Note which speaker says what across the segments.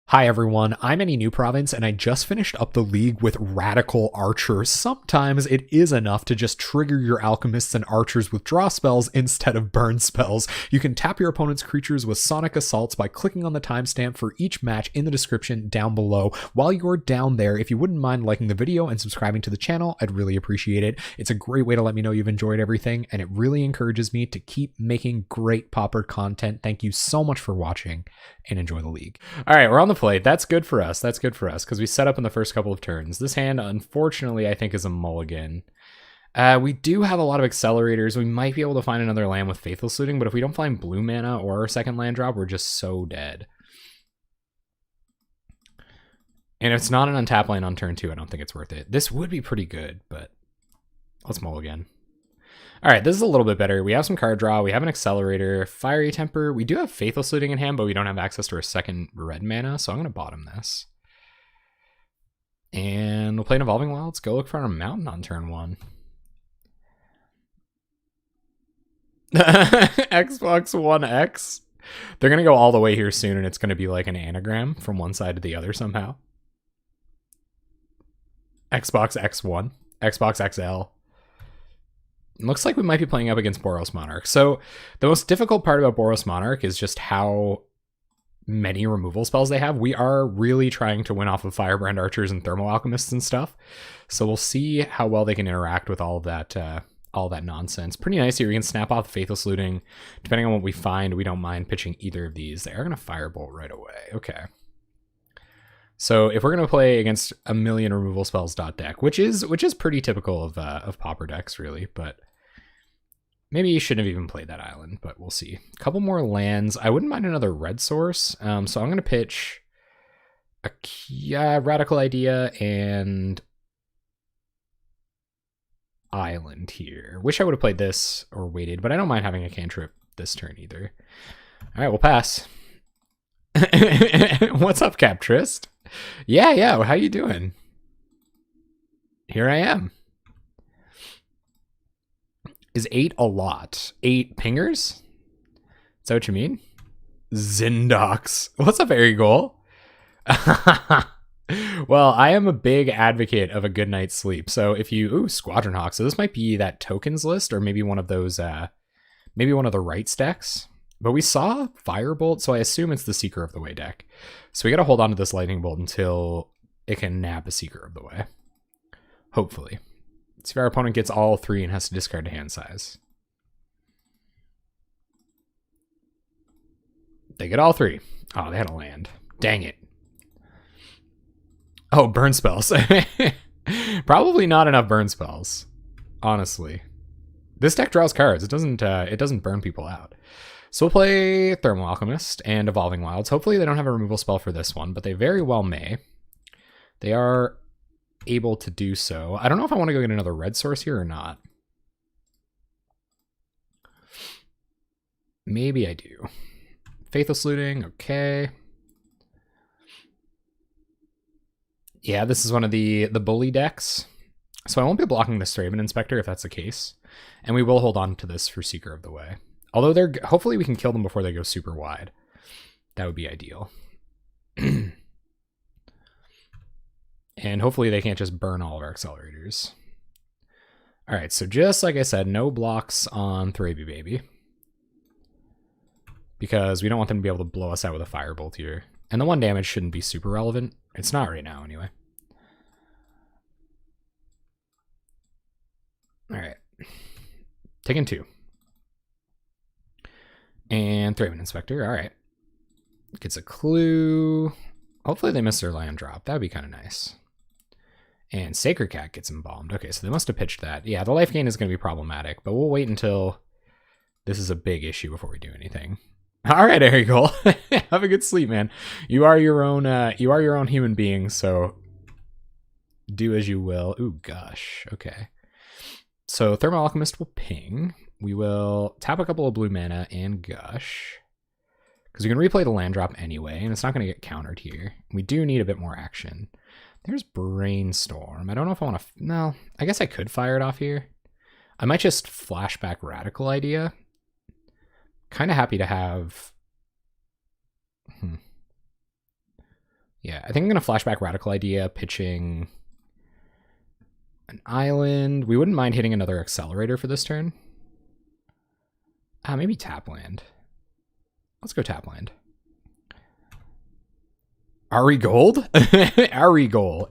Speaker 1: Hi everyone, I'm Any New Province and I just finished up the league with Radical Archer. Sometimes it is enough to just trigger your alchemists and archers with draw spells instead of burn spells. You can tap your opponent's creatures with sonic assaults by clicking on the timestamp for each match in the description down below. While you're down there, if you wouldn't mind liking the video and subscribing to the channel, I'd really appreciate it. It's a great way to let me know you've enjoyed everything and it really encourages me to keep making great Pauper content. Thank you so much for watching and enjoy the league. All right, we're on the plate. That's good for us. That's good for us because we set up in the first couple of turns. This hand, unfortunately, I think is a mulligan. We do have a lot of accelerators. We might be able to find another land with Faithful Saluting, but if we don't find blue mana or our second land drop, we're just so dead. And if it's not an untap land on turn 2, I don't think it's worth it. This would be pretty good, but let's mulligan. All right, this is a little bit better. We have some card draw. We have an accelerator, fiery temper. We do have Faithful Saluting in hand, but we don't have access to our second red mana, so I'm going to bottom this. And we'll play an Evolving Wilds. Go look for a mountain on turn 1. Xbox One X. They're going to go all the way here soon, and it's going to be like an anagram from one side to the other somehow. Xbox X1, Xbox XL. Looks like we might be playing up against Boros Monarch. So the most difficult part about Boros Monarch is just how many removal spells they have. We are really trying to win off of Firebrand Archers and Thermal Alchemists and stuff. So we'll see how well they can interact with all of that nonsense. Pretty nice here. We can snap off the Faithful Saluting. Depending on what we find, we don't mind pitching either of these. They are going to Firebolt right away. Okay. So if we're going to play against a million removal spells deck, which is pretty typical of Pauper decks, really, but maybe you shouldn't have even played that island, but we'll see. A couple more lands. I wouldn't mind another red source. So I'm going to pitch a Radical Idea and island here. Wish I would have played this or waited, but I don't mind having a cantrip this turn either. All right, we'll pass. What's up, Captrist? Yeah, how you doing? Here I am. Is 8 a lot? 8 pingers? Is that what you mean? Zindox. What's up, Airy Goal? Well, I am a big advocate of a good night's sleep. So if you... Ooh, Squadron Hawk. So this might be that tokens list or maybe one of those... maybe one of the rights decks. But we saw Firebolt, so I assume it's the Seeker of the Way deck. So we got to hold on to this Lightning Bolt until it can nab a Seeker of the Way. Hopefully. See if our opponent gets all 3 and has to discard a hand size. They get all 3. Oh, they had a land. Dang it. Oh, burn spells. Probably not enough burn spells, honestly. This deck draws cards. It doesn't burn people out. So we'll play Thermal Alchemist and Evolving Wilds. Hopefully they don't have a removal spell for this one, but they very well may. They are able to do so. I don't know if I want to go get another red source here or not. Maybe I do. Faithful Saluting, okay. Yeah, this is one of the bully decks. So I won't be blocking the Straven Inspector if that's the case. And we will hold on to this for Seeker of the Way. Although hopefully we can kill them before they go super wide. That would be ideal. And hopefully they can't just burn all of our accelerators. All right, so just like I said, no blocks on Thraby Baby. Because we don't want them to be able to blow us out with a Firebolt here. And the 1 damage shouldn't be super relevant. It's not right now, anyway. All right. Taking 2. And Thraben Inspector, all right. Gets a clue. Hopefully they miss their land drop. That would be kind of nice. And Sacred Cat gets embalmed. Okay, so they must have pitched that. Yeah, the life gain is going to be problematic, but we'll wait until this is a big issue before we do anything. All right, there you go. Have a good sleep, man. You are your own human being, so do as you will. Ooh, gosh. Okay. So Thermal Alchemist will ping. We will tap a couple of blue mana and gush. Because we can replay the land drop anyway, and it's not going to get countered here. We do need a bit more action. There's Brainstorm. I don't know if I want to... No, I guess I could fire it off here. I might just flashback Radical Idea. Kind of happy to have... Yeah, I think I'm going to flashback Radical Idea, pitching an island. We wouldn't mind hitting another accelerator for this turn. Maybe Tapland. Let's go Tapland. Ari Gold? Ari Goal.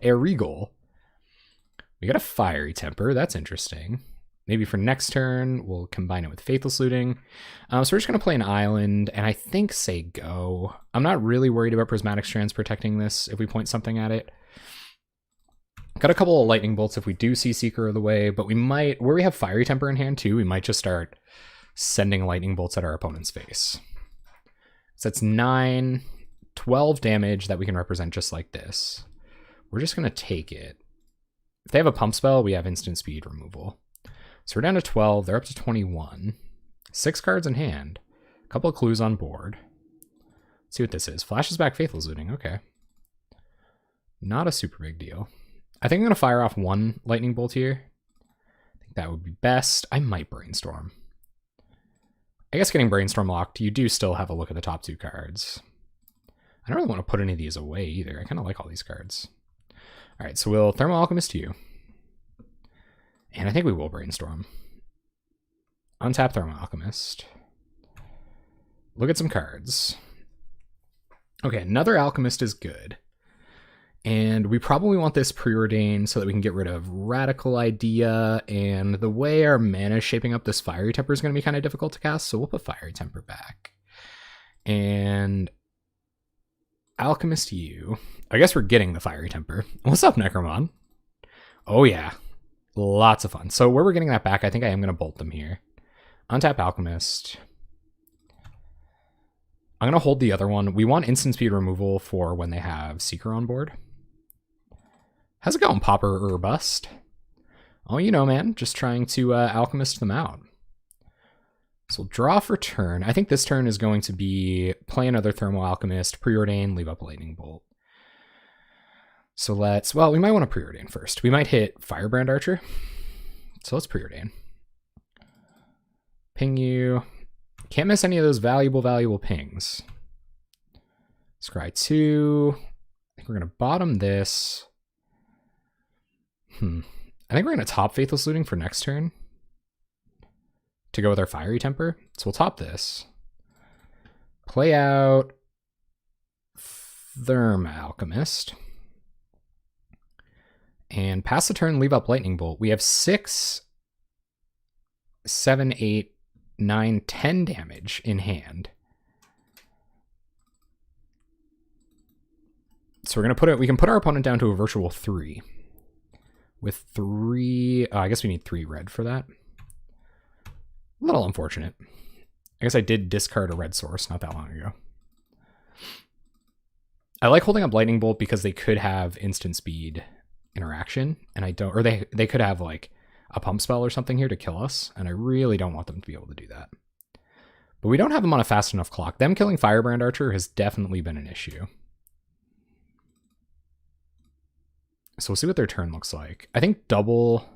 Speaker 1: We got a Fiery Temper. That's interesting. Maybe for next turn, we'll combine it with Faithless Looting. So we're just going to play an island, and I think say go. I'm not really worried about Prismatic Strands protecting this if we point something at it. Got a couple of Lightning Bolts if we do see Seeker of the Way, but we might, where we have Fiery Temper in hand too, we might just start sending Lightning Bolts at our opponent's face. So that's 9, 12 damage that we can represent just like this. We're just going to take it. If they have a pump spell, we have instant speed removal. So we're down to 12, they're up to 21. 6 cards in hand. A couple of clues on board. Let's see what this is. Flashes back Faithless Looting, okay. Not a super big deal. I think I'm going to fire off 1 Lightning Bolt here. I think that would be best. I might Brainstorm. I guess getting Brainstorm locked, you do still have a look at the top 2 cards. I don't really want to put any of these away either. I kind of like all these cards. All right, so we'll Thermal Alchemist you. And I think we will Brainstorm. Untap Thermal Alchemist. Look at some cards. Okay, another Alchemist is good. And we probably want this Preordained so that we can get rid of Radical Idea. And the way our mana is shaping up, this Fiery Temper is going to be kind of difficult to cast. So we'll put Fiery Temper back. And Alchemist you. I guess we're getting the Fiery Temper. What's up, Necromon? Oh, yeah. Lots of fun. So where we're getting that back, I think I am going to bolt them here. Untap Alchemist. I'm going to hold the other one. We want instant speed removal for when they have Seeker on board. How's it going, Pauper or Bust? Oh, you know, man. Just trying to Alchemist them out. So we'll draw for turn. I think this turn is going to be play another Thermal Alchemist, Preordain, leave up a Lightning Bolt. So let's, well, we might want to Preordain first. We might hit Firebrand Archer. So let's Preordain. Ping you. Can't miss any of those valuable pings. Scry 2. I think we're going to bottom this. I think we're going to top Faithless Looting for next turn to go with our Fiery Temper. So we'll top this. Play out Therm Alchemist. And pass the turn, leave up Lightning Bolt. We have 6, 7, 8, 9, 10 damage in hand. So we're going to put it, we can put our opponent down to a virtual 3. With 3, I guess we need 3 red for that. A little unfortunate. I guess I did discard a red source not that long ago. I like holding up Lightning Bolt because they could have instant speed interaction, and I don't, or they could have like a pump spell or something here to kill us, and I really don't want them to be able to do that. But we don't have them on a fast enough clock. Them killing Firebrand Archer has definitely been an issue. So we'll see what their turn looks like. I think double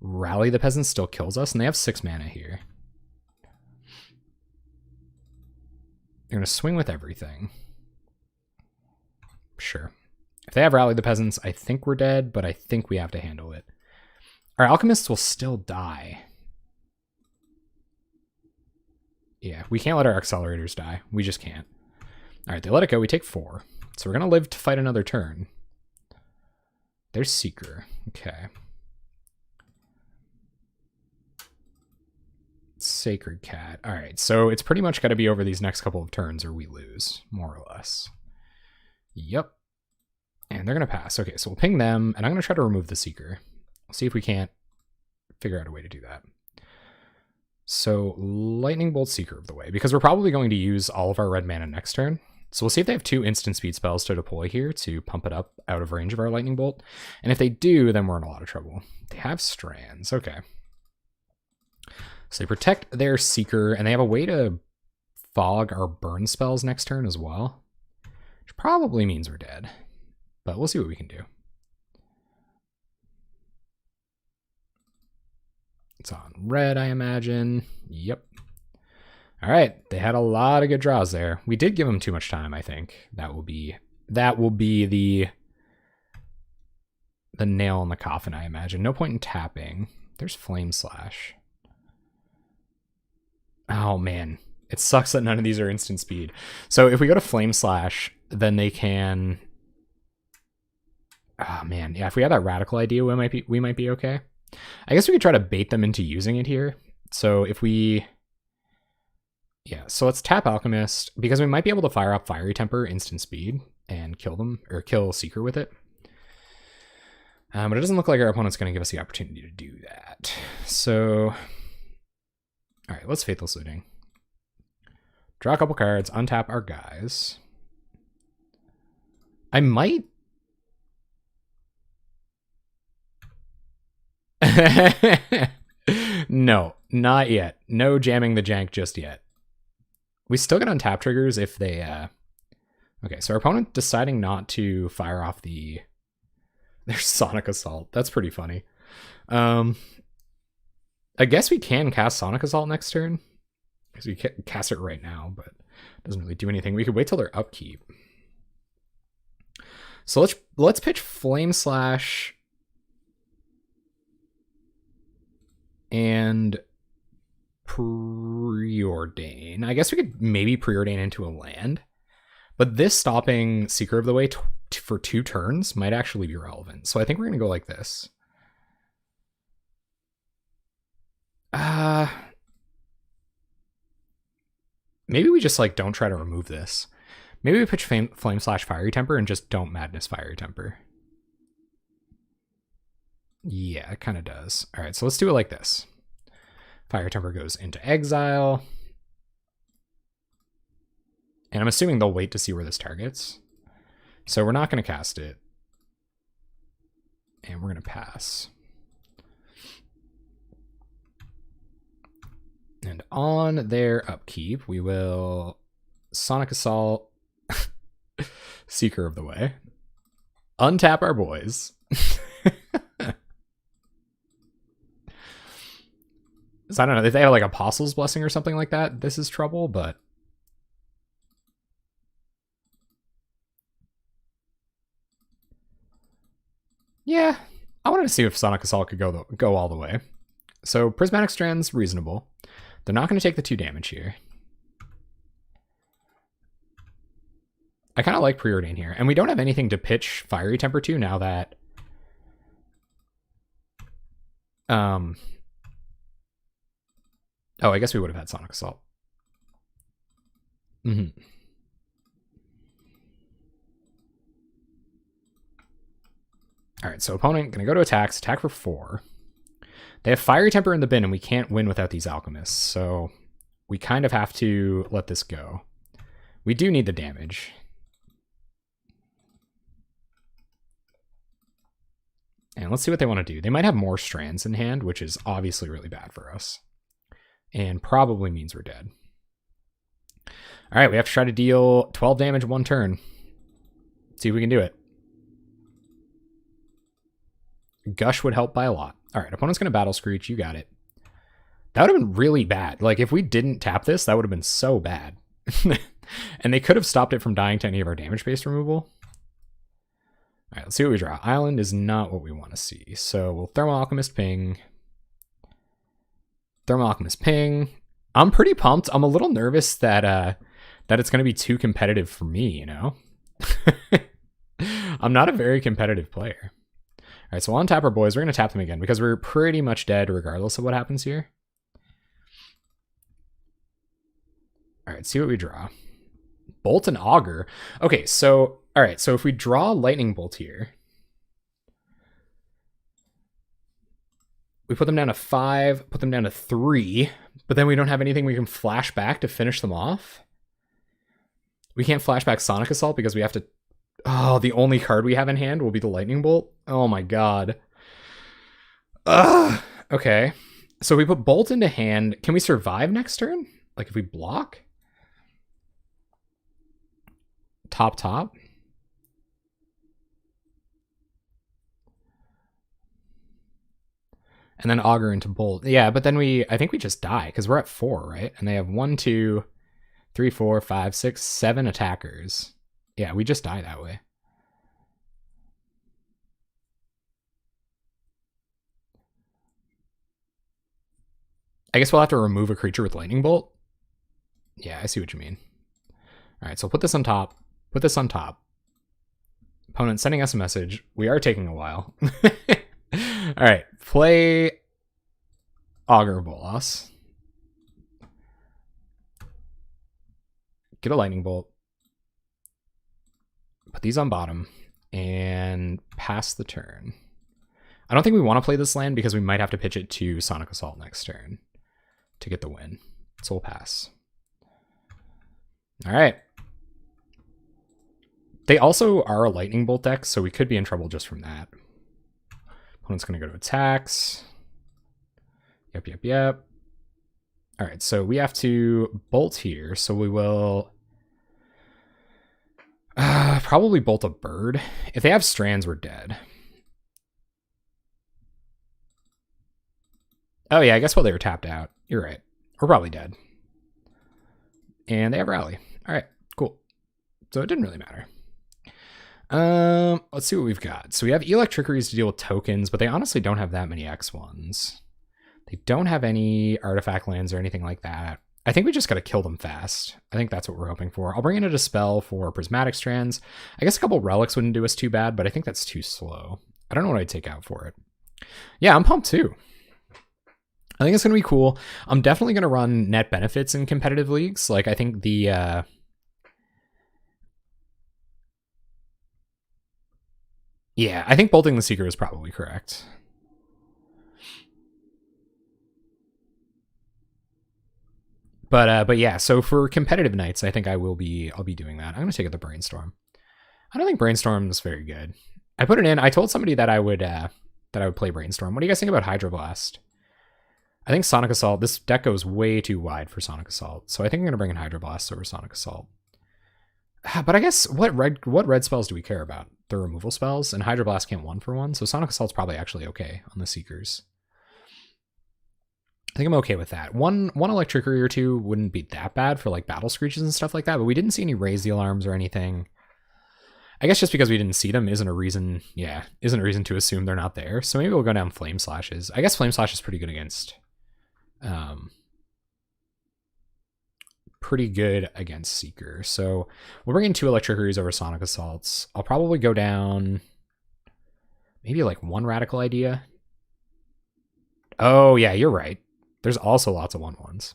Speaker 1: Rally the Peasants still kills us, and they have 6 mana here. They're going to swing with everything. Sure. If they have Rally the Peasants, I think we're dead, but I think we have to handle it. Our Alchemists will still die. Yeah, we can't let our Accelerators die. We just can't. All right, they let it go. We take 4. So we're going to live to fight another turn. There's Seeker. Okay. Sacred Cat. All right, so it's pretty much got to be over these next couple of turns or we lose, more or less. Yep. And they're going to pass. Okay, so we'll ping them, and I'm going to try to remove the Seeker. We'll see if we can't figure out a way to do that. So Lightning Bolt Seeker of the Way, because we're probably going to use all of our red mana next turn. So we'll see if they have 2 instant speed spells to deploy here to pump it up out of range of our Lightning Bolt. And if they do, then we're in a lot of trouble. They have Strands. Okay. So they protect their Seeker, and they have a way to fog our burn spells next turn as well. Which probably means we're dead. But we'll see what we can do. It's on red, I imagine. Yep. All right, they had a lot of good draws there. We did give them too much time, I think. That will be that will be the nail in the coffin, I imagine. No point in tapping. There's Flame Slash. Oh, man. It sucks that none of these are instant speed. So if we go to Flame Slash, then they can... Oh, man. Yeah, if we have that Radical idea, we might be okay. I guess we could try to bait them into using it here. So if we... Yeah, so let's tap Alchemist, because we might be able to fire up Fiery Temper instant speed and kill them, or kill Seeker with it. But it doesn't look like our opponent's going to give us the opportunity to do that. So, all right, let's Faithless Looting. Draw a couple cards, untap our guys. I might... No, not yet. No jamming the jank just yet. We still get untap triggers if they... Okay, so our opponent deciding not to fire off the... Their Sonic Assault. That's pretty funny. I guess we can cast Sonic Assault next turn. Because we can cast it right now, but it doesn't really do anything. We could wait till their upkeep. So let's pitch Flame Slash and Preordain. I guess we could maybe Preordain into a land. But this stopping Seeker of the Way for 2 turns might actually be relevant. So I think we're going to go like this. Maybe we just like don't try to remove this. Maybe we pitch Flame Slash Fiery Temper and just don't Madness Fiery Temper. Yeah, it kind of does. All right, so let's do it like this. Fire Temper goes into exile. And I'm assuming they'll wait to see where this targets. So we're not going to cast it. And we're going to pass. And on their upkeep, we will Sonic Assault, Seeker of the Way, untap our boys. So I don't know, if they have like Apostle's Blessing or something like that, this is trouble, but... Yeah, I wanted to see if Sonic Assault could go all the way. So Prismatic Strand's reasonable. They're not going to take the 2 damage here. I kind of like Preordain here. And we don't have anything to pitch Fiery Temper to now that... Oh, I guess we would have had Sonic Assault. Mm-hmm. All right, so opponent going to go to attacks, attack for 4. They have Fiery Temper in the bin, and we can't win without these Alchemists, so we kind of have to let this go. We do need the damage. And let's see what they want to do. They might have more Strands in hand, which is obviously really bad for us. And probably means we're dead. All right, we have to try to deal 12 damage 1 turn. See if we can do it. Gush would help by a lot. All right, opponent's going to Battle Screech. You got it. That would have been really bad. Like, if we didn't tap this, that would have been so bad. And they could have stopped it from dying to any of our damage-based removal. All right, let's see what we draw. Island is not what we want to see. So we'll Thermal Alchemist ping. Thermal Alchemist ping. I'm pretty pumped. I'm a little nervous that it's going to be too competitive for me, you know? I'm not a very competitive player. All right, so we'll untap our boys. We're going to tap them again because we're pretty much dead regardless of what happens here. All right, see what we draw. Bolt and Augur. Okay, so, all right, so if we draw Lightning Bolt here, we put them down to 5, put them down to 3, but then we don't have anything we can flash back to finish them off. We can't flash back Sonic Assault because we have to... Oh, the only card we have in hand will be the Lightning Bolt. Oh my god. Ugh. Okay. So we put Bolt into hand. Can we survive next turn? Like if we block? Top. And then Augur into Bolt. Yeah, but then I think we just die because we're at 4, right? And they have 1, 2, 3, 4, 5, 6, 7 attackers. Yeah, we just die that way. I guess we'll have to remove a creature with Lightning Bolt. Yeah, I see what you mean. All right, so put this on top. Put this on top. Opponent sending us a message. We are taking a while. All right, play Augur Bolas. Get a Lightning Bolt. Put these on bottom and pass the turn. I don't think we want to play this land because we might have to pitch it to Sonic Assault next turn to get the win. So we'll pass. All right. They also are a Lightning Bolt deck, so we could be in trouble just from that. Opponent's going to go to attacks. Yep. All right, so we have to bolt here, so we will probably bolt a bird. If they have strands, we're dead. Oh yeah, I guess while they were tapped out. You're right. We're probably dead. And they have rally. All right, cool. So it didn't really matter. Let's see what we've got. So we have Electrickeries to deal with tokens, but they honestly don't have that many X1s. They don't have any artifact lands or anything like that. I think we just got to kill them fast. I think that's what we're hoping for. I'll bring in a Dispel for Prismatic Strands. I guess a couple Relics wouldn't do us too bad, but I think that's too slow. I don't know what I'd take out for it. Yeah, I'm pumped too. I think it's going to be cool. I'm definitely going to run net benefits in competitive leagues. Like, I think the... Yeah, I think bolting the Seeker is probably correct. But yeah, so for competitive nights, I think I'll be doing that. I'm going to take out the Brainstorm. I don't think Brainstorm is very good. I put it in. I told somebody that I would play Brainstorm. What do you guys think about Hydroblast? I think Sonic Assault, this deck goes way too wide for Sonic Assault. So I think I'm going to bring in Hydroblast over Sonic Assault. But I guess what red spells do we care about? The removal spells, and Hydroblast can't 1-for-1, so Sonic Assault's probably actually okay on the Seekers. I think I'm okay with that. One Electrickery or two wouldn't be that bad for like Battle Screeches and stuff like that, but we didn't see any Raise the Alarms or anything. I guess just because we didn't see them isn't a reason to assume they're not there. So maybe we'll go down Flame Slashes. I guess Flame Slash is pretty good against Seeker. So we'll bring in 2 Electrickeries over Sonic Assaults. I'll probably go down maybe like 1 Radical Idea. Oh yeah, you're right. There's also lots of 1/1s.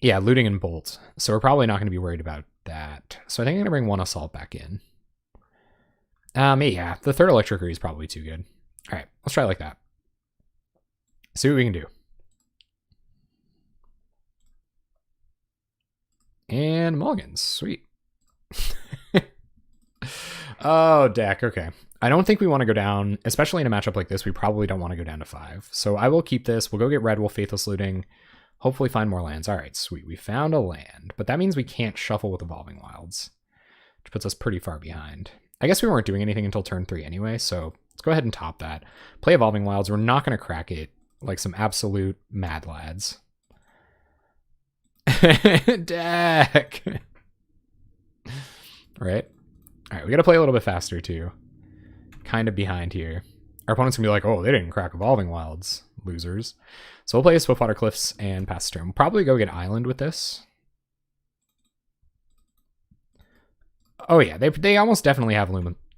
Speaker 1: Yeah, Looting and Bolt. So we're probably not going to be worried about that. So I think I'm going to bring 1 Assault back in. Yeah, the 3rd Electrickery is probably too good. All right, let's try it like that. See what we can do. And mulligans. Sweet. Oh, deck. Okay. I don't think we want to go down, especially in a matchup like this. We probably don't want to go down to 5. So I will keep this. We'll go get red. We'll Faithless Looting. Hopefully find more lands. All right, sweet. We found a land, but that means we can't shuffle with Evolving Wilds, which puts us pretty far behind. I guess we weren't doing anything until turn 3 anyway, so let's go ahead and top that. Play Evolving Wilds. We're not going to crack it like some absolute mad lads. Deck. Right? All right, we got to play a little bit faster too. Kind of behind here. Our opponent's gonna be like, oh, they didn't crack Evolving Wilds, losers. So we'll play Swiftwater Cliffs and pass turn. We'll probably go get Island with this. Oh yeah, they almost definitely have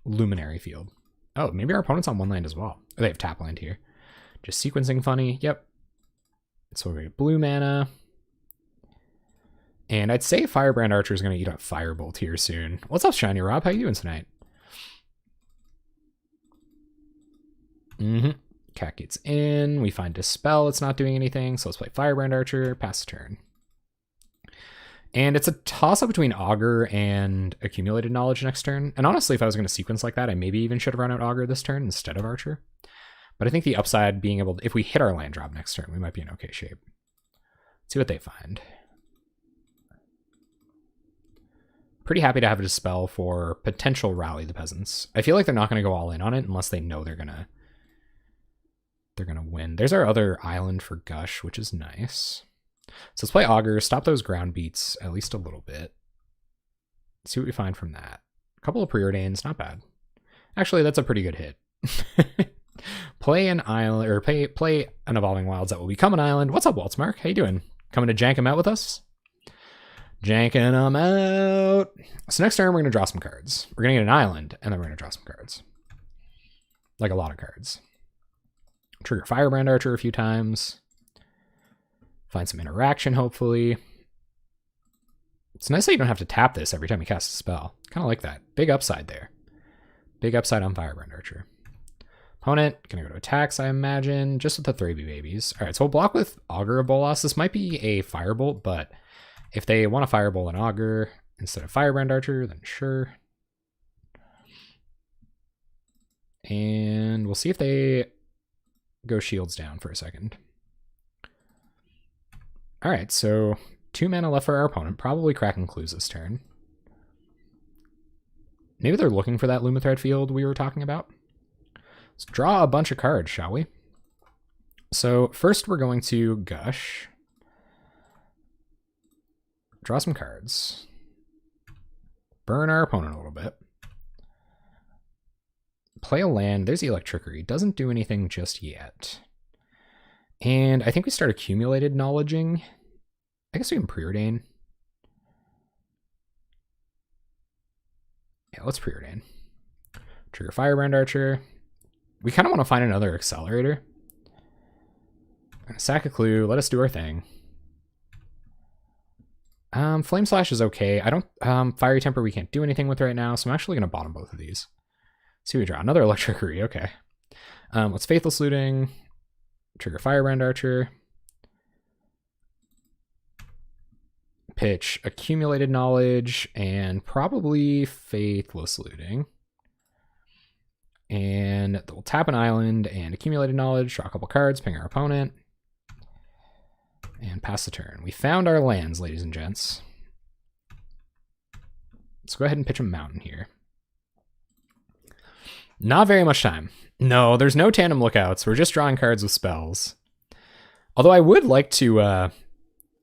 Speaker 1: Luminary Field. Oh, maybe our opponent's on 1 land as well. They have tap land here. Just sequencing funny. Yep. So we get blue mana. And I'd say Firebrand Archer is going to eat up Firebolt here soon. What's up, Shiny Rob? How you doing tonight? Cat gets in. We find Dispel. It's not doing anything. So let's play Firebrand Archer. Pass the turn. And it's a toss-up between Augur and Accumulated Knowledge next turn. And honestly, if I was going to sequence like that, I maybe even should have run out Augur this turn instead of Archer. But I think the upside being able to, if we hit our land drop next turn, we might be in okay shape. Let's see what they find. Pretty happy to have a Dispel for potential Rally the Peasants. I feel like they're not going to go all in on it unless they know they're going to win. There's our other island for Gush, which is nice. So let's play Augur, stop those ground beats at least a little bit. See what we find from that. A couple of preordains, not bad. Actually, that's a pretty good hit. Play an island, or play an Evolving Wilds that will become an island. What's up, Waltzmark? How you doing? Coming to jank him out with us? Janking them out. So next turn, we're going to draw some cards. We're going to get an island, and then we're going to draw some cards. Like a lot of cards. Trigger Firebrand Archer a few times. Find some interaction, hopefully. It's nice that you don't have to tap this every time you cast a spell. Kind of like that. Big upside there. Big upside on Firebrand Archer. Opponent, gonna go to attacks, I imagine, just with the 3B babies. All right, so we'll block with Augur of Bolas. This might be a Firebolt, but if they want to Firebolt an Augur instead of Firebrand Archer, then sure. And we'll see if they go shields down for a second. All right, so 2 mana left for our opponent. Probably Kraken Clues this turn. Maybe they're looking for that Lumathread field we were talking about. Let's draw a bunch of cards, shall we? So first we're going to Gush. Draw some cards. Burn our opponent a little bit. Play a land. There's the Electrickery. Doesn't do anything just yet. And I think we start accumulated knowledging. I guess we can preordain. Yeah, let's preordain. Trigger Firebrand Archer. We kind of want to find another accelerator. Sack a clue. Let us do our thing. Flame Slash is okay. I don't Fiery Temper we can't do anything with right now, so I'm actually gonna bottom both of these. See, we draw another Electrickery. Okay. Let's Faithless Looting. Trigger Firebrand Archer. Pitch Accumulated Knowledge and probably Faithless Looting. And we'll tap an island and Accumulated Knowledge, draw a couple cards, ping our opponent, and pass the turn. We found our lands, ladies and gents. Let's go ahead and pitch a mountain here. Not very much time. No, there's no tandem lookouts. We're just drawing cards with spells. Although I would like to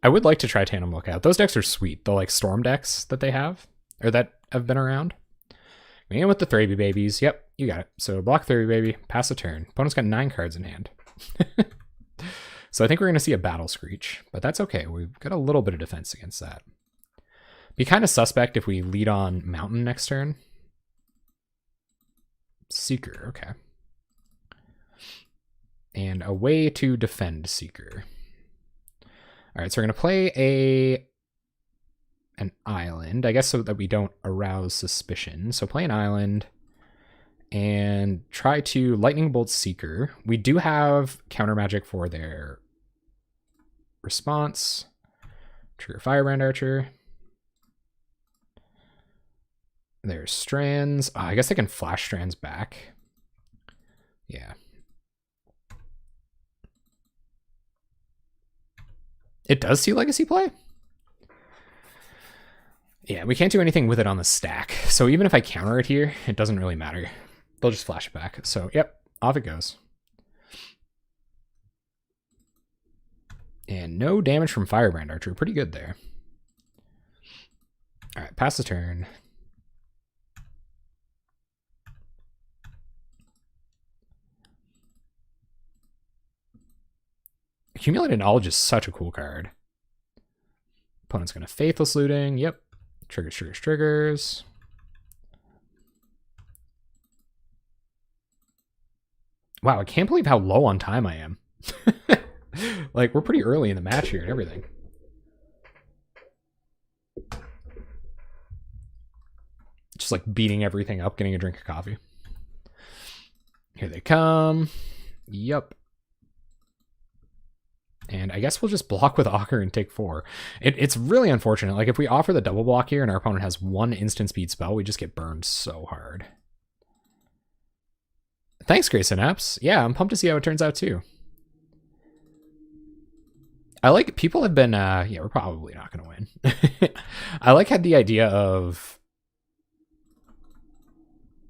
Speaker 1: try tandem lookout. Those decks are sweet. The like storm decks that they have, or that have been around. Begin with the 3B babies. Yep, you got it. So block 3B baby, pass the turn. Opponent's got 9 cards in hand. So I think we're going to see a Battle Screech, but that's okay. We've got a little bit of defense against that. Be kind of suspect if we lead on Mountain next turn. Seeker, okay. And a way to defend Seeker. All right, so we're going to play an island, I guess, so that we don't arouse suspicion. So play an island and try to Lightning Bolt Seeker. We do have counter magic for their response. Trigger Firebrand Archer. There's Strands. Oh, I guess I can flash Strands back. Yeah. It does see Legacy play? Yeah, we can't do anything with it on the stack. So even if I counter it here, it doesn't really matter. They'll just flash it back. So, yep, off it goes. And no damage from Firebrand Archer. Pretty good there. All right, pass the turn. Accumulated Knowledge is such a cool card. Opponent's going to Faithless Looting. Yep. Triggers, triggers, triggers. Wow, I can't believe how low on time I am. Like, we're pretty early in the match here and everything. Just like beating everything up, getting a drink of coffee. Here they come. Yup. And I guess we'll just block with Augur and take 4. It's really unfortunate. Like, if we offer the double block here and our opponent has 1 instant speed spell, we just get burned so hard. Thanks, Grey Synapse. Yeah, I'm pumped to see how it turns out, too. I like, people have been, yeah, we're probably not going to win. I like had the idea of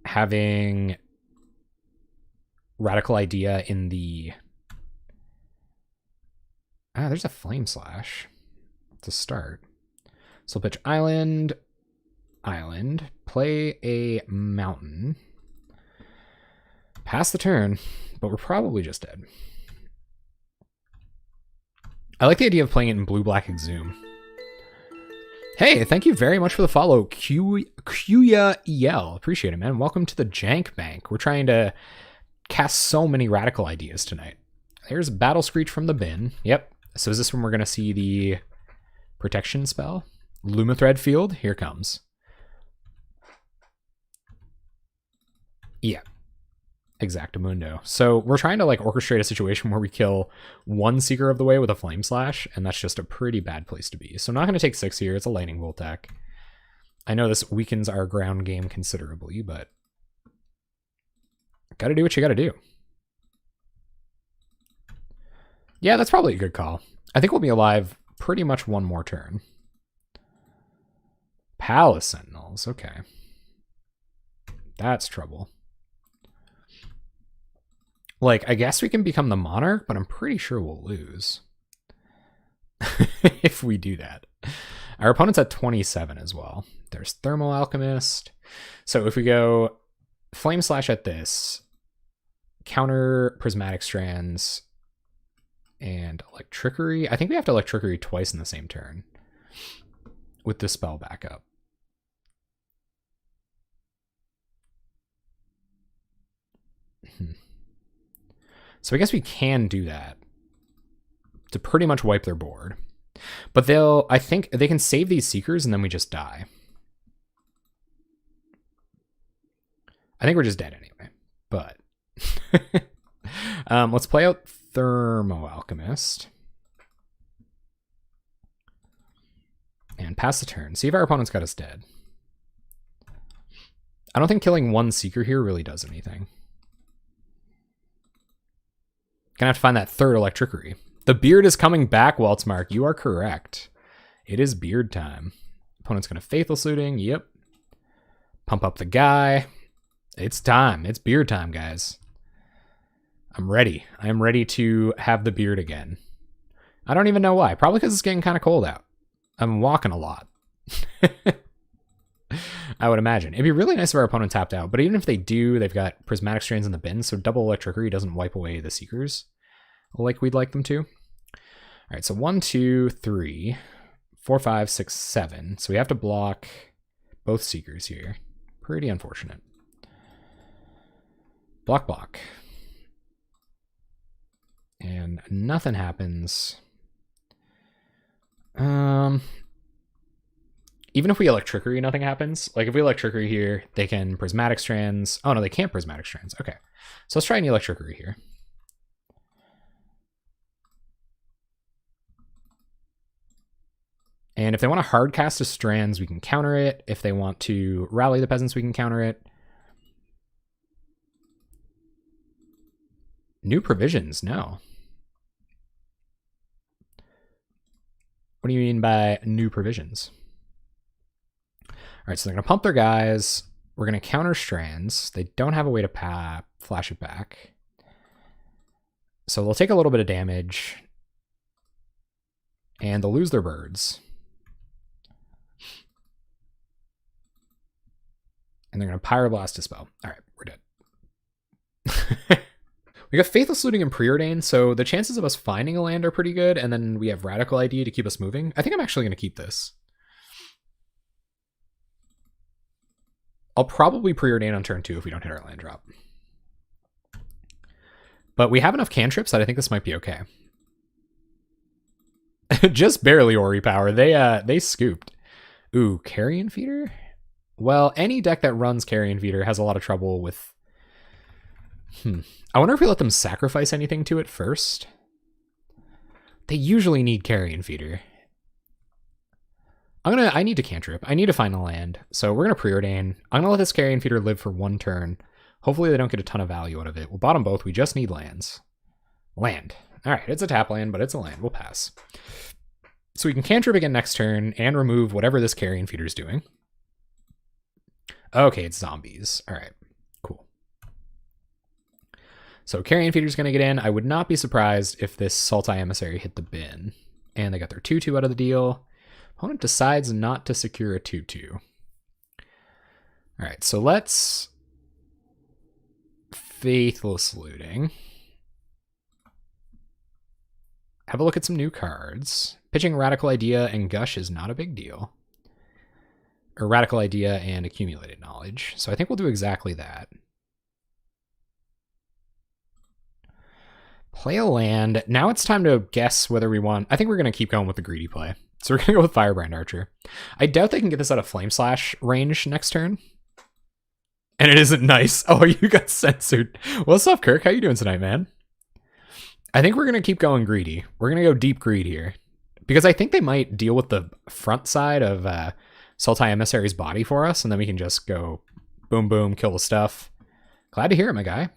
Speaker 1: having Radical Idea in the... Ah, there's a Flame Slash to start. So pitch Island. island, play a mountain, pass the turn, but we're probably just dead. I like the idea of playing it in blue-black Exhume. Hey, thank you very much for the follow, Kuya EL. Appreciate it, man. Welcome to the Jank Bank. We're trying to cast so many radical ideas tonight. There's Battle Screech from the bin. Yep. So is this when we're going to see the protection spell? Lumathread Field, here comes. Yeah. Exactamundo. So we're trying to like orchestrate a situation where we kill one Seeker of the Way with a Flame Slash, and that's just a pretty bad place to be. So I'm not going to take 6 here. It's a Lightning Bolt deck. I know this weakens our ground game considerably, but gotta do what you gotta do. Yeah, that's probably a good call. I think we'll be alive pretty much one more turn. Palace Sentinels, okay. That's trouble. Like, I guess we can become the Monarch, but I'm pretty sure we'll lose. If we do that. Our opponent's at 27 as well. There's Thermal Alchemist. So if we go Flame Slash at this, counter Prismatic Strands, and Electrickery. I think we have to Electrickery twice in the same turn with the spell backup. So I guess we can do that to pretty much wipe their board. But I think they can save these Seekers and then we just die. I think we're just dead anyway, but let's play out Thermo Alchemist and pass the turn. See if our opponent's got us dead. I don't think killing one Seeker here really does anything. Gonna have to find that third Electrickery. The beard is coming back, Waltzmark. You are correct. It is beard time. Opponent's gonna Faithful Suiting. Yep. Pump up the guy. It's time. It's beard time, guys. I'm ready. I am ready to have the beard again. I don't even know why. Probably because it's getting kind of cold out. I'm walking a lot. I would imagine. It'd be really nice if our opponent tapped out, but even if they do, they've got Prismatic Strands in the bin, so double Electrickery doesn't wipe away the Seekers like we'd like them to. All right, so 1, 2, 3, 4, 5, 6, 7. So we have to block both Seekers here. Pretty unfortunate. Block, block. And nothing happens. Even if we Electrickery, nothing happens. Like if we Electrickery here, they can Prismatic Strands. Oh no, they can't Prismatic Strands. Okay. So let's try any Electrickery here. And if they want to hard cast a Strands, we can counter it. If they want to rally the Peasants, we can counter it. New Provisions, no. What do you mean by new provisions? All right, so they're going to pump their guys. We're going to counter Strands. They don't have a way to flash it back. So they'll take a little bit of damage. And they'll lose their birds. And they're going to Pyroblast Dispel. All right, we're dead. We got Faithless Looting and Preordain, so the chances of us finding a land are pretty good, and then we have Radical ID to keep us moving. I think I'm actually going to keep this. I'll probably Preordain on turn 2 if we don't hit our land drop. But we have enough cantrips that I think this might be okay. Just barely Ori Power. They scooped. Ooh, Carrion Feeder? Well, any deck that runs Carrion Feeder has a lot of trouble with... I wonder if we let them sacrifice anything to it first. They usually need Carrion Feeder. I need to cantrip. I need to find a land. So we're going to Preordain. I'm going to let this Carrion Feeder live for one turn. Hopefully they don't get a ton of value out of it. We'll bottom both. We just need lands. Land. All right, it's a tap land, but it's a land. We'll pass. So we can cantrip again next turn and remove whatever this Carrion Feeder is doing. Okay, it's zombies. All right, cool. So Carrion Feeder's going to get in. I would not be surprised if this Sultai Emissary hit the bin. And they got their 2-2 out of the deal. Opponent decides not to secure a 2-2. All right, so let's Faithless Looting. Have a look at some new cards. Pitching Radical Idea and Gush is not a big deal. Or Radical Idea and Accumulated Knowledge. So I think we'll do exactly that. Play a land. Now it's time to guess whether we want... I think we're going to keep going with the greedy play. So we're going to go with Firebrand Archer. I doubt they can get this out of Flame Slash range next turn. And it isn't nice. Oh, you got censored. What's up, Kirk? How you doing tonight, man? I think we're going to keep going greedy. We're going to go deep greed here. Because I think they might deal with the front side of Sultai Emissary's body for us. And then we can just go boom, boom, kill the stuff. Glad to hear it, my guy.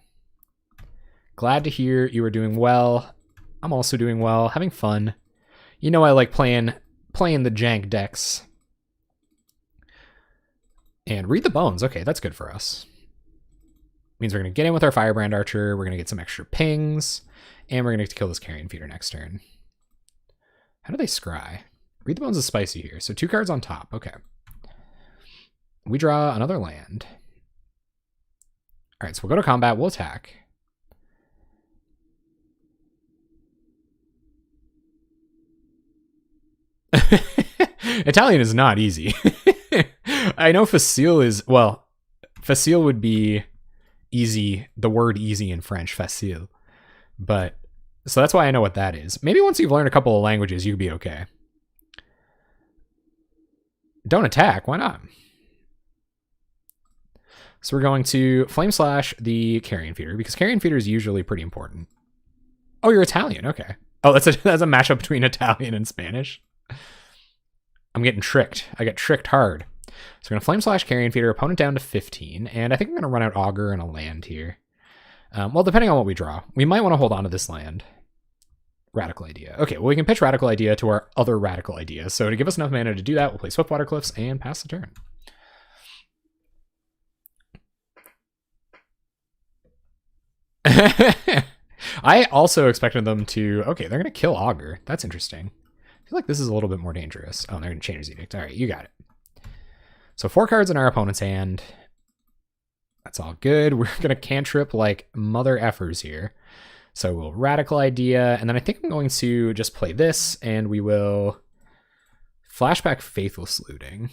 Speaker 1: Glad to hear you are doing well. I'm also doing well, having fun. You know I like playing the jank decks. And read the bones. Okay, that's good for us. Means we're going to get in with our Firebrand Archer. We're going to get some extra pings. And we're going to get to kill this Carrion Feeder next turn. How do they scry? Read the bones is spicy here. So 2 cards on top. Okay. We draw another land. All right, so we'll go to combat. We'll attack. Italian is not easy. I know facile is, well, facile would be easy, the word easy in French, facile. But, so that's why I know what that is. Maybe once you've learned a couple of languages, you could be okay. Don't attack, why not? So we're going to Flame Slash the Carrion Feeder, because Carrion Feeder is usually pretty important. Oh, you're Italian, okay. Oh, that's a mashup between Italian and Spanish. I'm getting tricked. I got tricked hard. So we're going to Flame Slash Carrion Feeder, opponent down to 15, and I think I'm going to run out Augur and a land here. Well, depending on what we draw. We might want to hold on to this land. Radical Idea. Okay, well, we can pitch Radical Idea to our other Radical Idea. So to give us enough mana to do that, we'll play Swiftwater Cliffs and pass the turn. I also expected them to... Okay, they're going to kill Augur. That's interesting. I feel like this is a little bit more dangerous. Oh, they're going to Chainer's Edict. All right, you got it. So 4 cards in our opponent's hand. That's all good. We're going to cantrip like mother effers here. So we'll Radical Idea. And then I think I'm going to just play this. And we will flashback Faithless Looting.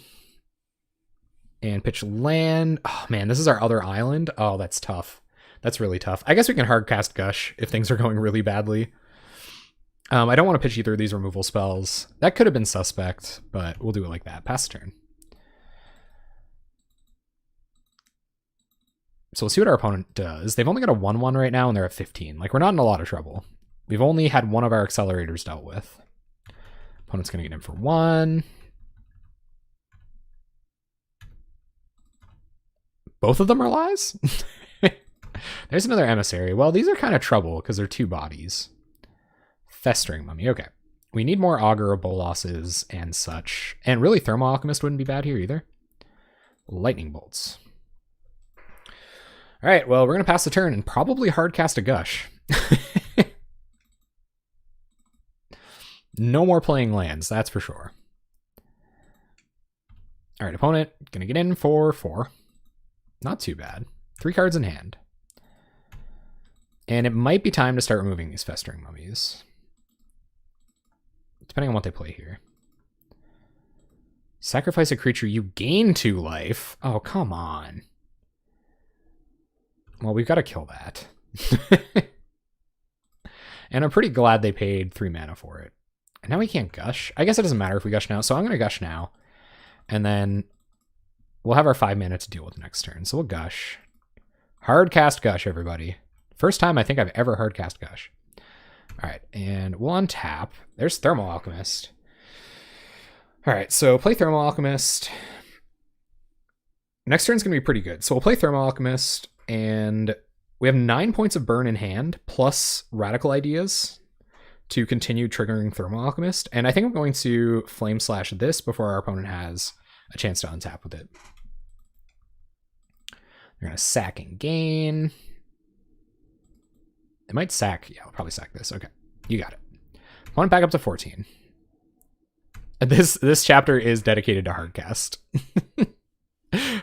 Speaker 1: And pitch land. Oh, man, this is our other island. Oh, that's tough. That's really tough. I guess we can hardcast Gush if things are going really badly. I don't want to pitch either of these removal spells. That could have been suspect, but we'll do it like that. Pass turn. So we'll see what our opponent does. They've only got a 1/1 right now, and they're at 15. Like, we're not in a lot of trouble. We've only had one of our accelerators dealt with. Opponent's going to get in for 1. Both of them are lies? There's another emissary. Well, these are kind of trouble because they're 2 bodies. Festering Mummy. Okay. We need more Augur Bolosses and such. And really, Thermal Alchemist wouldn't be bad here either. Lightning Bolts. All right, well, we're going to pass the turn and probably hardcast a Gush. No more playing lands, that's for sure. All right, opponent, going to get in for 4. Not too bad. 3 cards in hand. And it might be time to start removing these Festering Mummies. Depending on what they play here. Sacrifice a creature, you gain 2 life. Oh, come on. Well, we've got to kill that. And I'm pretty glad they paid 3 mana for it. And now we can't Gush. I guess it doesn't matter if we Gush now, so I'm going to Gush now. And then we'll have our 5 mana to deal with next turn. So we'll Gush. Hardcast Gush, everybody. First time I think I've ever hardcast Gush. All right, and we'll untap. There's Thermal Alchemist. All right, so play Thermal Alchemist. Next turn's going to be pretty good. So we'll play Thermal Alchemist, and we have 9 points of burn in hand, plus Radical Ideas to continue triggering Thermal Alchemist. And I think I'm going to Flame Slash this before our opponent has a chance to untap with it. They're going to sack and gain. It might sack. Yeah, I'll probably sack this. Okay, you got it. Opponent back up to 14. This chapter is dedicated to hardcast.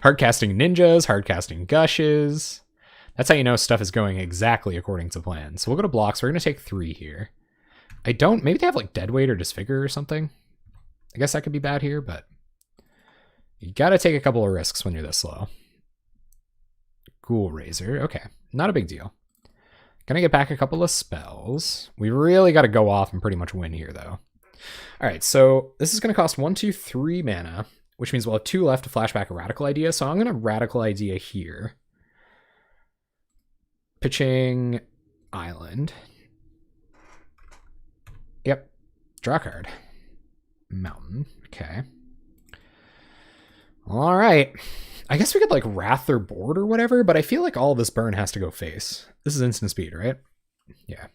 Speaker 1: Hardcasting ninjas, hardcasting gushes. That's how you know stuff is going exactly according to plan. So we'll go to blocks. We're going to take 3 here. Maybe they have like Deadweight or Disfigure or something. I guess that could be bad here, but you got to take a couple of risks when you're this slow. Ghoul Razor. Okay, not a big deal. Gonna get back a couple of spells. We really got to go off and pretty much win here, though. All right, so this is going to cost 1, 2, 3 mana, which means we'll have 2 left to flash back a Radical Idea. So I'm going to Radical Idea here. Pitching Island. Yep. Draw a card. Mountain. Okay. All right. I guess we could like Wrath their board or whatever, but I feel like all of this burn has to go face. This is instant speed, right? Yeah.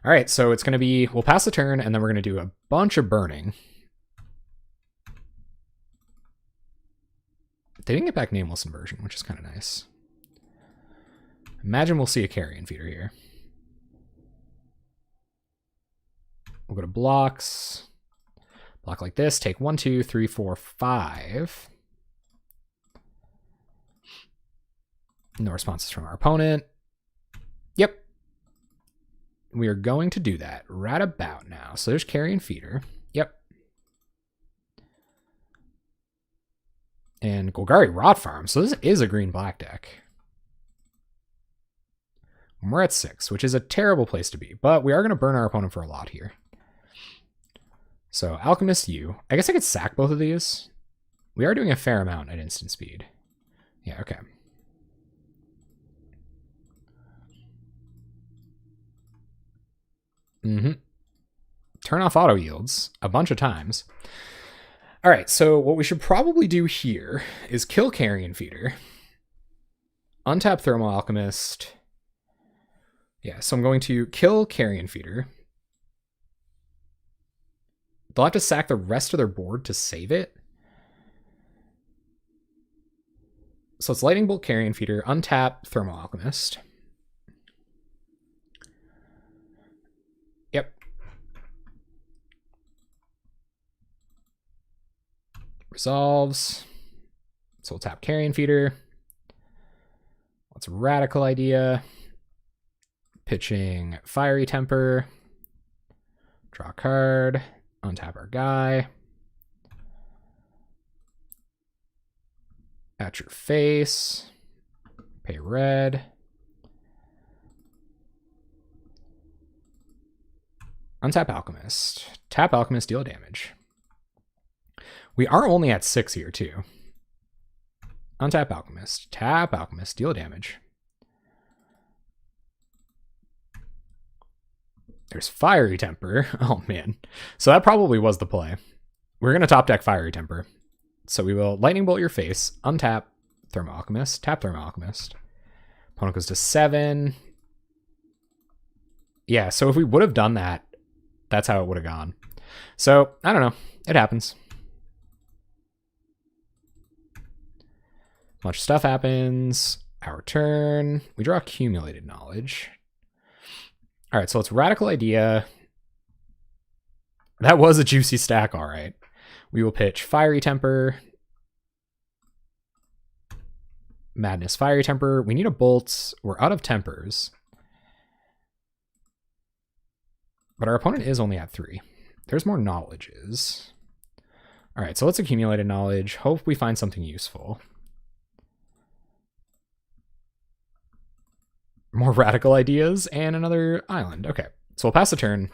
Speaker 1: All right, so it's going to be, we'll pass the turn, and then we're going to do a bunch of burning. They didn't get back Nameless Inversion, which is kind of nice. Imagine we'll see a Carrion Feeder here. We'll go to blocks. Block like this, take 1, 2, 3, 4, 5. No responses from our opponent. Yep. We are going to do that right about now. So there's Carrion Feeder. Yep. And Golgari Rot Farm. So this is a green-black deck. We're at 6, which is a terrible place to be. But we are going to burn our opponent for a lot here. So Alchemist U. I guess I could sack both of these. We are doing a fair amount at instant speed. Yeah, okay. Turn off auto yields a bunch of times. All right, so what we should probably do here is kill Carrion Feeder. Untap Thermal Alchemist. Yeah, so I'm going to kill Carrion Feeder. They'll have to sack the rest of their board to save it. So it's Lightning Bolt, Carrion Feeder, untap Thermal Alchemist. Yep. Resolves. So we'll tap Carrion Feeder. Let's Radical Idea. Pitching Fiery Temper. Draw a card. Untap our guy. At your face. Pay red. Untap Alchemist. Tap Alchemist, deal damage. We are only at 6 here, too. Untap Alchemist. Tap Alchemist, deal damage. There's Fiery Temper. Oh, man. So that probably was the play. We're going to top deck Fiery Temper. So we will Lightning Bolt your face, untap Thermal Alchemist, tap Thermal Alchemist. Opponent goes to 7. Yeah, so if we would have done that, that's how it would have gone. So, I don't know. It happens. Much stuff happens. Our turn. We draw Accumulated Knowledge. All right, so let's Radical Idea. That was a juicy stack, all right. We will pitch Fiery Temper. Madness Fiery Temper. We need a Bolt. We're out of Tempers. But our opponent is only at 3. There's more Knowledges. All right, so let's accumulate a Knowledge. Hope we find something useful. More Radical Ideas and another island. Okay, so we'll pass the turn.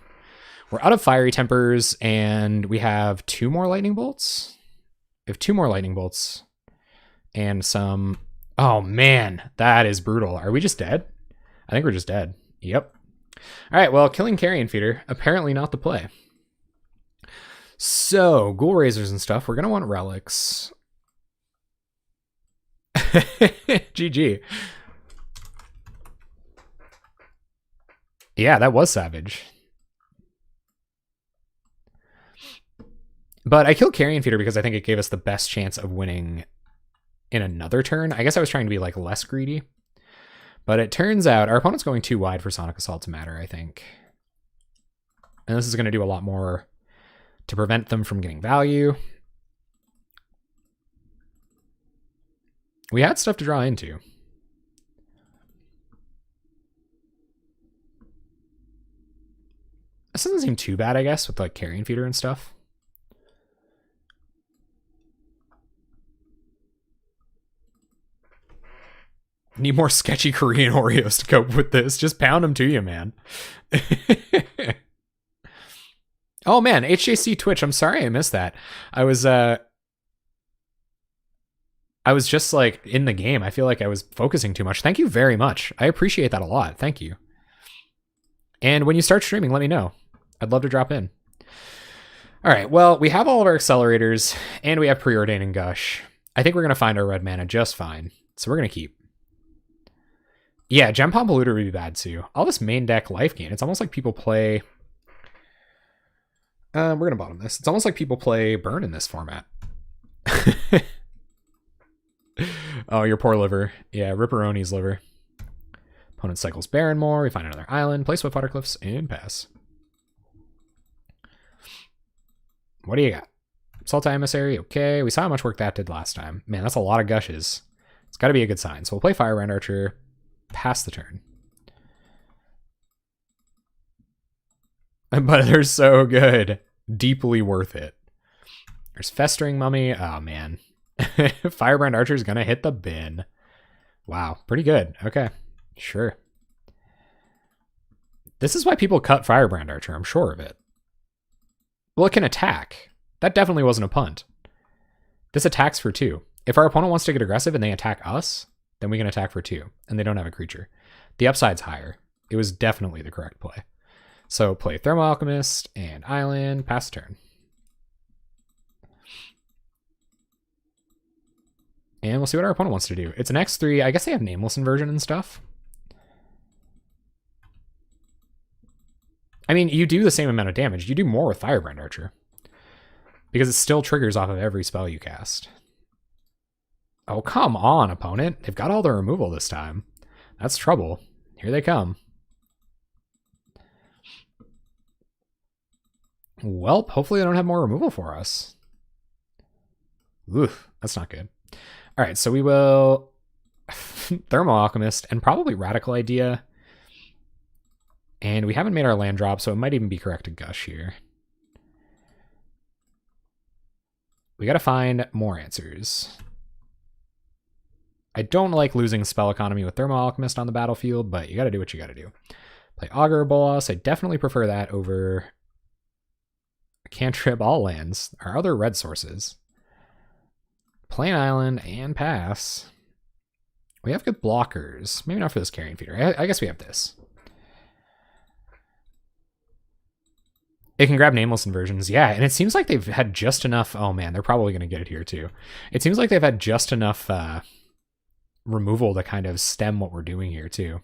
Speaker 1: We're out of Fiery Tempers, and we have 2 more Lightning Bolts. We have 2 more Lightning Bolts. And some... Oh, man, that is brutal. Are we just dead? I think we're just dead. Yep. All right, well, killing Carrion Feeder, apparently not the play. So, Ghoul Razors and stuff, we're going to want relics. GG. Yeah, that was savage. But I killed Carrion Feeder because I think it gave us the best chance of winning in another turn. I guess I was trying to be like less greedy. But it turns out our opponent's going too wide for Sonic Assault to matter, I think. And this is going to do a lot more to prevent them from getting value. We had stuff to draw into. This doesn't seem too bad, I guess, with like carrion feeder and stuff. Need more sketchy Korean Oreos to cope with this. Just pound them to you, man. Oh man, HJC Twitch. I'm sorry I missed that. I was just like in the game. I feel like I was focusing too much. Thank you very much. I appreciate that a lot. Thank you. And when you start streaming, let me know. I'd love to drop in. All right, well, we have all of our accelerators, and we have Preordain and Gush. I think we're going to find our red mana just fine, so we're going to keep. Yeah, Gem Palm Polluter would be bad, too. All this main deck life gain, it's almost like people play... we're going to bottom this. It's almost like people play Burn in this format. Oh, your poor liver. Yeah, Ripperoni's liver. Opponent cycles Barrenmore. We find another island, play Swift Water Cliffs, and pass. What do you got? Salta Emissary, okay. We saw how much work that did last time. Man, that's a lot of gushes. It's got to be a good sign. So we'll play Firebrand Archer, pass the turn. But they're so good. Deeply worth it. There's Festering Mummy. Oh, man. Firebrand Archer is going to hit the bin. Wow, pretty good. Okay, sure. This is why people cut Firebrand Archer, I'm sure of it. Well, it can attack. That definitely wasn't a punt. This attacks for 2. If our opponent wants to get aggressive and they attack us, then we can attack for 2, and they don't have a creature. The upside's higher. It was definitely the correct play. So play Thermal Alchemist and Island, pass turn. And we'll see what our opponent wants to do. It's an X3. I guess they have Nameless Inversion and stuff. I mean, you do the same amount of damage. You do more with Firebrand Archer. Because it still triggers off of every spell you cast. Oh, come on, opponent. They've got all the removal this time. That's trouble. Here they come. Well, hopefully they don't have more removal for us. Oof, that's not good. All right, so we will Thermal Alchemist and probably Radical Idea. And we haven't made our land drop, so it might even be correct to Gush here. We got to find more answers. I don't like losing spell economy with Thermal Alchemist on the battlefield, but you got to do what you got to do. Play Augur Bolas. I definitely prefer that over Cantrip all lands. Our other red sources. Play an island and pass. We have good blockers. Maybe not for this Carrion Feeder. I guess we have this. It can grab Nameless Inversions. Yeah, and it seems like they've had just enough... Oh, man, they're probably going to get it here, too. It seems like they've had just enough removal to kind of stem what we're doing here, too.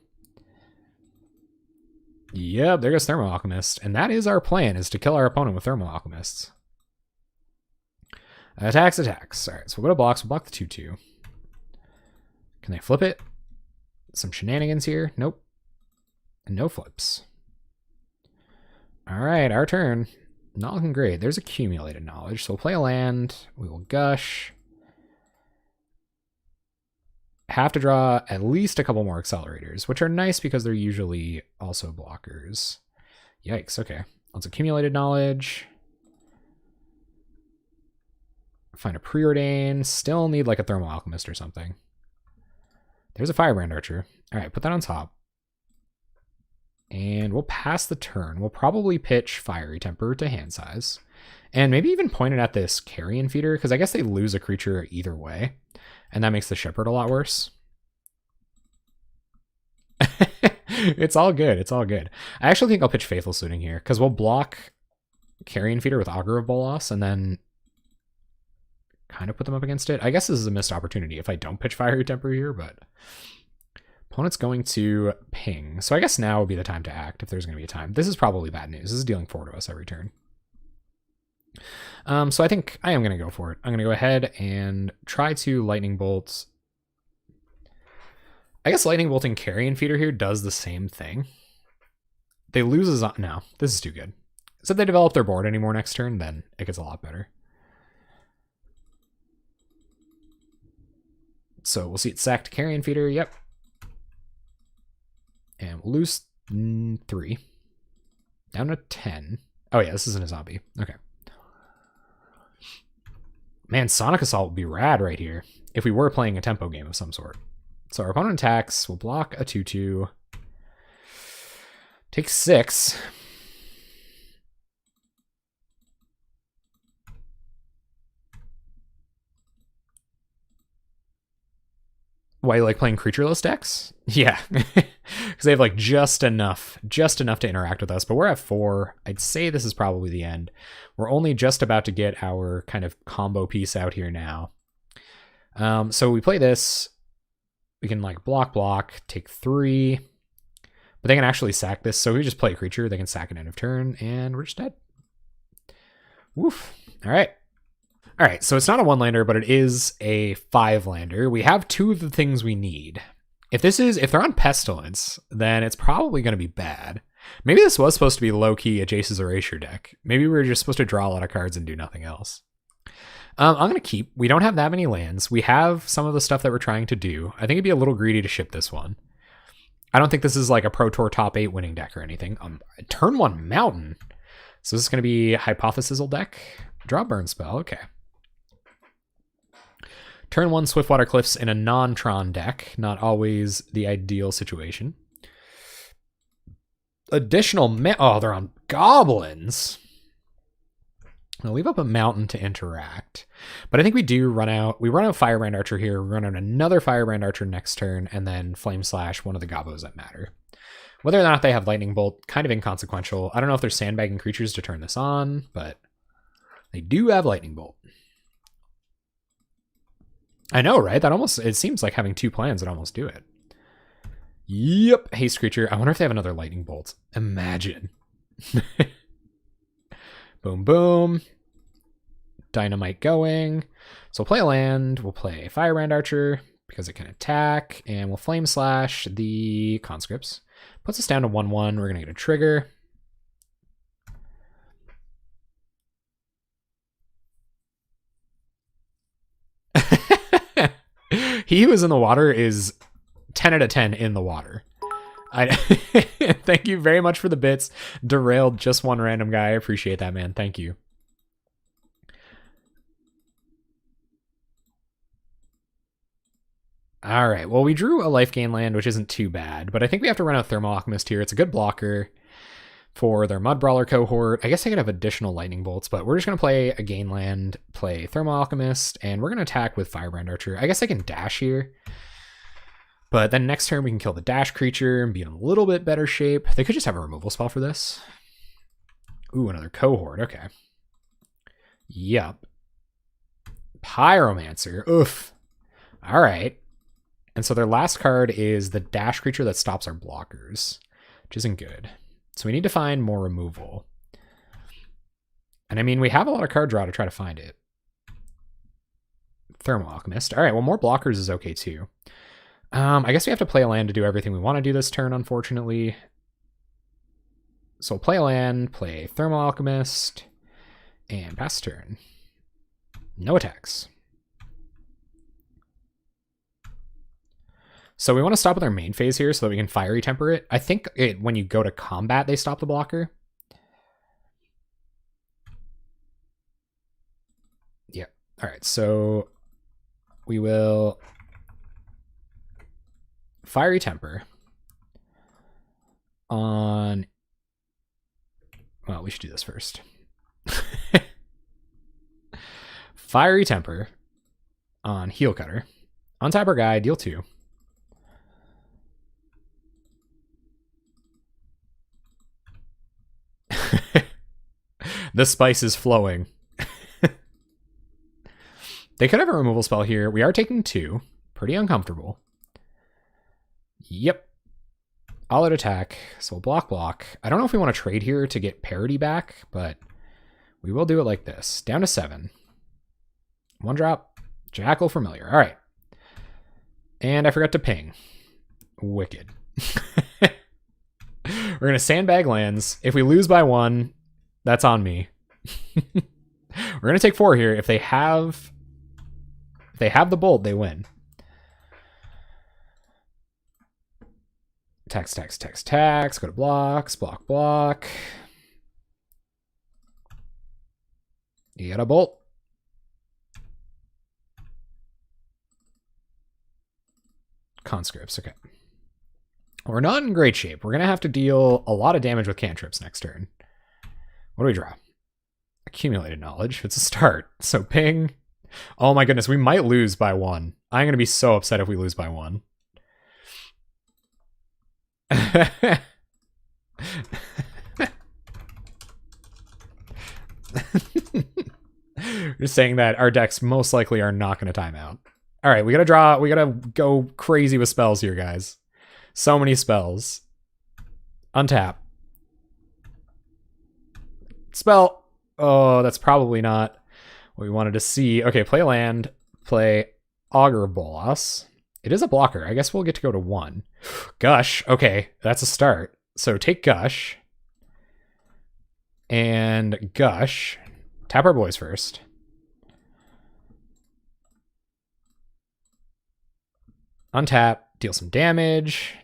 Speaker 1: Yep, there goes Thermal Alchemist. And that is our plan, is to kill our opponent with Thermal Alchemists. Attacks. All right, so we'll go to blocks. We'll block the 2/2. Can they flip it? Some shenanigans here. Nope. And no flips. All right, our turn. Not looking great. There's accumulated knowledge. So we'll play a land. We will Gush. Have to draw at least a couple more accelerators, which are nice because they're usually also blockers. Yikes, okay. Let's accumulated knowledge. Find a Preordain. Still need like a Thermal Alchemist or something. There's a Firebrand Archer. All right, put that on top. And we'll pass the turn. We'll probably pitch Fiery Temper to hand size. And maybe even point it at this Carrion Feeder, because I guess they lose a creature either way. And that makes the Shepherd a lot worse. It's all good. It's all good. I actually think I'll pitch Faithful Suiting here, because we'll block Carrion Feeder with Augur of Bolas, and then kind of put them up against it. I guess this is a missed opportunity if I don't pitch Fiery Temper here, but... Opponent's going to ping. So I guess now would be the time to act if there's going to be a time. This is probably bad news. This is dealing 4 to us every turn. So I think I am going to go for it. I'm going to go ahead and try to Lightning Bolt. I guess Lightning Bolt and Carrion Feeder here does the same thing. They lose as... No, this is too good. So if they develop their board anymore next turn, then it gets a lot better. So we'll see it sacked Carrion Feeder. Yep. And we'll lose 3. Down to 10. Oh yeah, this isn't a zombie. Okay. Man, Sonic Assault would be rad right here if we were playing a tempo game of some sort. So our opponent attacks. We'll block a 2/2. Take 6. Why you like playing creatureless decks? Yeah, because they have like just enough to interact with us. But we're at 4. I'd say this is probably the end. We're only just about to get our kind of combo piece out here now. So we play this. We can like block, take 3. But they can actually sack this. So we just play a creature. They can sack it end of turn, and we're just dead. Woof. All right. All right, so it's not a 1-lander, but it is a 5-lander. We have 2 of the things we need. If they're on Pestilence, then it's probably going to be bad. Maybe this was supposed to be low-key a Jace's Erasure deck. Maybe we were just supposed to draw a lot of cards and do nothing else. I'm going to keep. We don't have that many lands. We have some of the stuff that we're trying to do. I think it'd be a little greedy to ship this one. I don't think this is like a Pro Tour top 8 winning deck or anything. Turn 1 Mountain. So this is going to be Hypothesizel deck. Draw Burn spell. Okay. Turn 1 Swiftwater Cliffs in a non-Tron deck. Not always the ideal situation. Additional... oh, they're on Goblins. I'll leave up a Mountain to interact. But I think we do run out... We run out Firebrand Archer here. We run out another Firebrand Archer next turn. And then Flame Slash, one of the Gobos that matter. Whether or not they have Lightning Bolt, kind of inconsequential. I don't know if they're sandbagging creatures to turn this on. But they do have Lightning Bolt. I know, right? It seems like having 2 plans would almost do it. Yep, haste creature. I wonder if they have another lightning bolt. Imagine. Boom, boom. Dynamite going. So we'll play a land. We'll play Firebrand Archer because it can attack. And we'll Flame Slash the conscripts. Puts us down to 1/1. We're going to get a trigger. He Who Is in the Water is 10 out of 10 in the water. Thank you very much for the bits. Derailed just one random guy. I appreciate that, man. Thank you. All right. Well, we drew a life gain land, which isn't too bad, but I think we have to run out Thermal Alchemist here. It's a good blocker for their Mud Brawler cohort. I guess I could have additional lightning bolts, but we're just going to play a gain land, play Thermal Alchemist, and we're going to attack with Firebrand Archer. I guess I can dash here, but then next turn we can kill the dash creature and be in a little bit better shape. They could just have a removal spell for this. Ooh, another cohort. Okay. Yup. Pyromancer. Oof. All right. And so their last card is the dash creature that stops our blockers, which isn't good. So we need to find more removal. And I mean, we have a lot of card draw to try to find it. Thermal Alchemist. All right, well, more blockers is okay too. I guess we have to play a land to do everything we want to do this turn, unfortunately. So we'll play a land, play Thermal Alchemist, and pass turn. No attacks. So we want to stop with our main phase here so that we can Fiery Temper it. I think when you go to combat, they stop the blocker. Yeah. All right. So we will Fiery Temper on... Well, we should do this first. Fiery Temper on Heel Cutter. Untap our guy, deal 2. The spice is flowing. They could have a removal spell here. We are taking 2. Pretty uncomfortable. Yep. All out attack. So we'll block. I don't know if we want to trade here to get parity back, but we will do it like this. Down to 7. 1 drop. Jackal Familiar. All right. And I forgot to ping. Wicked. We're going to sandbag lands. If we lose by 1, that's on me. We're going to take 4 here. If they have the bolt, they win. Tax. Go to blocks. Block. You got a bolt. Conscripts, okay. We're not in great shape. We're going to have to deal a lot of damage with cantrips next turn. What do we draw? Accumulated knowledge. It's a start. So ping. Oh my goodness, we might lose by 1. I'm going to be so upset if we lose by 1. Just saying that our decks most likely are not going to time out. All right, we got to draw. We got to go crazy with spells here, guys. So many spells. Untap. Spell. Oh, that's probably not what we wanted to see. Okay, play land. Play Augur Bolas. It is a blocker. I guess we'll get to go to 1. Gush. Okay, that's a start. So take Gush. And Gush. Tap our boys first. Untap. Deal some damage.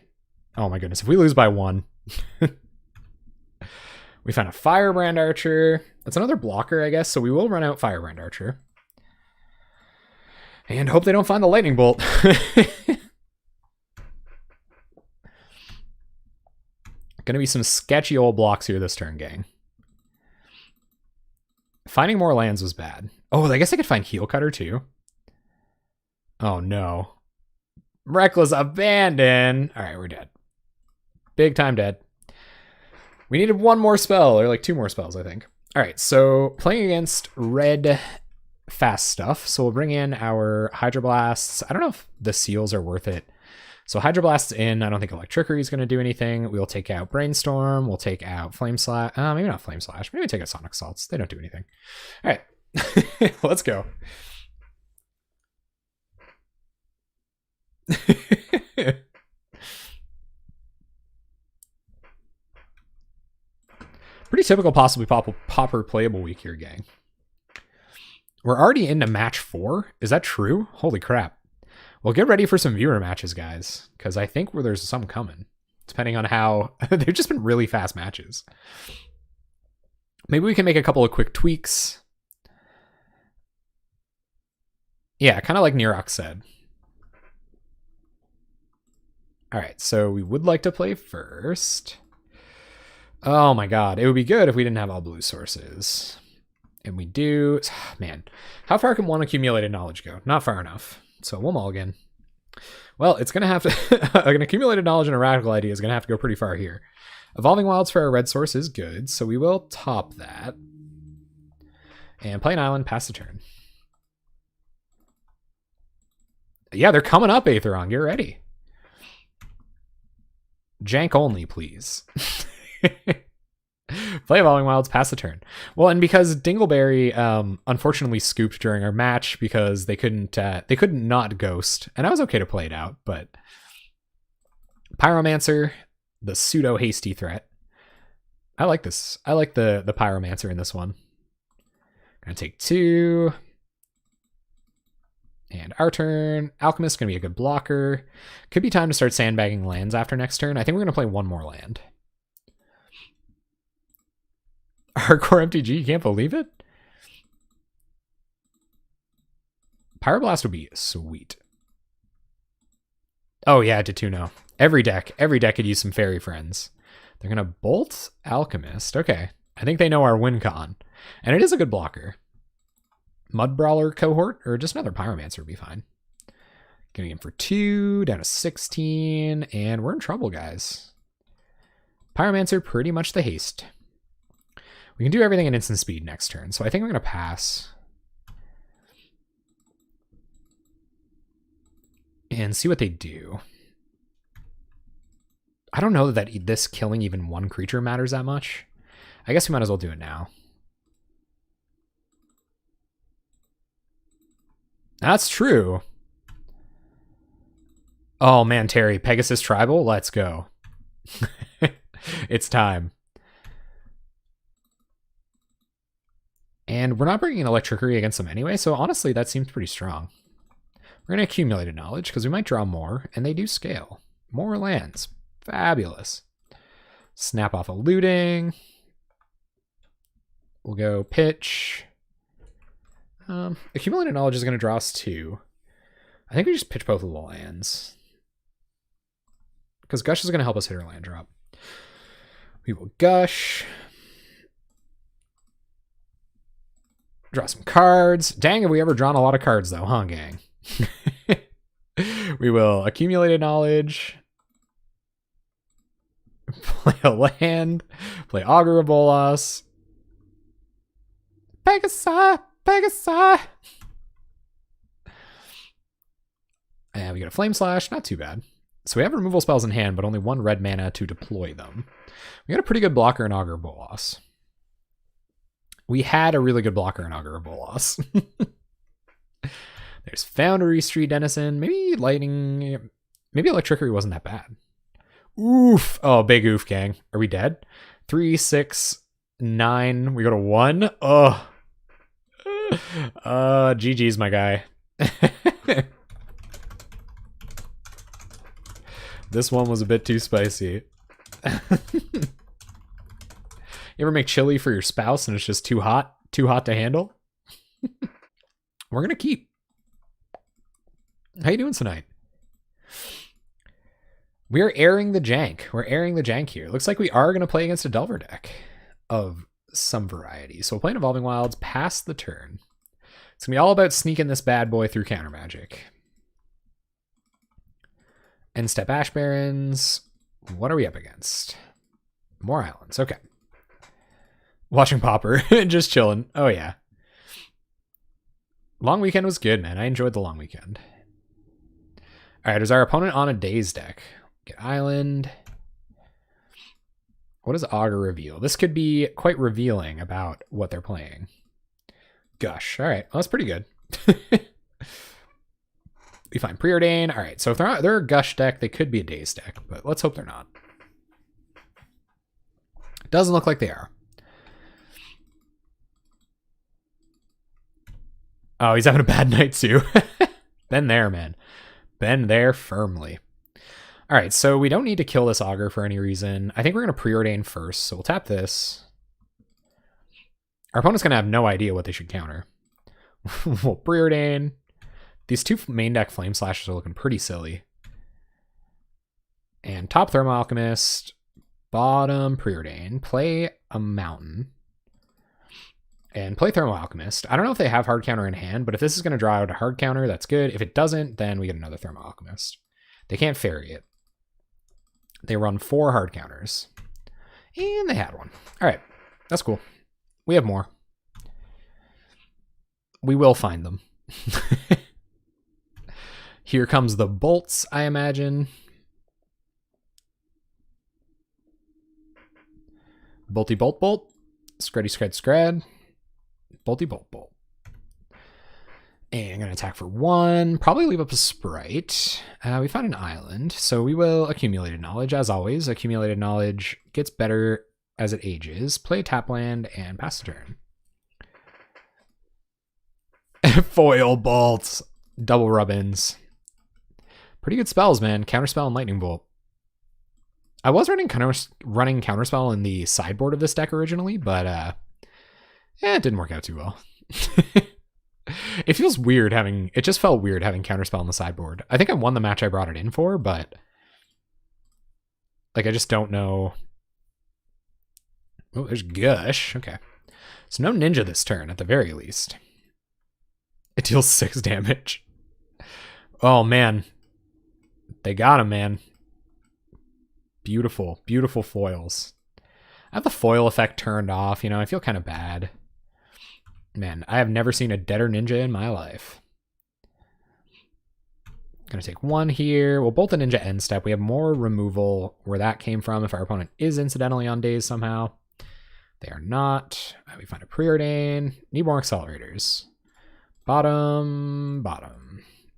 Speaker 1: Oh my goodness. If we lose by 1. We found a Firebrand Archer. That's another blocker, I guess. So we will run out Firebrand Archer. And hope they don't find the Lightning Bolt. Gonna be some sketchy old blocks here this turn, gang. Finding more lands was bad. Oh, I guess I could find Heel Cutter too. Oh no. Reckless Abandon. All right, we're dead. Big time dead. We needed 1 more spell, or like 2 more spells, I think. All right, so playing against red fast stuff. So we'll bring in our Hydroblasts. I don't know if the seals are worth it. So Hydroblasts in. I don't think Electrickery is going to do anything. We'll take out Brainstorm. We'll take out Flame Slash. Maybe not Flame Slash. Maybe take out Sonic Assaults. They don't do anything. All right, let's go. Pretty typical possibly Pauper playable week here, gang. We're already into match 4. Is that true? Holy crap. Well, get ready for some viewer matches, guys, because I think there's some coming, depending on how... They've just been really fast matches. Maybe we can make a couple of quick tweaks. Yeah, kind of like Nirok said. All right, so we would like to play first. Oh my god, it would be good if we didn't have all blue sources. And we do... Man, how far can 1 accumulated knowledge go? Not far enough. So we'll mulligan. Well, it's going to have to... An accumulated knowledge and a radical idea is going to have to go pretty far here. Evolving Wilds for our red source is good, so we will top that. And play an island, pass the turn. Yeah, they're coming up, Aetheron. Get ready. Jank only, please. Play Evolving Wilds, pass the turn. Well, and because Dingleberry unfortunately scooped during our match because they couldn't not ghost, and I was okay to play it out, but Pyromancer, the pseudo hasty threat. I like this. I like the Pyromancer in this one. Gonna take 2. And our turn. Alchemist gonna be a good blocker. Could be time to start sandbagging lands after next turn. I think we're gonna play 1 more land. Hardcore MTG, you can't believe it? Pyroblast would be sweet. Oh yeah, I did too now. Every deck could use some fairy friends. They're gonna bolt Alchemist. Okay. I think they know our win con. And it is a good blocker. Mud Brawler cohort, or just another Pyromancer would be fine. Getting in for 2, down to 16, and we're in trouble, guys. Pyromancer, pretty much the haste. We can do everything at instant speed next turn, so I think we're going to pass. And see what they do. I don't know that this killing even 1 creature matters that much. I guess we might as well do it now. That's true. Oh man, Terry, Pegasus Tribal, let's go. It's time. And we're not bringing an Electrickery against them anyway, so honestly, that seems pretty strong. We're going to accumulate a knowledge, because we might draw more, and they do scale. More lands. Fabulous. Snap off a looting. We'll go pitch. Accumulated knowledge is going to draw us 2. I think we just pitch both of the lands. Because Gush is going to help us hit our land drop. We will Gush. Draw some cards. Dang, have we ever drawn a lot of cards though, huh, gang? We will accumulated knowledge. Play a land. Play Augur of Bolas. Pegasi. And we get a Flame Slash. Not too bad. So we have removal spells in hand, but only 1 red mana to deploy them. We got a pretty good blocker in Augur of Bolas. We had a really good blocker in Augur of Bolas. There's Foundry Street Denizen. Maybe Lightning. Maybe Electrickery wasn't that bad. Oof. Oh, big oof, gang. Are we dead? 3, 6, 9. We go to 1. Oh. GG's, my guy. This one was a bit too spicy. You ever make chili for your spouse and it's just too hot to handle? We're gonna keep. How you doing tonight? We're airing the jank. We're airing the jank here. Looks like we are gonna play against a Delver deck of some variety. So we'll play an Evolving Wilds, pass the turn. It's gonna be all about sneaking this bad boy through counter magic. End step Ash Barrens. What are we up against? More islands. Okay. Watching Pauper. Just chilling. Oh, yeah. Long weekend was good, man. I enjoyed the long weekend. All right. Is our opponent on a Daze deck? Get Island. What does Augur reveal? This could be quite revealing about what they're playing. Gush. All right. Well, that's pretty good. We find Preordain. All right, so if they're a Gush deck, they could be a Daze deck, but let's hope they're not. Doesn't look like they are. Oh, he's having a bad night too. Been there, man. Been there firmly. All right, so we don't need to kill this Augur for any reason. I think we're going to Preordain first, so we'll tap this. Our opponent's going to have no idea what they should counter. We'll Preordain. These 2 main deck Flame Slashers are looking pretty silly. And top Thermo Alchemist, bottom Preordain, play a Mountain, and play Thermo Alchemist. I don't know if they have hard counter in hand, but if this is going to draw out a hard counter, that's good. If it doesn't, then we get another Thermo Alchemist. They can't fairy it. They run 4 hard counters. And they had one. All right, that's cool. We have more. We will find them. Here comes the bolts, I imagine. Bolty bolt bolt. Screddy scred scred. Bolty bolt bolt. And I'm going to attack for 1. Probably leave up a Sprite. We found an island, so we will Accumulated Knowledge. As always, Accumulated Knowledge gets better as it ages. Play tap land and pass the turn. Foil bolts. Double rubbins. Pretty good spells, man. Counterspell and Lightning Bolt. I was running Counterspell in the sideboard of this deck originally, but it didn't work out too well. It feels weird having... It just felt weird having Counterspell on the sideboard. I think I won the match I brought it in for, but... Like, I just don't know... Oh, there's Gush. Okay. So no Ninja this turn, at the very least. It deals 6 damage. Oh, man. They got him, man. Beautiful, beautiful foils. I have the foil effect turned off. You know, I feel kind of bad. Man, I have never seen a deader ninja in my life. Gonna take 1 here. We'll bolt the ninja end step. We have more removal where that came from if our opponent is incidentally on days somehow. They are not. We find a Preordain. Need more accelerators. Bottom.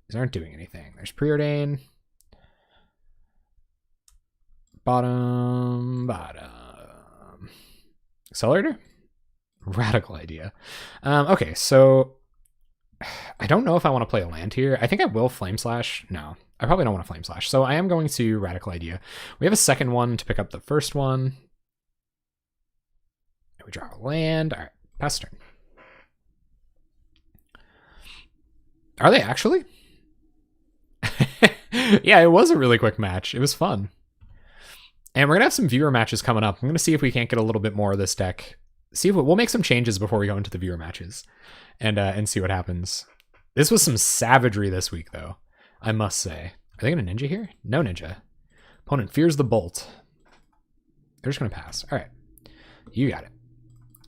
Speaker 1: These aren't doing anything. There's Preordain. Bottom. Accelerator? Radical idea. Okay, so I don't know if I want to play a land here. I think I will Flame Slash. No, I probably don't want to Flame Slash. So I am going to Radical Idea. We have a second one to pick up the first one. We draw a land. All right, pass turn. Are they actually? Yeah, it was a really quick match. It was fun. And we're going to have some viewer matches coming up. I'm going to see if we can't get a little bit more of this deck. See if we'll make some changes before we go into the viewer matches and see what happens. This was some savagery this week, though, I must say. Are they going to ninja here? No ninja. Opponent fears the bolt. They're just going to pass. All right. You got it.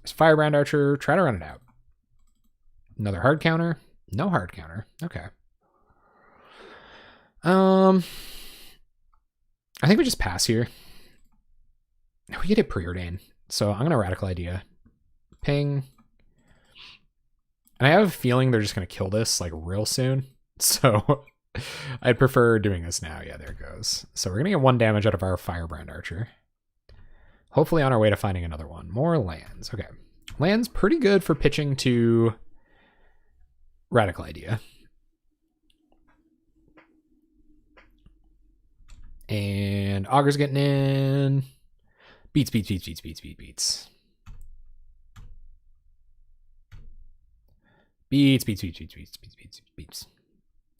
Speaker 1: There's Firebrand Archer. Try to run it out. Another hard counter. No hard counter. Okay. I think we just pass here. We get it preordained. So I'm going to Radical Idea. Ping. And I have a feeling they're just going to kill this like real soon. So I'd prefer doing this now. Yeah, there it goes. So we're going to get 1 damage out of our Firebrand Archer. Hopefully on our way to finding another one. More lands. Okay. Land's pretty good for pitching to Radical Idea. And Augur's getting in. Beats. Beats.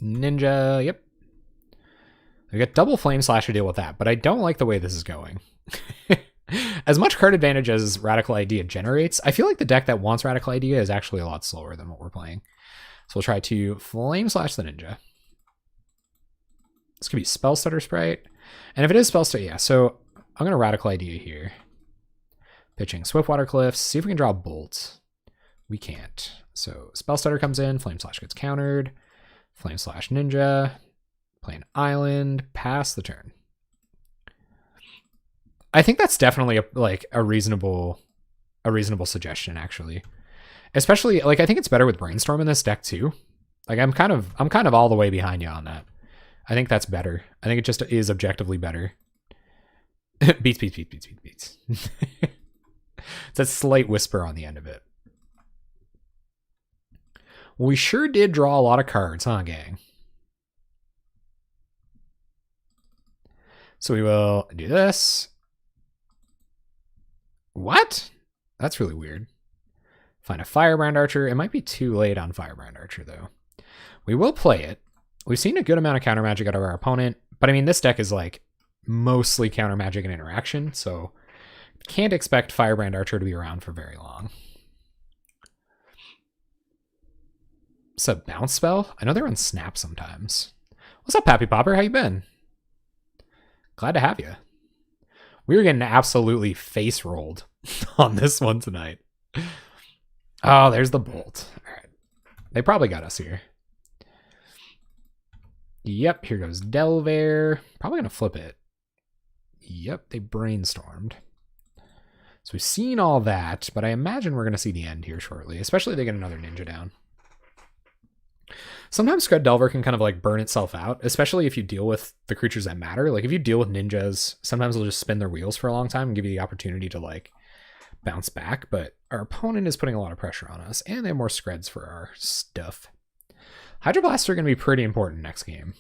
Speaker 1: Ninja, yep. I got double Flame Slash to deal with that, but I don't like the way this is going. As much card advantage as Radical Idea generates, I feel like the deck that wants Radical Idea is actually a lot slower than what we're playing. So we'll try to Flame Slash the Ninja. This could be Spell Stutter Sprite. And if it is Spell Stutter, yeah, so I'm going to Radical Idea here. Pitching Swiftwater Cliffs. See if we can draw a Bolt. We can't. So Spell Stutter comes in. Flame Slash gets countered. Flame Slash Ninja. Play an Island. Pass the turn. I think that's definitely a reasonable suggestion, actually. Especially, like, I think it's better with Brainstorm in this deck, too. Like, I'm kind of all the way behind you on that. I think that's better. I think it just is objectively better. Beats. It's a slight whisper on the end of it. We sure did draw a lot of cards, huh, gang? So we will do this. What? That's really weird. Find a Firebrand Archer. It might be too late on Firebrand Archer, though. We will play it. We've seen a good amount of counter magic out of our opponent, but I mean, this deck is like mostly counter magic and interaction, so can't expect Firebrand Archer to be around for very long. It's a bounce spell? I know they're on Snap sometimes. What's up, Pappy Pauper? How you been? Glad to have you. We were getting absolutely face rolled on this one tonight. Oh, there's the Bolt. All right. They probably got us here. Yep, here goes Delver. Probably going to flip it. Yep, they brainstormed. So we've seen all that, but I imagine we're going to see the end here shortly, especially if they get another ninja down. Sometimes Scud Delver can kind of like burn itself out, especially if you deal with the creatures that matter. Like if you deal with ninjas, sometimes they'll just spin their wheels for a long time and give you the opportunity to like bounce back, but our opponent is putting a lot of pressure on us, and they have more Screds for our stuff. Hydroblasts are going to be pretty important next game.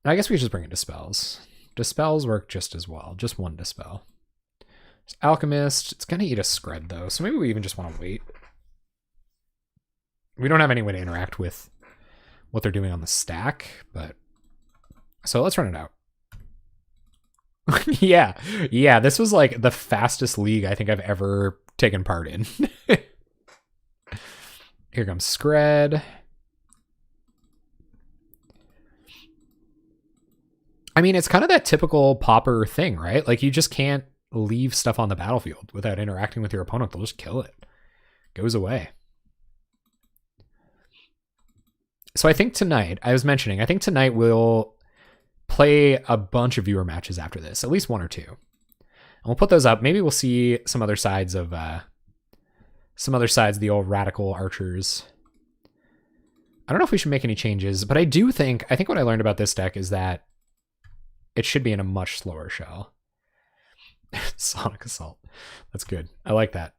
Speaker 1: I guess we just bring it Dispels. Dispels work just as well. Just 1 Dispel. There's Alchemist. It's going to eat a Scred, though, so maybe we even just want to wait. We don't have any way to interact with what they're doing on the stack, but... So let's run it out. Yeah, this was like the fastest league I think I've ever taken part in. Here comes Scred. I mean, it's kind of that typical Pauper thing, right? Like, you just can't leave stuff on the battlefield without interacting with your opponent. They'll just kill it. Goes away. So I think tonight, I think tonight we'll play a bunch of viewer matches after this, at least 1 or 2. And we'll put those up. Maybe we'll see some other sides of the old Radical Archers. I don't know if we should make any changes, but I think what I learned about this deck is that it should be in a much slower shell. Sonic Assault. That's good. I like that.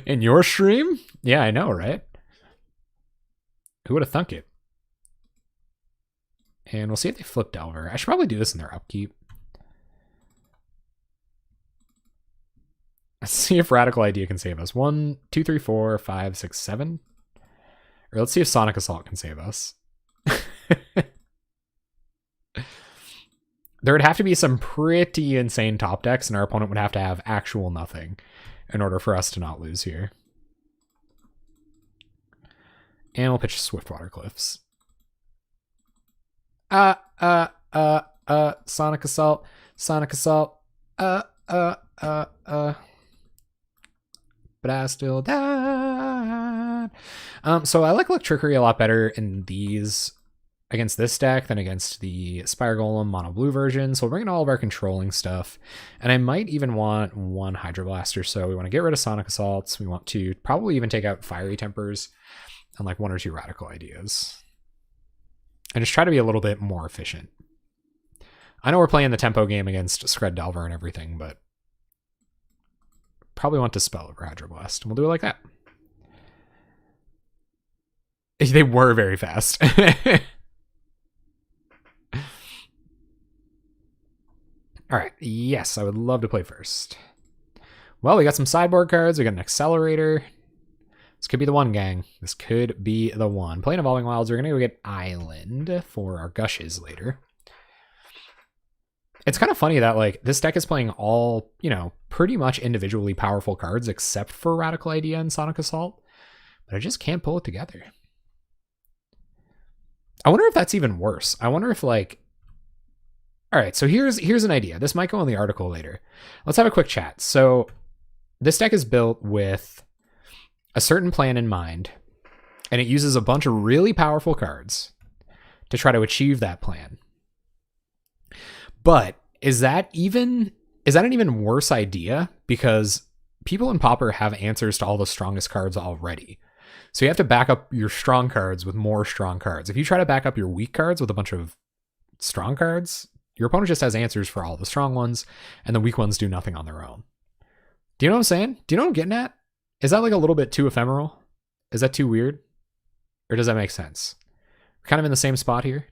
Speaker 1: In your stream? Yeah, I know, right? Who would have thunk it? And we'll see if they flip Delver. I should probably do this in their upkeep. Let's see if Radical Idea can save us. 1, 2, 3, 4, 5, 6, 7. Or let's see if Sonic Assault can save us. There would have to be some pretty insane top decks, and our opponent would have to have actual nothing in order for us to not lose here. And we'll pitch Swiftwater Cliffs. Sonic Assault. Sonic Assault. But I still died. So I like Electrickery a lot better in these against this deck than against the Spire Golem mono blue version. So we'll bring in all of our controlling stuff. And I might even want 1 Hydro Blast or so. We want to get rid of Sonic Assaults. We want to probably even take out Fiery Tempers and like 1 or 2 Radical Ideas. And just try to be a little bit more efficient. I know we're playing the tempo game against Scred Delver and everything, but probably want to spell over Hydro Blast. And we'll do it like that. They were very fast. All right. Yes, I would love to play first. Well, we got some sideboard cards. We got an Accelerator. This could be the one, gang. This could be the one. Playing Evolving Wilds, we're going to go get Island for our Gushes later. It's kind of funny that, like, this deck is playing all, you know, pretty much individually powerful cards except for Radical Idea and Sonic Assault. But I just can't pull it together. I wonder if that's even worse. I wonder if, like... All right, so here's an idea. This might go in the article later. Let's have a quick chat. So this deck is built with a certain plan in mind, and it uses a bunch of really powerful cards to try to achieve that plan. But is that an even worse idea? Because people in Pauper have answers to all the strongest cards already. So you have to back up your strong cards with more strong cards. If you try to back up your weak cards with a bunch of strong cards, your opponent just has answers for all the strong ones, and the weak ones do nothing on their own. Do you know what I'm saying? Do you know what I'm getting at? Is that like a little bit too ephemeral? Is that too weird? Or does that make sense? We're kind of in the same spot here.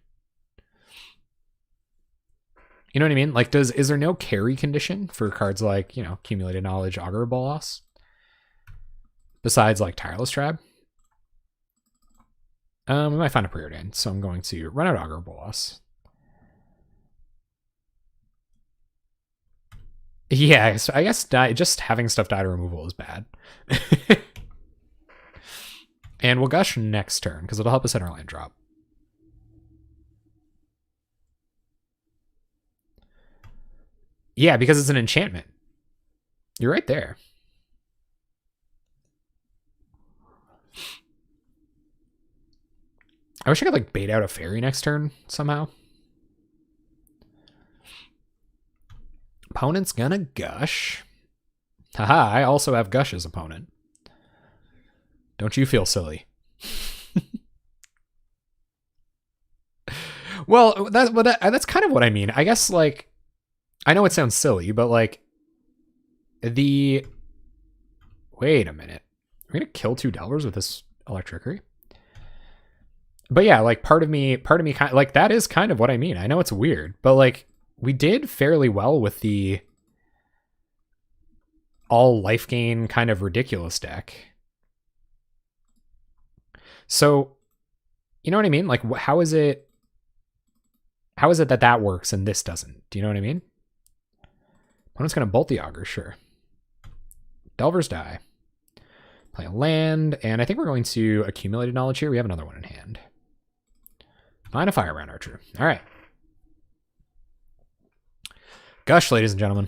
Speaker 1: You know what I mean? Like, is there no carry condition for cards like, you know, Accumulated Knowledge, Augur of Bolas? Besides, like, Tireless Trap? We might find a preordained, so I'm going to run out Augur of Bolas. Yeah, so I guess just having stuff die to removal is bad. And we'll Gush next turn, because it'll help us hit our land drop. Yeah, because it's an enchantment. You're right there. I wish I could, like, bait out a fairy next turn somehow. Opponent's gonna Gush. Haha, I also have Gush as opponent. Don't you feel silly? Well, that's kind of what I mean. I guess, like, I know it sounds silly, but, like, wait a minute. We're gonna kill 2 Delvers with this Electrickery? But yeah, like, part of me kind of, like, that is kind of what I mean. I know it's weird, but, like, we did fairly well with the all life gain kind of ridiculous deck. So, you know what I mean? Like, how is it that works and this doesn't? Do you know what I mean? Opponent's going to bolt the Augur, sure. Delvers die. Play a land, and I think we're going to Accumulated Knowledge here. We have another one in hand. Find a Firebrand Archer. All right. Gush, ladies and gentlemen.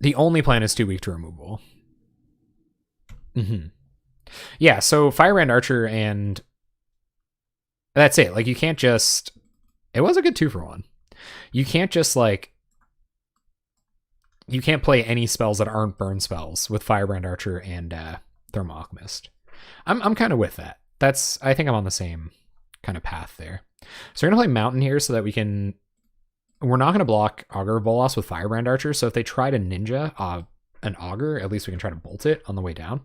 Speaker 1: The only plan is too weak to removal. Yeah, so Firebrand Archer, and that's it. Like, you can't just... It was a good 2-for-1. You can't just, like... You can't play any spells that aren't burn spells with Firebrand Archer and Thermal Alchemist. I'm kind of with that. I think I'm on the same kind of path there. So we're going to play Mountain here so that we can We're not going to block Augur of Bolas with Firebrand Archer, so if they try to ninja an Augur, at least we can try to bolt it on the way down.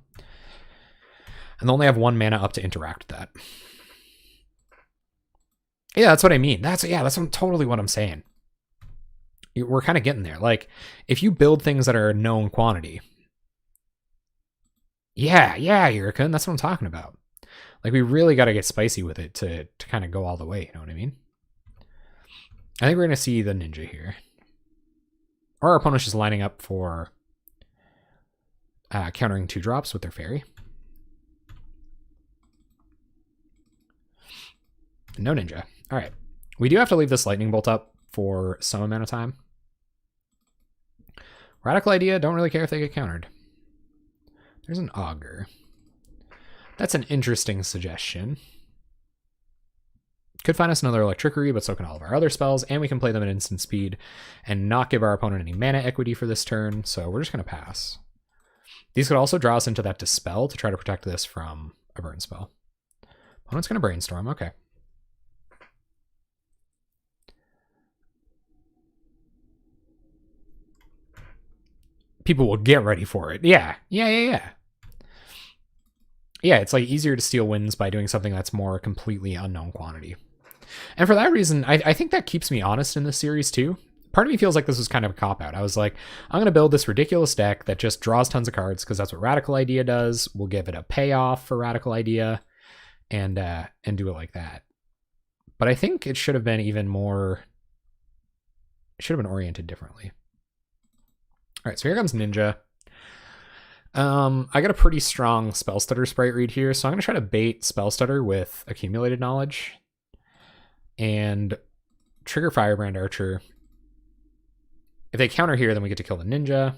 Speaker 1: And they only have 1 mana up to interact with that. Yeah, that's what I mean. That's totally what I'm saying. We're kind of getting there. Like, if you build things that are a known quantity. Yeah, Yurikun, that's what I'm talking about. Like, we really got to get spicy with it to kind of go all the way, you know what I mean? I think we're going to see the ninja here. Or our opponent's just lining up for countering 2-drops with their fairy. No ninja. All right. We do have to leave this lightning bolt up for some amount of time. Radical Idea, don't really care if they get countered. There's an Augur. That's an interesting suggestion. Could find us another Electrickery, but so can all of our other spells, and we can play them at instant speed and not give our opponent any mana equity for this turn, so we're just going to pass. These could also draw us into that Dispel to try to protect this from a burn spell. Opponent's going to Brainstorm, okay. People will get ready for it. Yeah, it's like easier to steal wins by doing something that's more completely unknown quantity. And for that reason, I think that keeps me honest in this series too. Part of me feels like this was kind of a cop-out. I was like, I'm going to build this ridiculous deck that just draws tons of cards because that's what Radical Idea does. We'll give it a payoff for Radical Idea and do it like that. But I think it should have been even more... It should have been oriented differently. All right, so here comes Ninja. I got a pretty strong Spell Stutter sprite read here, so I'm going to try to bait Spell Stutter with Accumulated Knowledge and trigger Firebrand Archer. If they counter here, then we get to kill the Ninja.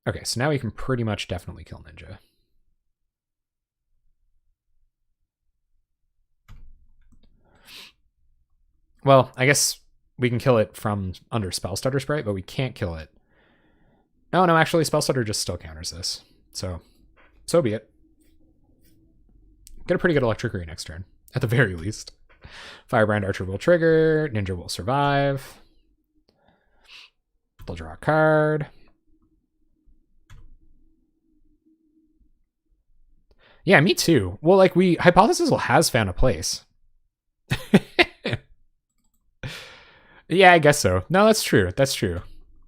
Speaker 1: Okay, so now we can pretty much definitely kill Ninja. Well, I guess we can kill it from under Spell Stutter sprite, but we can't kill it. No, actually, Spell Stutter just still counters this. So be it. Get a pretty good Electrickery next turn, at the very least. Firebrand Archer will trigger. Ninja will survive. They'll draw a card. Yeah, me too. Well, like, Hypothesizel has found a place. Yeah, I guess so. No, that's true. That's true.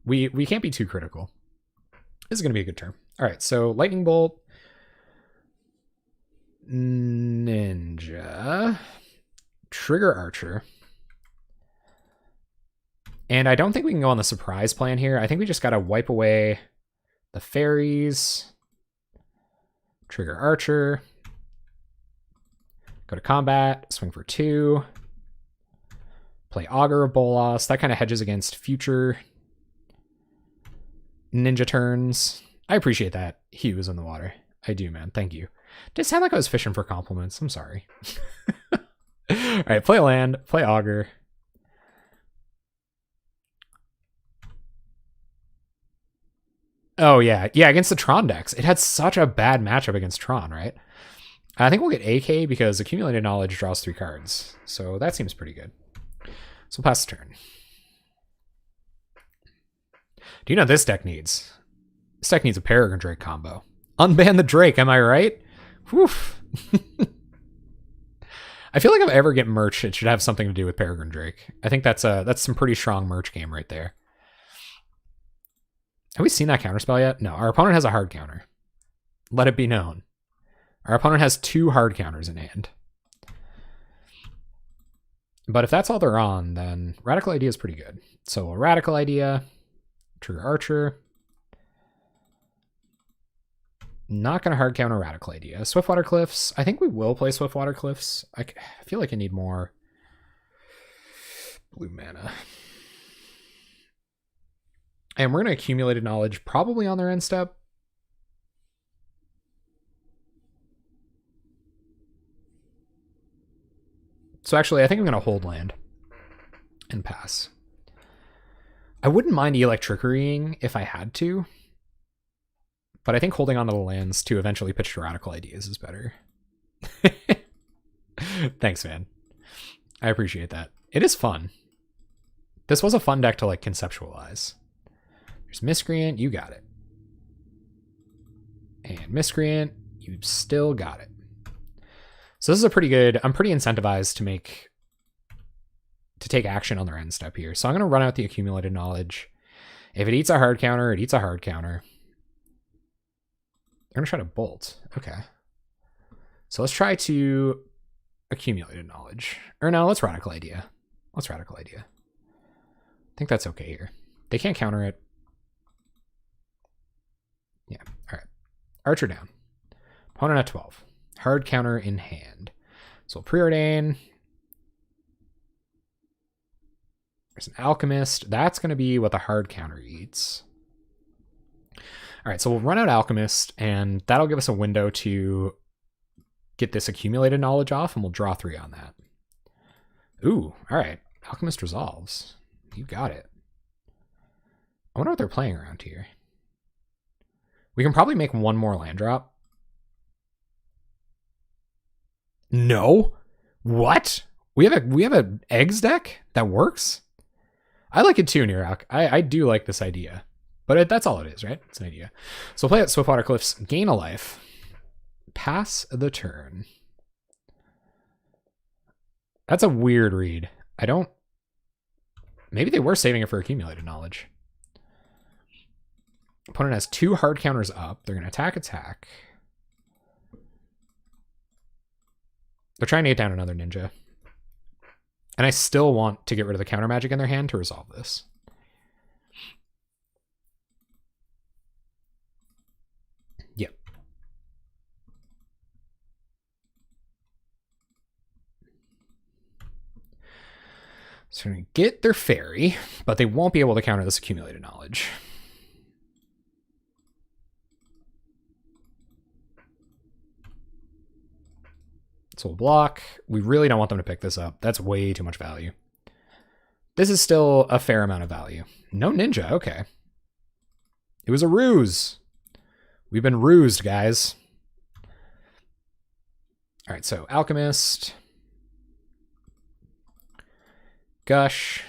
Speaker 1: We can't be too critical. This is going to be a good turn. All right, so Lightning Bolt. Ninja. Trigger Archer. And I don't think we can go on the surprise plan here. I think we just got to wipe away the fairies. Trigger Archer. Go to combat. Swing for 2. Play Augur of Bolas. That kind of hedges against future Ninja turns. I appreciate that. He was in the water. I do, man. Thank you. Did it sound like I was fishing for compliments? I'm sorry. All right, play land. Play Augur. Oh, yeah. Yeah, against the Tron decks. It had such a bad matchup against Tron, right? I think we'll get AK because Accumulated Knowledge draws 3 cards. So that seems pretty good. So we'll pass the turn. Do you know what this deck needs? This deck needs a Peregrine Drake combo. Unban the Drake, am I right? Whew. I feel like if I ever get merch, it should have something to do with Peregrine Drake. I think that's some pretty strong merch game right there. Have we seen that counterspell yet? No, our opponent has a hard counter. Let it be known. Our opponent has 2 hard counters in hand. But if that's all they're on, then Radical Idea is pretty good. So a Radical Idea, Trigger Archer. Not going to hard counter Radical Idea. Swiftwater Cliffs. I think we will play Swiftwater Cliffs. I feel like I need more blue mana. And we're going to Accumulated Knowledge probably on their end step. So actually, I think I'm going to hold land and pass. I wouldn't mind Electrickerying if I had to. But I think holding on to the lands to eventually pitch to Radical Ideas is better. Thanks, man. I appreciate that. It is fun. This was a fun deck to like conceptualize. There's Miscreant, you got it. And Miscreant, you still got it. So this is a pretty good, I'm pretty incentivized to take action on their end step here. So I'm going to run out the accumulated knowledge. If it eats a hard counter, it eats a hard counter. They're going to try to bolt. Okay. So let's try to accumulated knowledge. Or no, let's radical idea. Let's radical idea. I think that's okay here. They can't counter it. Yeah. All right. Archer down. Opponent at 12. Hard counter in hand. So we'll preordain. There's an alchemist. That's going to be what the hard counter eats. All right, so we'll run out alchemist, and that'll give us a window to get this accumulated knowledge off, and we'll draw 3 on that. Ooh, all right. Alchemist resolves. You got it. I wonder what they're playing around here. We can probably make one more land drop. No? What? We have an eggs deck that works? I like it too, Nirak. I do like this idea. But that's all it is, right? It's an idea. So we'll play it Swiftwater Cliffs, gain a life. Pass the turn. That's a weird read. I don't... Maybe they were saving it for accumulated knowledge. Opponent has 2 hard counters up. They're going to attack. They're trying to get down another ninja. And I still want to get rid of the counter magic in their hand to resolve this. Yep. So we're going to get their fairy, but they won't be able to counter this accumulated knowledge. So we'll block. We really don't want them to pick this up. That's way too much value. This is still a fair amount of value. No ninja, okay. It was a ruse. We've been rused, guys. All right, so Alchemist. Gush.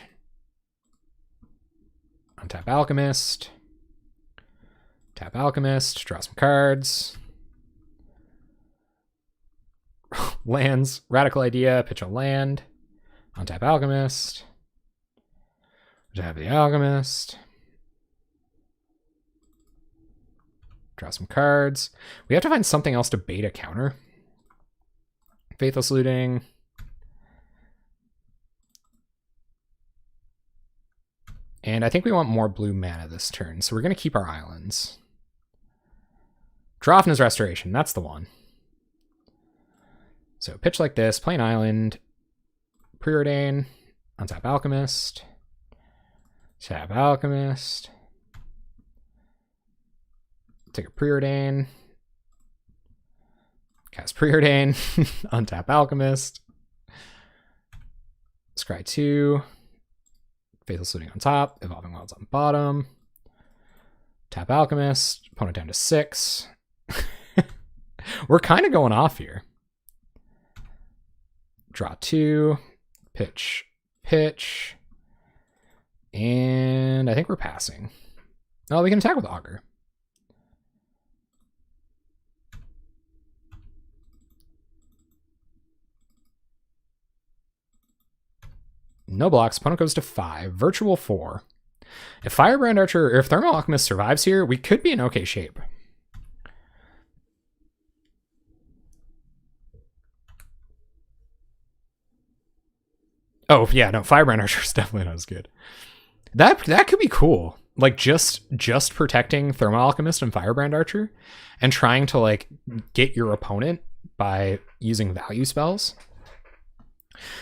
Speaker 1: Untap Alchemist. Tap Alchemist. Draw some cards. Lands. Radical idea. Pitch a land. Untap Alchemist. Tap the Alchemist. Draw some cards. We have to find something else to bait a counter. Faithless Looting. And I think we want more blue mana this turn, so we're going to keep our islands. Drafna's Restoration, that's the one. So pitch like this, play an island, preordain, untap Alchemist, tap Alchemist, take a preordain, cast preordain, untap Alchemist, scry 2, Faithless Looting on top, Evolving Wilds on bottom, tap Alchemist, opponent down to 6. We're kind of going off here. Draw 2, pitch, and I think we're passing. Oh, we can attack with Augur. No blocks. Opponent goes to 5. Virtual 4. If Firebrand Archer, or if Thermal Alchemist survives here, we could be in okay shape. Oh, yeah, no, Firebrand Archer is definitely not as good. That could be cool. Like, just protecting Thermal Alchemist and Firebrand Archer and trying to, like, get your opponent by using value spells.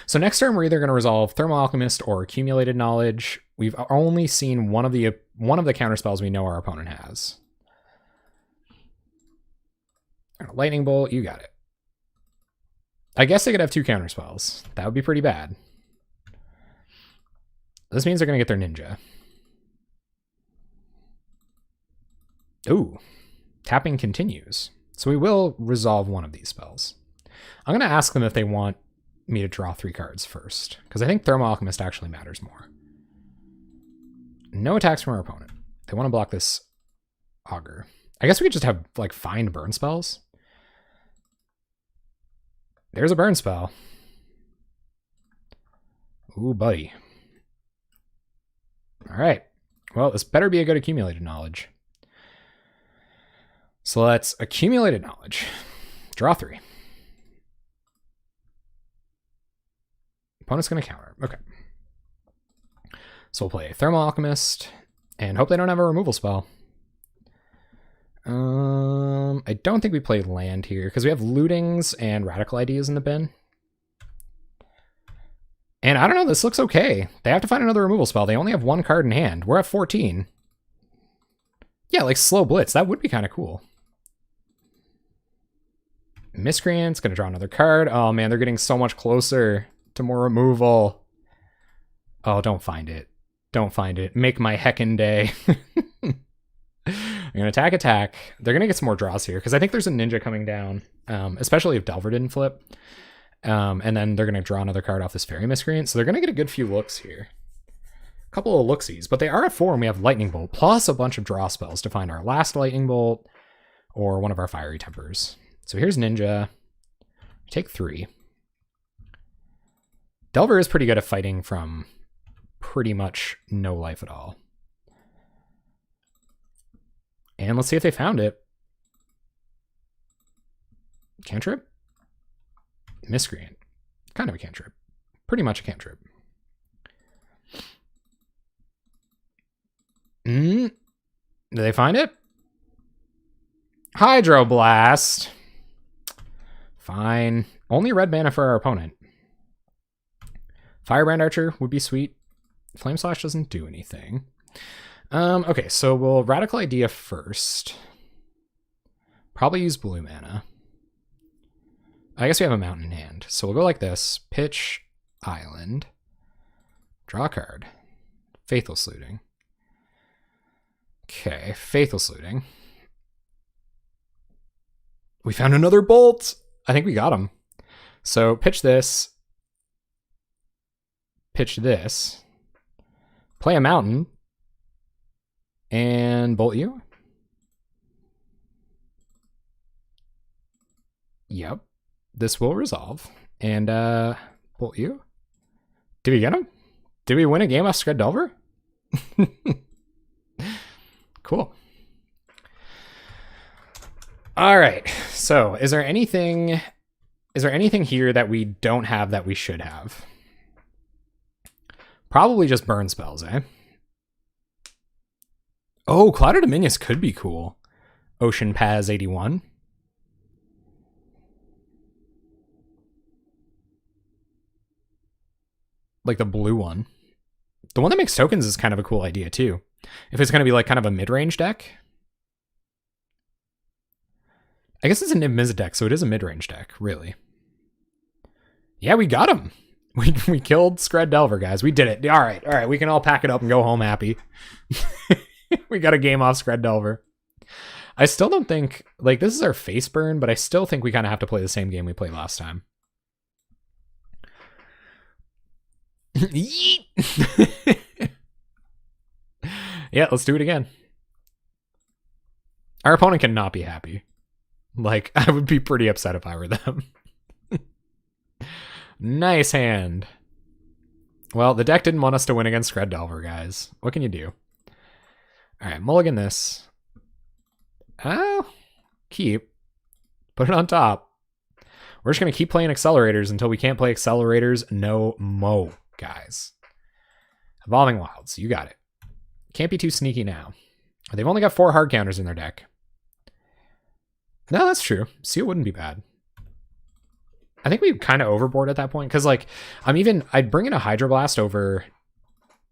Speaker 1: So next turn, we're either going to resolve Thermal Alchemist or Accumulated Knowledge. We've only seen one of the counter spells we know our opponent has. Lightning Bolt, you got it. I guess they could have 2 counter spells. That would be pretty bad. This means they're going to get their ninja. Ooh, tapping continues. So we will resolve one of these spells. I'm going to ask them if they want me to draw 3 cards first, because I think Thermal Alchemist actually matters more. No attacks from our opponent. They want to block this Augur. I guess we could just have, like, find burn spells. There's a burn spell. Ooh, buddy. All right. Well, this better be a good accumulated knowledge. So let's accumulated knowledge. Draw 3. Opponent's going to counter. Okay. So we'll play Thermal Alchemist and hope they don't have a removal spell. I don't think we play land here because we have Lootings and Radical Ideas in the bin. And I don't know, this looks okay. They have to find another removal spell. They only have 1 card in hand. We're at 14. Yeah, like Slow Blitz. That would be kind of cool. Miscreant's going to draw another card. Oh man, they're getting so much closer to more removal. Oh, don't find it. Don't find it. Make my heckin' day. I'm going to attack. They're going to get some more draws here because I think there's a ninja coming down, especially if Delver didn't flip. And then they're going to draw another card off this Fairy Miscreant. So they're going to get a good few looks here. A couple of looksies, but they are at 4 and we have Lightning Bolt plus a bunch of draw spells to find our last Lightning Bolt or one of our Fiery Tempers. So here's Ninja. Take 3. Delver is pretty good at fighting from pretty much no life at all. And let's see if they found it. Cantrip? Miscreant. Kind of a cantrip. Pretty much a cantrip. Did they find it? Hydroblast. Fine. Only red mana for our opponent. Firebrand Archer would be sweet. Flame Slash doesn't do anything. Okay, so we'll Radical Idea first. Probably use blue mana. I guess we have a mountain in hand. So we'll go like this. Pitch, Island. Draw a card. Faithless Looting. Okay, Faithless Looting. We found another bolt! I think we got him. So pitch this. Pitch this. Play a mountain. And bolt you? Yep. This will resolve. And bolt you? Did we get him? Did we win a game off Scred Delver? Cool. All right. So is there anything here that we don't have that we should have? Probably just burn spells, eh? Oh, Clouded Dominions could be cool. Ocean Paz 81. Like the blue one. The one that makes tokens is kind of a cool idea too. If it's going to be like kind of a mid-range deck. I guess it's a Niv-Mizzet deck, so it is a mid-range deck, really. Yeah, we got him. We killed Scred Delver, guys. We did it. All right. We can all pack it up and go home happy. We got a game off Scred Delver. I still don't think, like, this is our face burn, but I still think we kind of have to play the same game we played last time. Yeah, let's do it again. Our opponent cannot be happy. Like, I would be pretty upset if I were them. Nice hand. Well, the deck didn't want us to win against Scred Delver, guys. What can you do? All right, mulligan this. Oh, keep. Put it on top. We're just going to keep playing accelerators until we can't play accelerators no mo, guys. Evolving Wilds, you got it. Can't be too sneaky now. They've only got 4 hard counters in their deck. No, that's true. Seal wouldn't be bad. I think we kind of overboard at that point because, like, I'd bring in a Hydroblast over,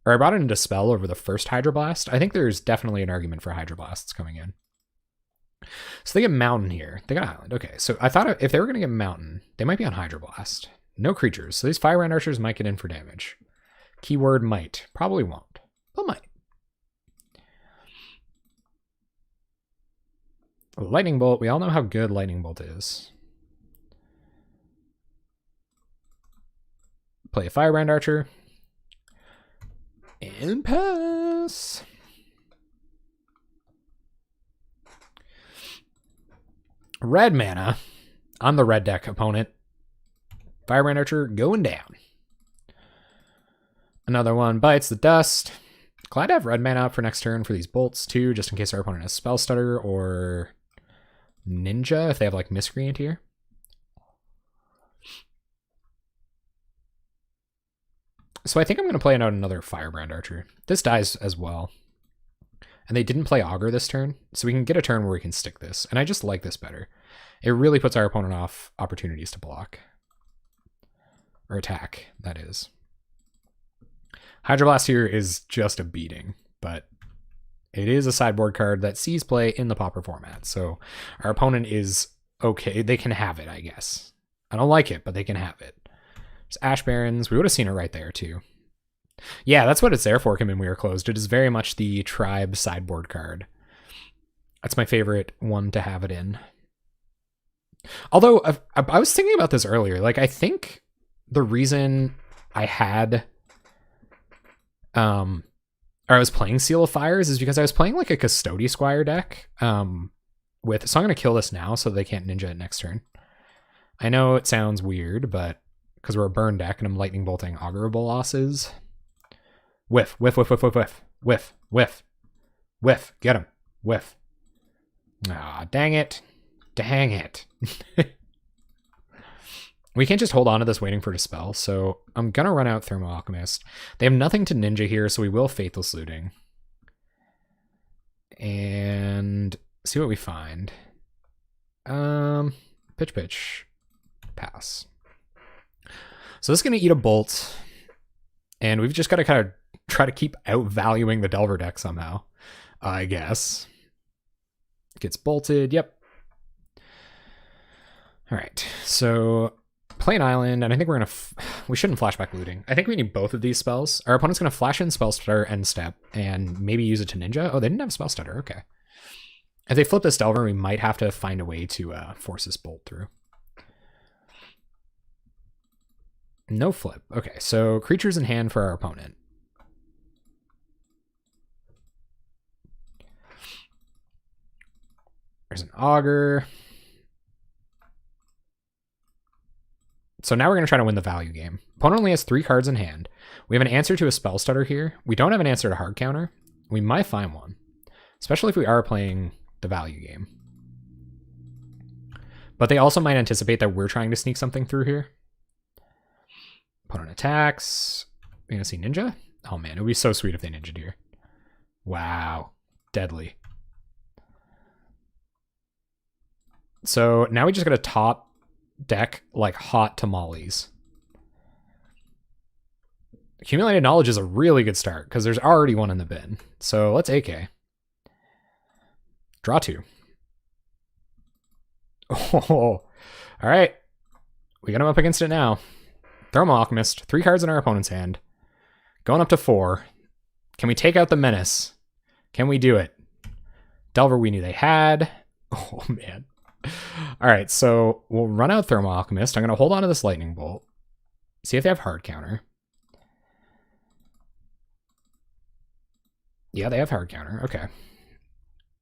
Speaker 1: or I brought it into Spell over the first Hydroblast. I think there's definitely an argument for Hydroblasts coming in. So they get Mountain here. They got Island. Okay, so I thought if they were going to get Mountain, they might be on Hydroblast. No creatures. So these Firebrand Archers might get in for damage. Keyword might. Probably won't, but might. Lightning Bolt. We all know how good Lightning Bolt is. Play a Firebrand Archer. And pass. Red mana on the red deck opponent. Firebrand Archer going down. Another one bites the dust. Glad to have red mana up for next turn for these bolts too, just in case our opponent has Spell Stutter or Ninja if they have like Miscreant here. So I think I'm going to play out another Firebrand Archer. This dies as well. And they didn't play Augur this turn, so we can get a turn where we can stick this. And I just like this better. It really puts our opponent off opportunities to block. Or attack, that is. Hydroblast here is just a beating, but it is a sideboard card that sees play in the Pauper format. So our opponent is okay. They can have it, I guess. I don't like it, but they can have it. There's Ash Barrens. We would have seen it right there, too. Yeah, that's what it's there for, when we are closed. It is very much the tribe sideboard card. That's my favorite one to have it in. Although, I was thinking about this earlier. Like, I think the reason I had... or I was playing Seal of Fires is because I was playing, like, a Custody Squire deck. With... So I'm going to kill this now so they can't ninja it next turn. I know it sounds weird, but... Because we're a burn deck and I'm lightning bolting Augur Bolosses. Whiff, whiff, whiff, whiff, whiff, whiff, whiff, whiff, whiff. Get him. Whiff. Ah, dang it. Dang it. We can't just hold on to this waiting for it to spell, so I'm going to run out Thermo Alchemist. They have nothing to ninja here, so we will Faithless Looting. And see what we find. Pitch. Pass. So this is going to eat a bolt, and we've just got to kind of try to keep outvaluing the Delver deck somehow, I guess. Gets bolted, yep. All right, so play an island, and I think we're going to... we shouldn't flashback looting. I think we need both of these spells. Our opponent's going to flash in Spell Stutter end step, and maybe use it to ninja. Oh, they didn't have Spell Stutter, okay. If they flip this Delver, we might have to find a way to force this bolt through. No flip. Okay, so creatures in hand for our opponent. There's an Augur. So now we're going to try to win the value game. Opponent only has 3 cards in hand. We have an answer to a Spell Stutter here. We don't have an answer to Hard Counter. We might find one, especially if we are playing the value game. But they also might anticipate that we're trying to sneak something through here. Opponent attacks. We're going to see Ninja. Oh man, it would be so sweet if they ninja'd here. Wow. Deadly. So now we just got to top deck like hot tamales. Accumulated Knowledge is a really good start because there's already one in the bin. So let's AK. Draw 2. Oh, all right. We got him up against it now. Thermal Alchemist, 3 cards in our opponent's hand. Going up to 4. Can we take out the Menace? Can we do it? Delver we knew they had. Oh, man. All right, so we'll run out Thermal Alchemist. I'm going to hold on to this Lightning Bolt. See if they have Hard Counter. Yeah, they have Hard Counter. Okay.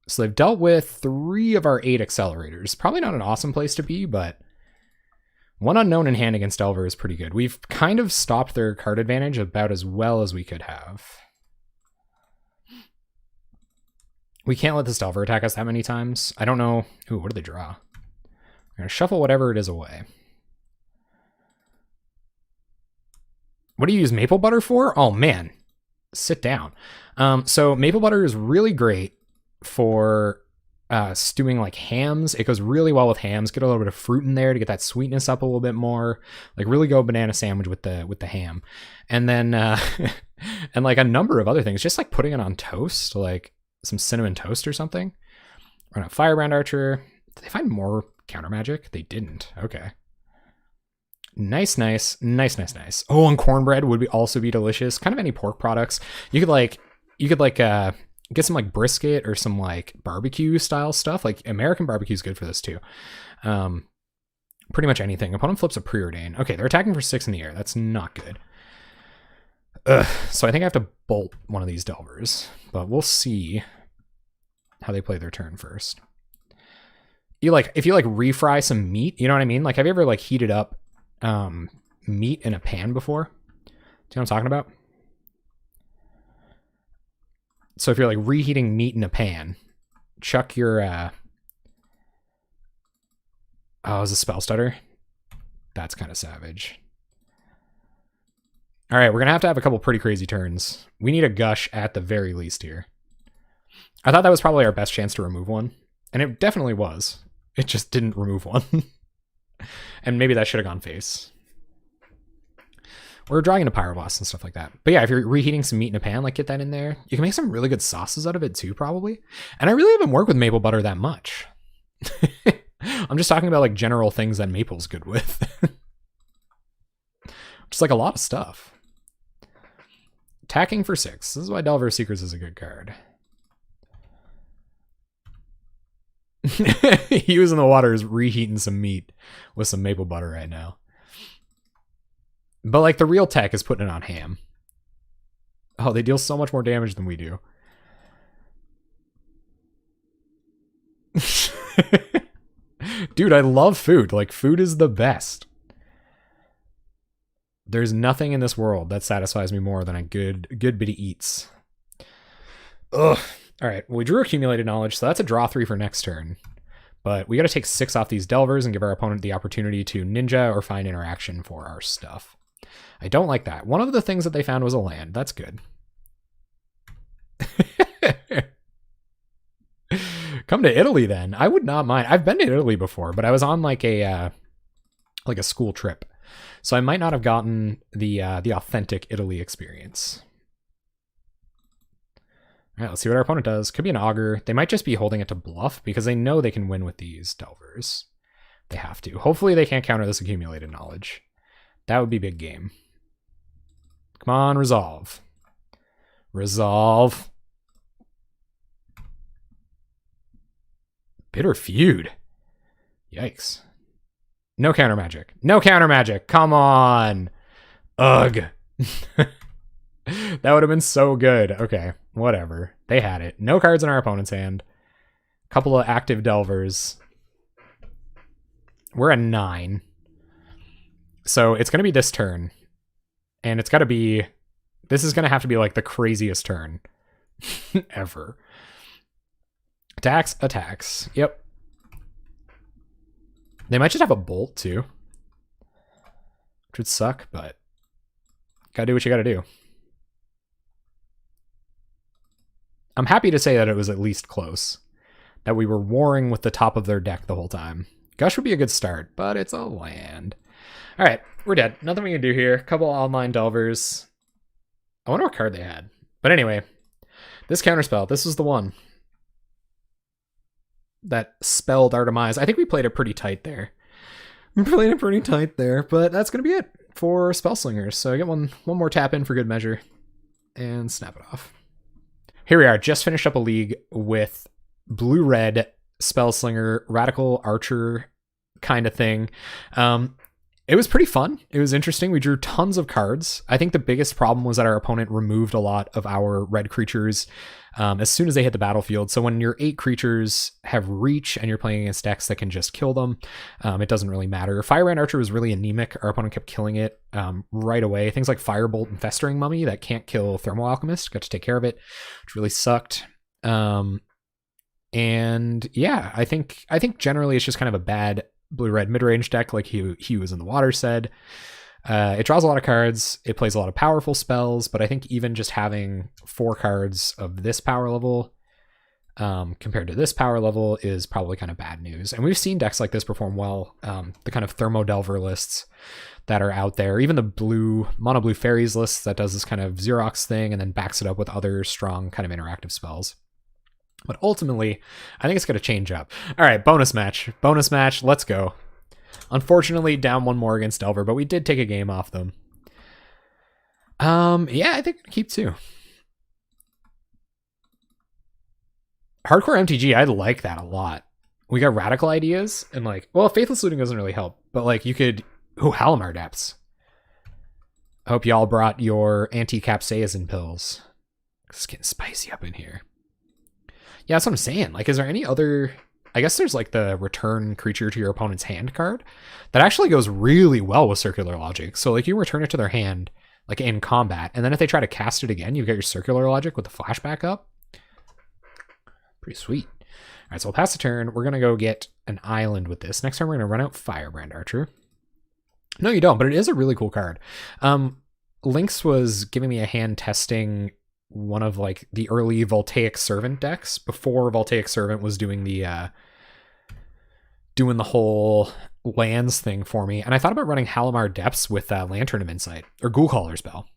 Speaker 1: So they've dealt with 3 of our 8 accelerators. Probably not an awesome place to be, but 1 unknown in hand against Delver is pretty good. We've kind of stopped their card advantage about as well as we could have. We can't let this Delver attack us that many times. I don't know. Ooh, what did they draw? I'm going to shuffle whatever it is away. What do you use Maple Butter for? Oh, man. Sit down. So Maple Butter is really great for stewing like hams. It goes really well with hams. Get a little bit of fruit in there to get that sweetness up a little bit more. Like really go banana sandwich with the ham. And then and like a number of other things. Just like putting it on toast, like some cinnamon toast or something. Run a Firebrand Archer. Did they find more counter magic? They didn't. Okay. Nice. Oh, and cornbread would also be delicious. Kind of any pork products. You could get some like brisket or some like barbecue style stuff. Like American barbecue is good for this too. Pretty much anything. Opponent flips a preordain. Okay, they're attacking for 6 in the air. That's not good. Ugh. So I think I have to bolt one of these Delvers, but we'll see how they play their turn first. If you refry some meat, you know what I mean? Like, have you ever like heated up meat in a pan before? Do you know what I'm talking about? So if you're like reheating meat in a pan, chuck your oh, is a spell stutter? That's kind of savage. All right, we're gonna have to have a couple pretty crazy turns. We need a gush at the very least here. I thought that was probably our best chance to remove one, and it definitely was. It just didn't remove one. And maybe that should have gone face. We're drawing into Pyroblast and stuff like that. But yeah, if you're reheating some meat in a pan, like get that in there. You can make some really good sauces out of it too, probably. And I really haven't worked with maple butter that much. I'm just talking about like general things that maple's good with. Just like a lot of stuff. Attacking for 6. This is why Delver Seekers is a good card. He was in the water is reheating some meat with some maple butter right now. But like the real tech is putting it on ham. Oh, they deal so much more damage than we do. Dude, I love food. Like, food is the best. There's nothing in this world that satisfies me more than a good bit of eats. Ugh. All right, well, we drew Accumulated Knowledge, so that's a draw 3 for next turn. But we got to take 6 off these Delvers and give our opponent the opportunity to ninja or find interaction for our stuff. I don't like that. One of the things that they found was a land. That's good. Come to Italy then. I would not mind. I've been to Italy before, but I was on like a school trip. So I might not have gotten the authentic Italy experience. All right, let's see what our opponent does. Could be an Augur. They might just be holding it to bluff because they know they can win with these Delvers. They have to. Hopefully they can't counter this Accumulated Knowledge. That would be big game. Come on, resolve. Resolve. Bitter Feud. Yikes. No counter magic. No counter magic. Come on. Ugh. That would have been so good. Okay, whatever. They had it. No cards in our opponent's hand. Couple of active Delvers. We're at 9. So it's going to be this turn. And it's got to be... This is going to have to be like the craziest turn ever. Attacks, attacks. Yep. They might just have a bolt too. Which would suck, but gotta do what you gotta do. I'm happy to say that it was at least close. That we were warring with the top of their deck the whole time. Gush would be a good start, but it's a land. Alright, we're dead. Nothing we can do here. Couple online Delvers. I wonder what card they had. But anyway, this counterspell, this was the one that spelled our demise. I think we played it pretty tight there. We played it pretty tight there, but that's going to be it for Spell Slingers. So I get one more tap in for good measure and snap it off. Here we are, just finished up a league with blue-red Spell Slinger, Radical Archer kind of thing. It was pretty fun. It was interesting. We drew tons of cards. I think the biggest problem was that our opponent removed a lot of our red creatures as soon as they hit the battlefield. So when your 8 creatures have reach and you're playing against decks that can just kill them, it doesn't really matter. Firebrand Archer was really anemic. Our opponent kept killing it right away. Things like Firebolt and Festering Mummy that can't kill Thermal Alchemist got to take care of it, which really sucked. And yeah, I think generally it's just kind of a bad blue-red mid-range deck, like he was in the water said. It draws a lot of cards, it plays a lot of powerful spells, but I think even just having 4 cards of this power level compared to this power level is probably kind of bad news. And we've seen decks like this perform well. The kind of Thermo Delver lists that are out there, even the mono blue fairies lists that does this kind of Xerox thing and then backs it up with other strong kind of interactive spells. But ultimately, I think it's going to change up. All right, bonus match. Bonus match, let's go. Unfortunately, down 1 more against Delver, but we did take a game off them. Yeah, I think keep 2. Hardcore MTG, I like that a lot. We got radical ideas and like, well, Faithless Looting doesn't really help, but like you could, Halimar Depths. I hope y'all brought your anti-capsaicin pills. It's getting spicy up in here. Yeah, that's what I'm saying. Like, is there any other... I guess there's like the return creature to your opponent's hand card that actually goes really well with Circular Logic. So like you return it to their hand like in combat, and then if they try to cast it again, you get your Circular Logic with the flashback up. Pretty sweet. All right, so we'll pass the turn. We're going to go get an island with this. Next turn, we're going to run out Firebrand Archer. No, you don't, but it is a really cool card. Lynx was giving me a hand testing one of like the early Voltaic Servant decks before Voltaic Servant was doing the whole lands thing for me, and I thought about running Halimar Depths with Lantern of Insight or Ghoulcaller's Bell,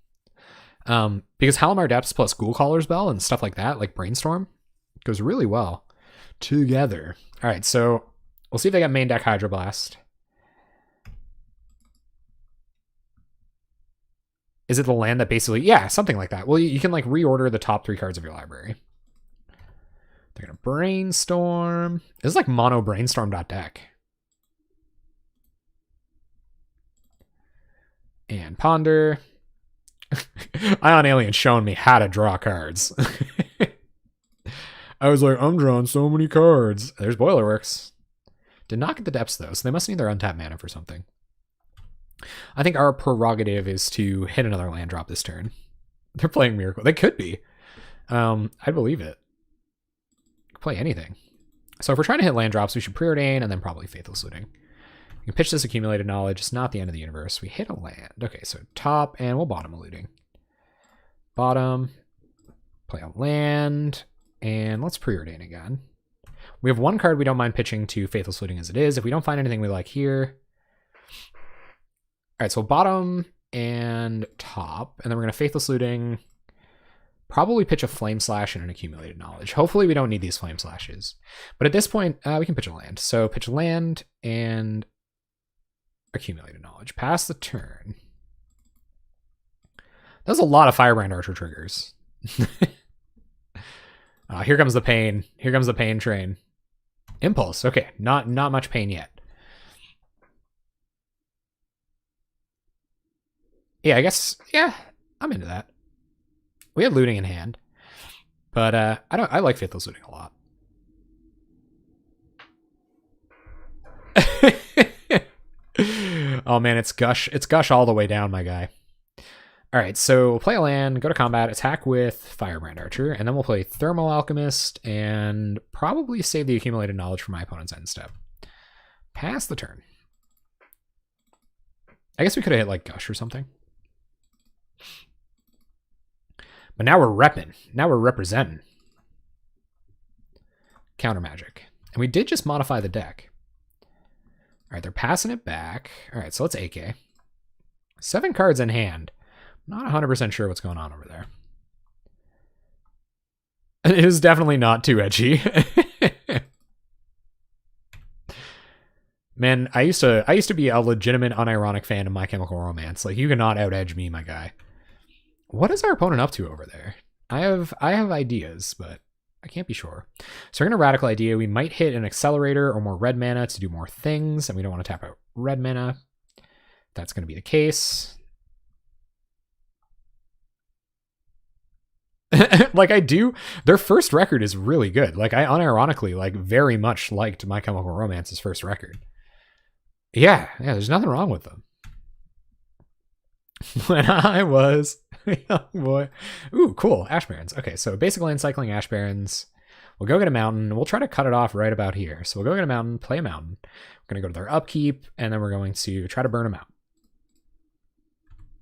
Speaker 1: because Halimar Depths plus Ghoulcaller's Bell and stuff like that, like Brainstorm, goes really well together. All right, so we'll see if they got main deck Hydroblast. Is it the land that basically... Yeah, something like that. Well, you can like reorder the top 3 cards of your library. They're going to Brainstorm. This is like mono Brainstorm.deck. And Ponder. Ion Alien showing me how to draw cards. I was like, I'm drawing so many cards. There's Boilerworks. Did not get the depths though, so they must need their untapped mana for something. I think our prerogative is to hit another land drop this turn. They're playing Miracle. They could be. I believe it. Play anything. So if we're trying to hit land drops, we should Preordain and then probably Faithless Looting. We can pitch this Accumulated Knowledge. It's not the end of the universe. We hit a land. Okay, so top and we'll bottom a Looting. Bottom. Play a land. And let's Preordain again. We have one card we don't mind pitching to Faithless Looting as it is. If we don't find anything we like here... All right, so bottom and top, and then we're going to Faithless Looting, probably pitch a Flame Slash and an Accumulated Knowledge. Hopefully we don't need these Flame Slashes. But at this point, we can pitch a land. So pitch land and Accumulated Knowledge. Pass the turn. That was a lot of Firebrand Archer triggers. Here comes the pain. Here comes the pain train. Impulse. Okay, not much pain yet. Yeah, I guess, yeah, I'm into that. We had Looting in hand, but I like Faithless Looting a lot. Oh man, it's Gush all the way down, my guy. All right, so we'll play a land, go to combat, attack with Firebrand Archer, and then we'll play Thermal Alchemist and probably save the Accumulated Knowledge for my opponent's end step. Pass the turn. I guess we could have hit like Gush or something. But now we're repping. Now we're representing. Counter Magic. And we did just modify the deck. All right, they're passing it back. All right, so let's AK. 7 cards in hand. Not 100% sure what's going on over there. It is definitely not too edgy. Man, I used to be a legitimate, unironic fan of My Chemical Romance. Like, you cannot out-edge me, my guy. What is our opponent up to over there? I have ideas, but I can't be sure. So we're going to Radical Idea. We might hit an Accelerator or more red mana to do more things, and we don't want to tap out red mana. That's going to be the case. Like, I do. Their first record is really good. Like, I unironically, like, very much liked My Chemical Romance's first record. Yeah, there's nothing wrong with them. When I was a young boy. Ooh, cool. Ash Barrens. Okay, so basic land cycling Ash Barrens. We'll go get a mountain. We'll try to cut it off right about here. So we'll go get a mountain, play a mountain. We're going to go to their upkeep, and then we're going to try to burn them out.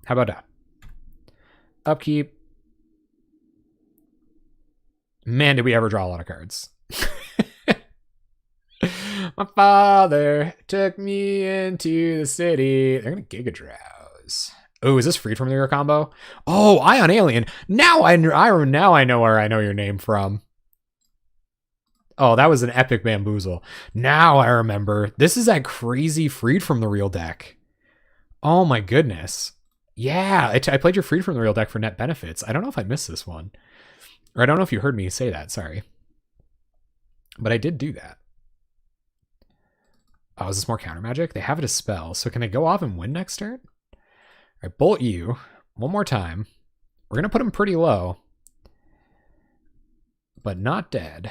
Speaker 1: How about that? Upkeep. Man, did we ever draw a lot of cards. My father took me into the city. They're going to Giga Drowse. Oh, is this Freed from the combo? Oh, Ion Alien. Now I know where I know your name from. Oh, that was an epic bamboozle. Now I remember. This is that crazy Freed from the Real deck. Oh my goodness. Yeah, I played your Freed from the Real deck for net benefits. I don't know if I missed this one. Or I don't know if you heard me say that, sorry. But I did do that. Oh, is this more counter magic? They have it as spell, so can they go off and win next turn? All right, bolt you one more time. We're gonna put him pretty low, but not dead.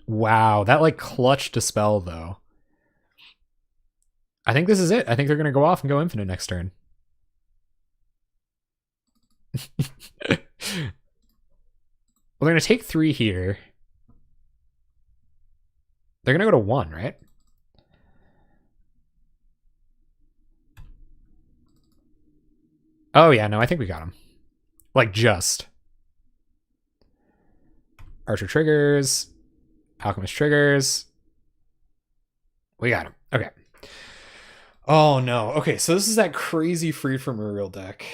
Speaker 1: Wow, that like clutched a spell though. I think this is it. I think they're gonna go off and go infinite next turn. Well, they're gonna take 3 here. They're gonna go to 1, right? Oh yeah, no, I think we got him. Like just. Archer triggers. Alchemist triggers. We got him. Okay. Oh no. Okay, so this is that crazy Freed from Uriel deck.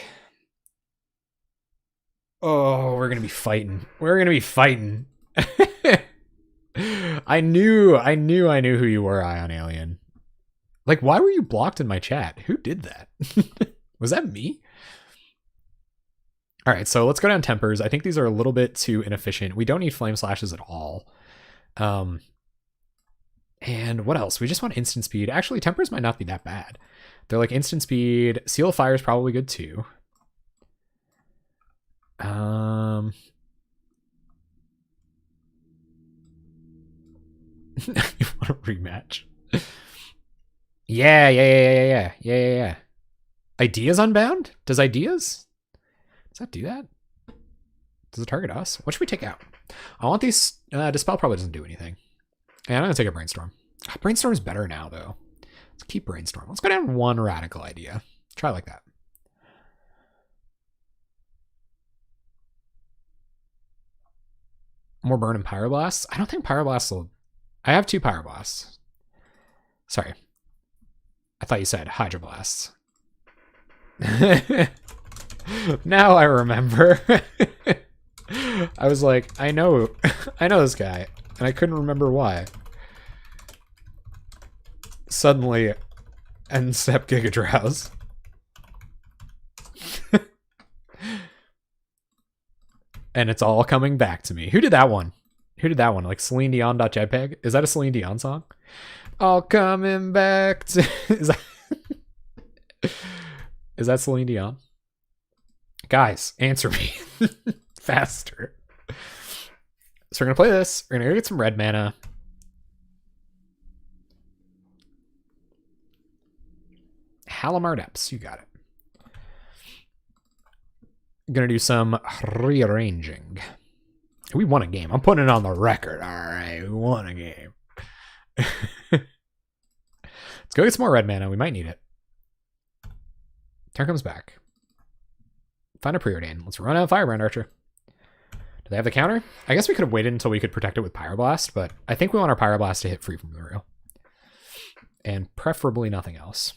Speaker 1: Oh, we're gonna be fighting. We're gonna be fighting. I knew who you were, Ion Alien. Like, why were you blocked in my chat? Who did that? Was that me? All right, so let's go down Tempers. I think these are a little bit too inefficient. We don't need Flame Slashes at all. And what else? We just want instant speed. Actually, Tempers might not be that bad. They're like instant speed. Seal of Fire is probably good too. You want a rematch? Yeah. Ideas Unbound? Does Ideas? Does that do that? Does it target us? What should we take out? I want these. Dispel probably doesn't do anything. And I'm going to take a Brainstorm. Brainstorm is better now, though. Let's keep Brainstorm. Let's go down 1 Radical Idea. Try like that. More Burn and Pyroblasts? I don't think Pyroblasts will... I have 2 Pyroblasts. Sorry. I thought you said Hydroblasts. Now I remember. I was like, I know this guy, and I couldn't remember why. Suddenly, Ensep Gigadrowse. And it's all coming back to me. Who did that one? Like Celine Dion.jpg? Is that a Celine Dion song? All coming back to... Is that Celine Dion? Guys, answer me. Faster. So we're going to play this. We're going to get some red mana. Halimar Depths. You got it. Gonna do some rearranging. We won a game. I'm putting it on the record. All right, we won a game. Let's go get some more red mana. We might need it. Turn comes back. Find a Preordain. Let's run out Firebrand Archer. Do they have the counter? I guess we could have waited until we could protect it with Pyroblast, but I think we want our Pyroblast to hit free from the rail. And preferably nothing else.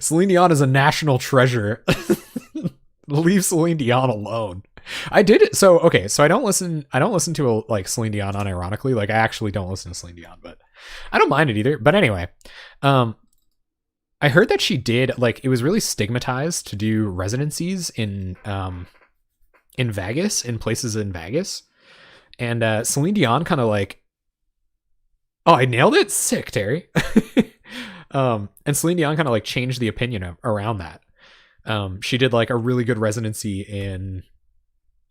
Speaker 1: Celine Dion is a national treasure. Leave Celine Dion alone. I did it. So, okay. So I don't listen to like Celine Dion unironically. Like I actually don't listen to Celine Dion, but I don't mind it either. But anyway, I heard that she did like, it was really stigmatized to do residencies in Vegas, in places in Vegas. And Celine Dion kind of like, oh, I nailed it. Sick, Terry. And Celine Dion kind of like changed the opinion around that. She did like a really good residency in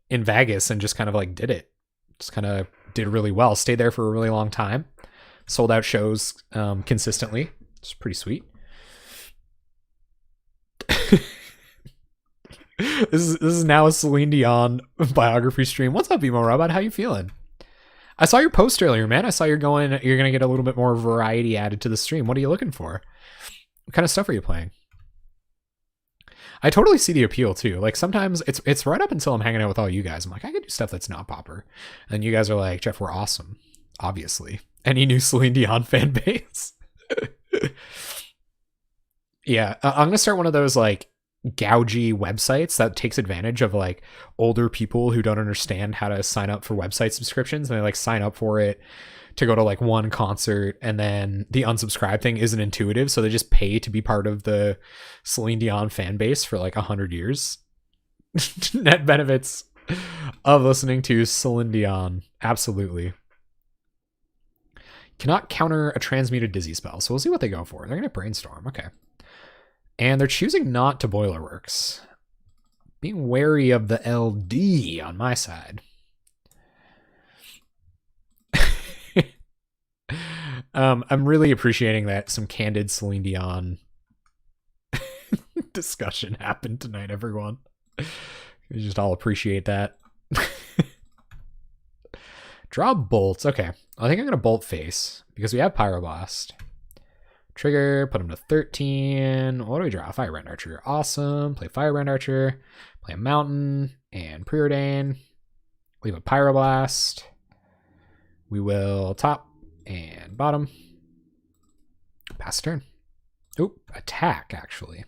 Speaker 1: Vegas and just kind of like did it. Just kind of did really well. Stayed there for a really long time. Sold out shows consistently. It's pretty sweet. This is now a Celine Dion biography stream. What's up, Emo Robot? How you feeling? I saw your post earlier, man. I saw you're going to get a little bit more variety added to the stream. What are you looking for? What kind of stuff are you playing? I totally see the appeal too. Like sometimes it's right up until I'm hanging out with all you guys. I'm like, I could do stuff that's not Pauper. And you guys are like, Jeff, we're awesome. Obviously. Any new Celine Dion fan base? Yeah. I'm going to start one of those like gougy websites that takes advantage of like older people who don't understand how to sign up for website subscriptions, and they like sign up for it to go to like one concert, and then the unsubscribe thing isn't intuitive, so they just pay to be part of the Celine Dion fan base for like 100 years. Net benefits of listening to Celine Dion. Absolutely. Cannot counter a transmuted dizzy spell. So we'll see what they go for. They're going to brainstorm. Okay. And they're choosing not to Boilerworks. Being wary of the LD on my side. I'm really appreciating that some candid Celine Dion discussion happened tonight, everyone. You just all appreciate that. Draw bolts. Okay. I think I'm going to bolt face because we have Pyroblast. Trigger, put him to 13. What do we draw? Firebrand Archer. Awesome. Play Firebrand Archer. Play a Mountain and Preordain. Leave a Pyroblast. We will top and bottom. Pass the turn. Oop, attack, actually.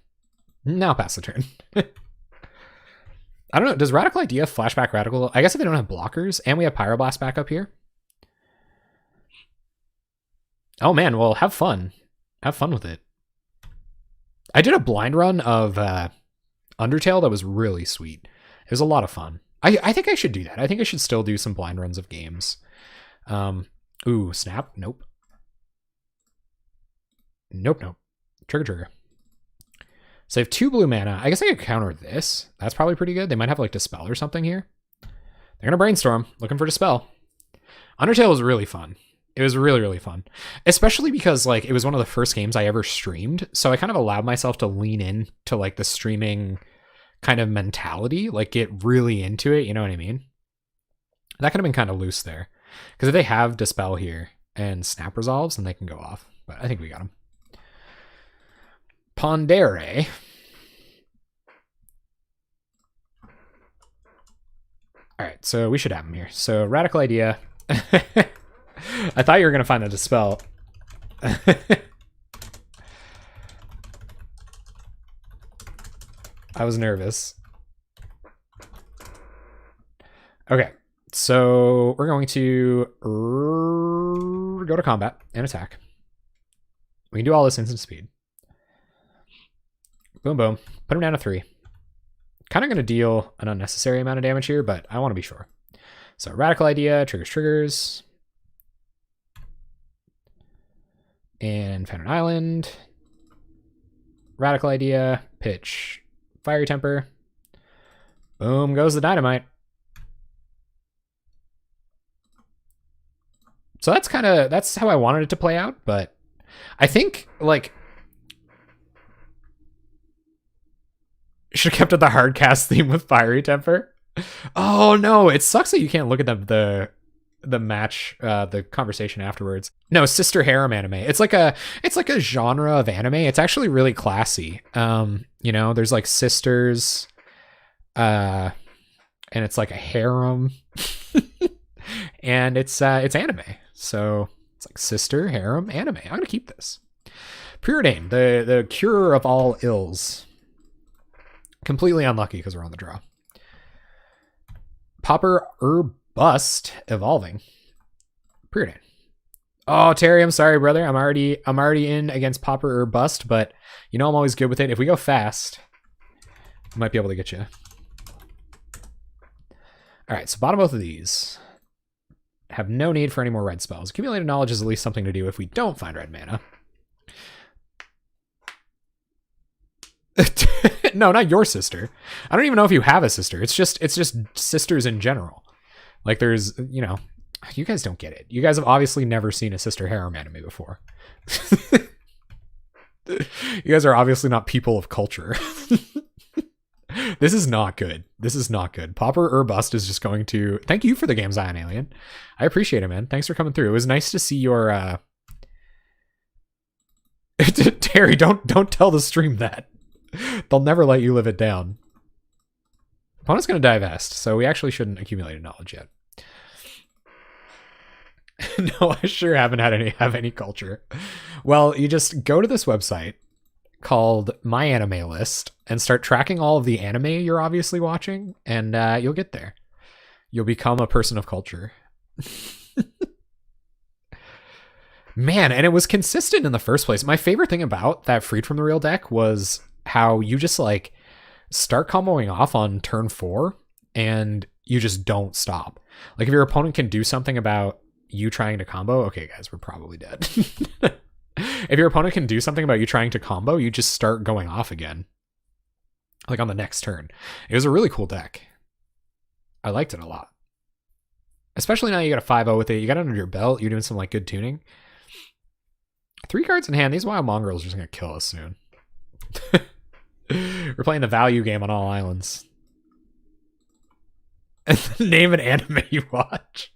Speaker 1: Now pass the turn. I don't know. Does Radical Idea flashback Radical? I guess if they don't have blockers, and we have Pyroblast back up here. Oh man, well, have fun. Have fun with it. I did a blind run of Undertale that was really sweet. It was a lot of fun. I think I should do that. I think I should still do some blind runs of games. Ooh, snap. Nope. Nope. Trigger. So I have 2 blue mana. I guess I could counter this. That's probably pretty good. They might have like Dispel or something here. They're going to brainstorm, looking for Dispel. Undertale was really fun. It was really, really fun. Especially because like it was one of the first games I ever streamed. So I kind of allowed myself to lean in to like the streaming kind of mentality, like get really into it. You know what I mean? That could have been kind of loose there. Because if they have Dispel here and Snap resolves, then they can go off. But I think we got them. Pondere. All right, so we should have them here. So Radical Idea. I thought you were going to find a Dispel. I was nervous. Okay, so we're going to go to combat and attack. We can do all this instant speed. Boom, boom. Put him down to 3. Kind of going to deal an unnecessary amount of damage here, but I want to be sure. So Radical Idea, triggers. And found an island. Radical Idea, pitch, Fiery Temper. Boom goes the dynamite. So that's how I wanted it to play out, but I think like should have kept it the hard cast theme with Fiery Temper. Oh no, it sucks that you can't look at the match, the conversation afterwards. No, sister harem anime. It's like a genre of anime. It's actually really classy. You know, there's like sisters, and it's like a harem, and it's anime. So it's like sister harem anime. I'm gonna keep this. Preordain, the cure of all ills. Completely unlucky because we're on the draw. Pauper Bust evolving. Preordain. Oh, Terry, I'm sorry, brother. I'm already in against Pauper or Bust, but you know I'm always good with it. If we go fast, I might be able to get you. All right, so bottom both of these. Have no need for any more red spells. Accumulated knowledge is at least something to do if we don't find red mana. No, not your sister. I don't even know if you have a sister. It's just sisters in general. Like there's, you know, you guys don't get it. You guys have obviously never seen a sister harem anime before. You guys are obviously not people of culture. This is not good. This is not good. Pauper or Bust is just going to... Thank you for the game, Zion Alien. I appreciate it, man. Thanks for coming through. It was nice to see your... Terry, don't tell the stream that. They'll never let you live it down. Opponent's going to divest, so we actually shouldn't accumulate knowledge yet. No, I sure haven't have any culture. Well, you just go to this website called My Anime List and start tracking all of the anime you're obviously watching, and you'll get there. You'll become a person of culture. Man, and it was consistent in the first place. My favorite thing about that Freed from the Real deck was how you just like start comboing off on turn 4 and you just don't stop. Like if your opponent can do something about you trying to combo, okay guys, we're probably dead. If your opponent can do something about you trying to combo, you just start going off again. Like on the next turn. It was a really cool deck. I liked it a lot. Especially now you got a 5-0 with it. You got it under your belt. You're doing some like good tuning. 3 cards in hand. These wild mongrels are just going to kill us soon. We're playing the value game on all islands. Name an anime you watch.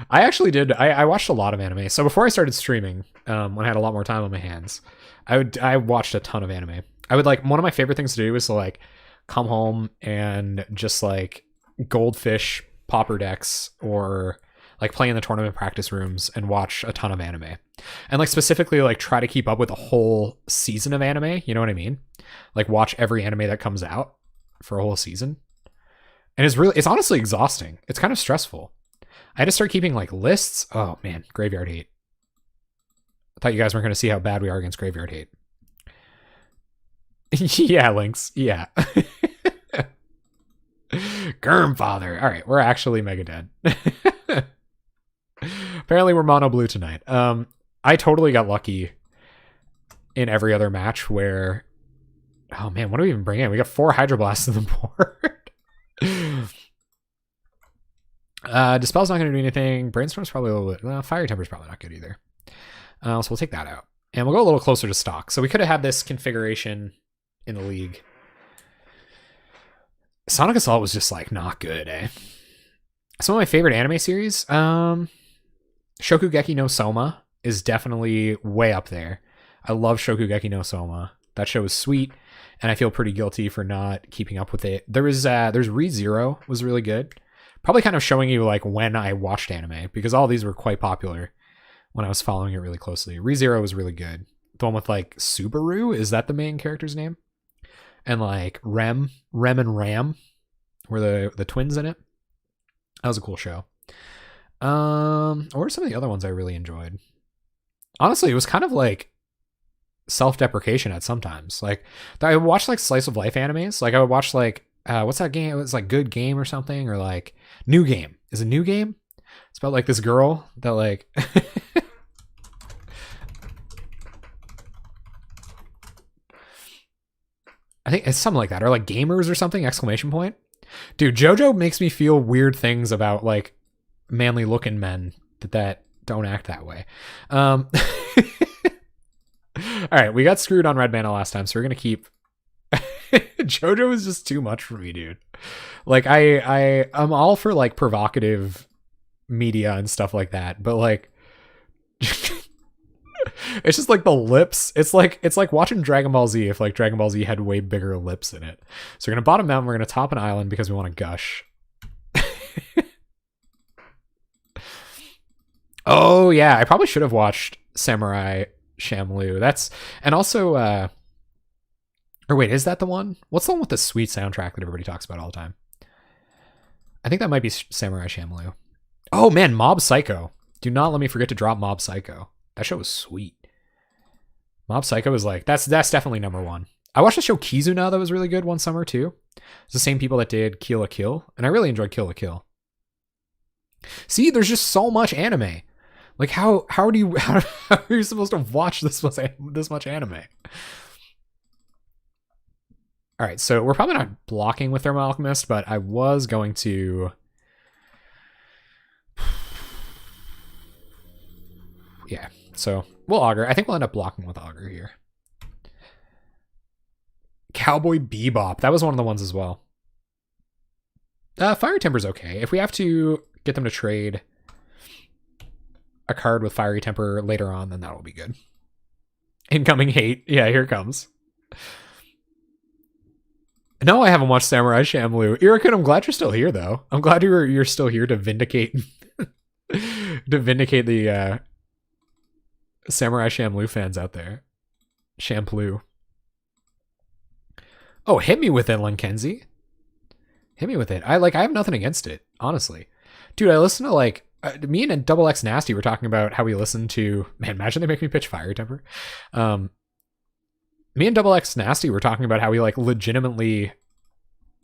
Speaker 1: I actually did. I watched a lot of anime. So before I started streaming, when I had a lot more time on my hands, I watched a ton of anime. I would like, one of my favorite things to do is to like come home and just like goldfish Pauper decks or like play in the tournament practice rooms and watch a ton of anime. And like specifically like try to keep up with a whole season of anime. You know what I mean? Like watch every anime that comes out for a whole season. And it's honestly exhausting. It's kind of stressful. I had to start keeping like lists. Oh man, graveyard hate. I thought you guys weren't going to see how bad we are against graveyard hate. Yeah, Lynx. Yeah. Gurmfather. All right, we're actually mega dead. Apparently we're mono blue tonight. I totally got lucky in every other match where, oh man, what do we even bring in? We got 4 Hydroblasts in the board. Dispel's not going to do anything. Brainstorm's probably a little bit. Fiery Temper's probably not good either. So we'll take that out. And we'll go a little closer to stock. So we could have had this configuration in the league. Sonic Assault was just like not good, eh? Some of my favorite anime series, Shokugeki no Soma is definitely way up there. I love Shokugeki no Soma. That show is sweet, and I feel pretty guilty for not keeping up with it. There's ReZero was really good. Probably kind of showing you like when I watched anime, because all these were quite popular when I was following it really closely. ReZero was really good. The one with like Subaru, is that the main character's name? And like Rem and Ram were the twins in it. That was a cool show. What were some of the other ones I really enjoyed? Honestly, it was kind of like self-deprecation at sometimes. Like I would watch like slice of life animes. Like I would watch like what's that game? It was like Good Game or something, or like New Game. Is it New Game? It's about like this girl that like I think it's something like that, or like Gamers or something, exclamation point. Dude, JoJo makes me feel weird things about like manly looking men that don't act that way. All right, we got screwed on red mana last time, so we're gonna keep JoJo is just too much for me, dude. Like I'm all for like provocative media and stuff like that, but like it's just like the lips. It's like watching Dragon Ball Z if like Dragon Ball Z had way bigger lips in it. So we're gonna bottom mountain, we're gonna top an island because we want to gush. Oh yeah, I probably should have watched Samurai Shamlu. That's, and also or wait, is that the one? What's the one with the sweet soundtrack that everybody talks about all the time? I think that might be Samurai Shamlu. Oh man, Mob Psycho. Do not let me forget to drop Mob Psycho. That show was sweet. Mob Psycho is like, that's definitely number 1. I watched the show Kizuna that was really good one summer too. It's the same people that did Kill la Kill, and I really enjoyed Kill la Kill. See, there's just so much anime. Like how are you supposed to watch this much anime? All right, so we're probably not blocking with Thermal Alchemist, but I was going to. Yeah, so we'll Augur. I think we'll end up blocking with Augur here. Cowboy Bebop. That was one of the ones as well. Fiery Temper's okay. If we have to get them to trade a card with Fiery Temper later on, then that will be good. Incoming hate. Yeah, here it comes. No, I haven't watched Samurai Shamlu. Irikun, I'm glad you're still here, though. I'm glad you're still here to vindicate the Samurai Shamlu fans out there. Shamplu. Oh, hit me with it, Lenkenzi. Hit me with it. I have nothing against it, honestly. Dude, I listen to like me and Double X Nasty were talking about how we listen to, man, imagine they make me pitch Fiery Temper. Me and Double X Nasty were talking about how we like legitimately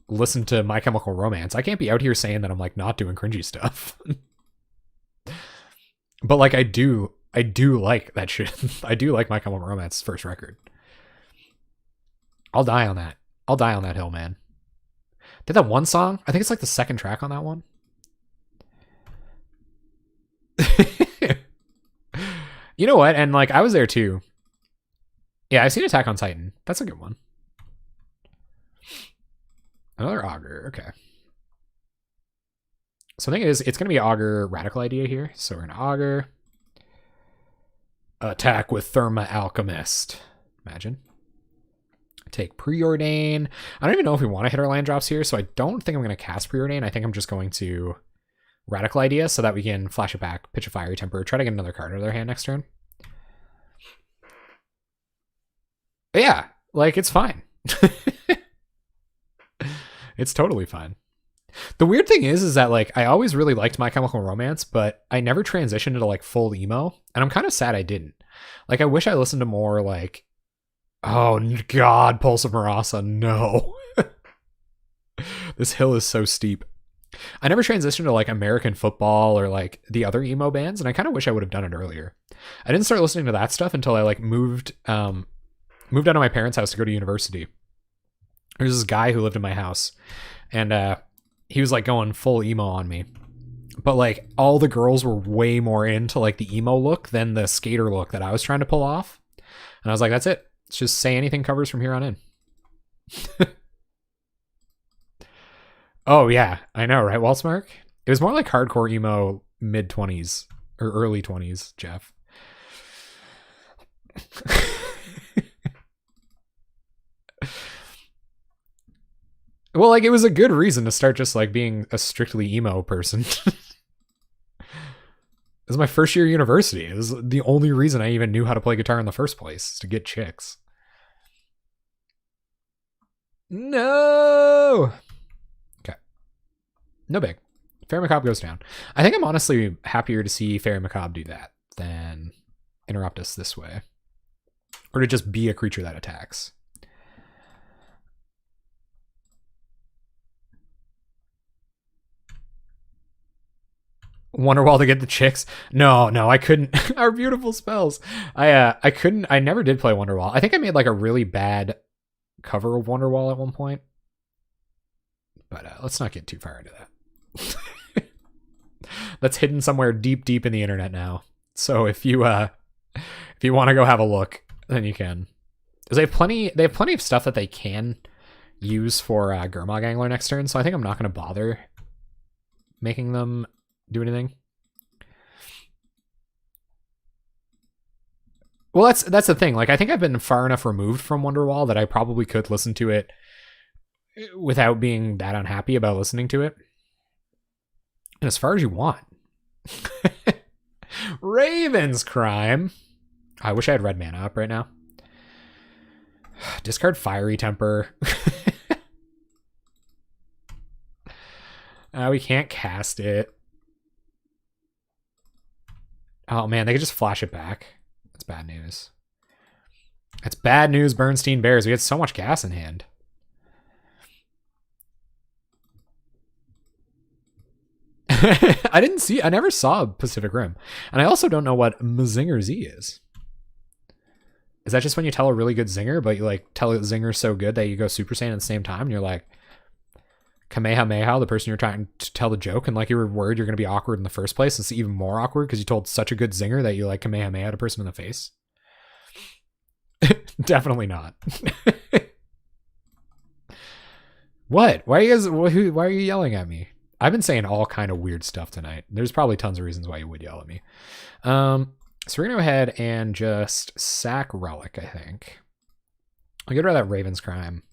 Speaker 1: listen to My Chemical Romance. I can't be out here saying that I'm like not doing cringy stuff. But like I do like that shit. I do like My Chemical Romance's first record. I'll die on that. I'll die on that hill, man. Did that one song? I think it's like the second track on that one. You know what? And like I was there too. Yeah, I've seen Attack on Titan. That's a good one. Another Augur. Okay. So I think it's going to be Augur Radical Idea here. So we're going to Augur. Attack with Therma Alchemist. Imagine. Take Preordain. I don't even know if we want to hit our land drops here, so I don't think I'm going to cast Preordain. I think I'm just going to Radical Idea so that we can flash it back, pitch a Fiery Temper, try to get another card out of their hand next turn. But yeah, like it's fine. It's totally fine. The weird thing is that like I always really liked My Chemical Romance, but I never transitioned into like full emo, and I'm kind of sad I didn't. Like I wish I listened to more like, oh god, Pulse of Marasa, no. This hill is so steep. I never transitioned to like American football or like the other emo bands, and I kind of wish I would have done it earlier. I didn't start listening to that stuff until I like moved out of my parents' house to go to university. There's this guy who lived in my house, and he was like going full emo on me. But like all the girls were way more into like the emo look than the skater look that I was trying to pull off. And I was like, that's it. Let's just say anything covers from here on in. Oh yeah, I know, right, Waltzmark? It was more like hardcore emo mid-20s or early 20s, Jeff. Well, like it was a good reason to start just like being a strictly emo person. This is my first year of university. It was the only reason I even knew how to play guitar in the first place, is to get chicks. No. Okay. No big. Fairy Macabre goes down. I think I'm honestly happier to see Fairy Macabre do that than interrupt us this way. Or to just be a creature that attacks. Wonderwall to get the chicks. No, I couldn't. Our beautiful spells. I couldn't. I never did play Wonderwall. I think I made like a really bad cover of Wonderwall at one point. But let's not get too far into that. That's hidden somewhere deep in the internet now. So if you want to go have a look, then you can. Because they have plenty of stuff that they can use for Gurmag Angler next turn. So I think I'm not going to bother making them do anything. Well, that's the thing. Like, I think I've been far enough removed from Wonderwall that I probably could listen to it without being that unhappy about listening to it. And as far as you want. Raven's Crime. I wish I had red mana up right now. Discard Fiery Temper. We can't cast it. Oh man, they could just flash it back. That's bad news. That's bad news, Bernstein Bears. We had so much gas in hand. I never saw Pacific Rim. And I also don't know what Mazinger Z is. Is that just when you tell a really good zinger, but you like tell a zinger so good that you go Super Saiyan at the same time and you're like, Kamehameha, the person you're trying to tell the joke, and like you were worried you're going to be awkward in the first place. It's even more awkward because you told such a good zinger that you like Kamehameha a person in the face. Definitely not. What? Why are you yelling at me? I've been saying all kind of weird stuff tonight. There's probably tons of reasons why you would yell at me. So we're going to go ahead and just sack Relic, I think. I'll get rid of that Raven's Crime.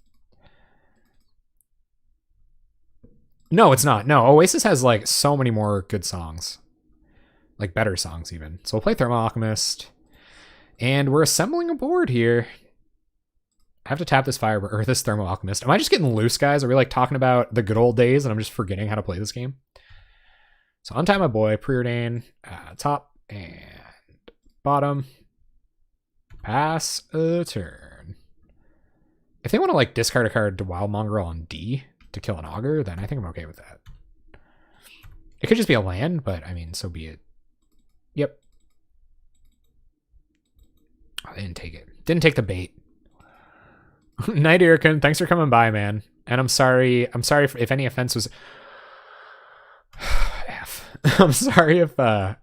Speaker 1: No, it's not. No, Oasis has like so many more good songs. Like better songs even. So we'll play Thermal Alchemist. And we're assembling a board here. I have to tap this this Thermal Alchemist. Am I just getting loose, guys? Are we like talking about the good old days and I'm just forgetting how to play this game? So untap my boy, Preordain, top and bottom. Pass a turn. If they want to like discard a card to Wild Mongrel on D, to kill an augur, then I think I'm okay with that. It could just be a land, but I mean, so be it. Yep. Oh, they didn't take it. Didn't take the bait. Night, Irkin. Thanks for coming by, man. And I'm sorry. I'm sorry if any offense was. F. I'm sorry if that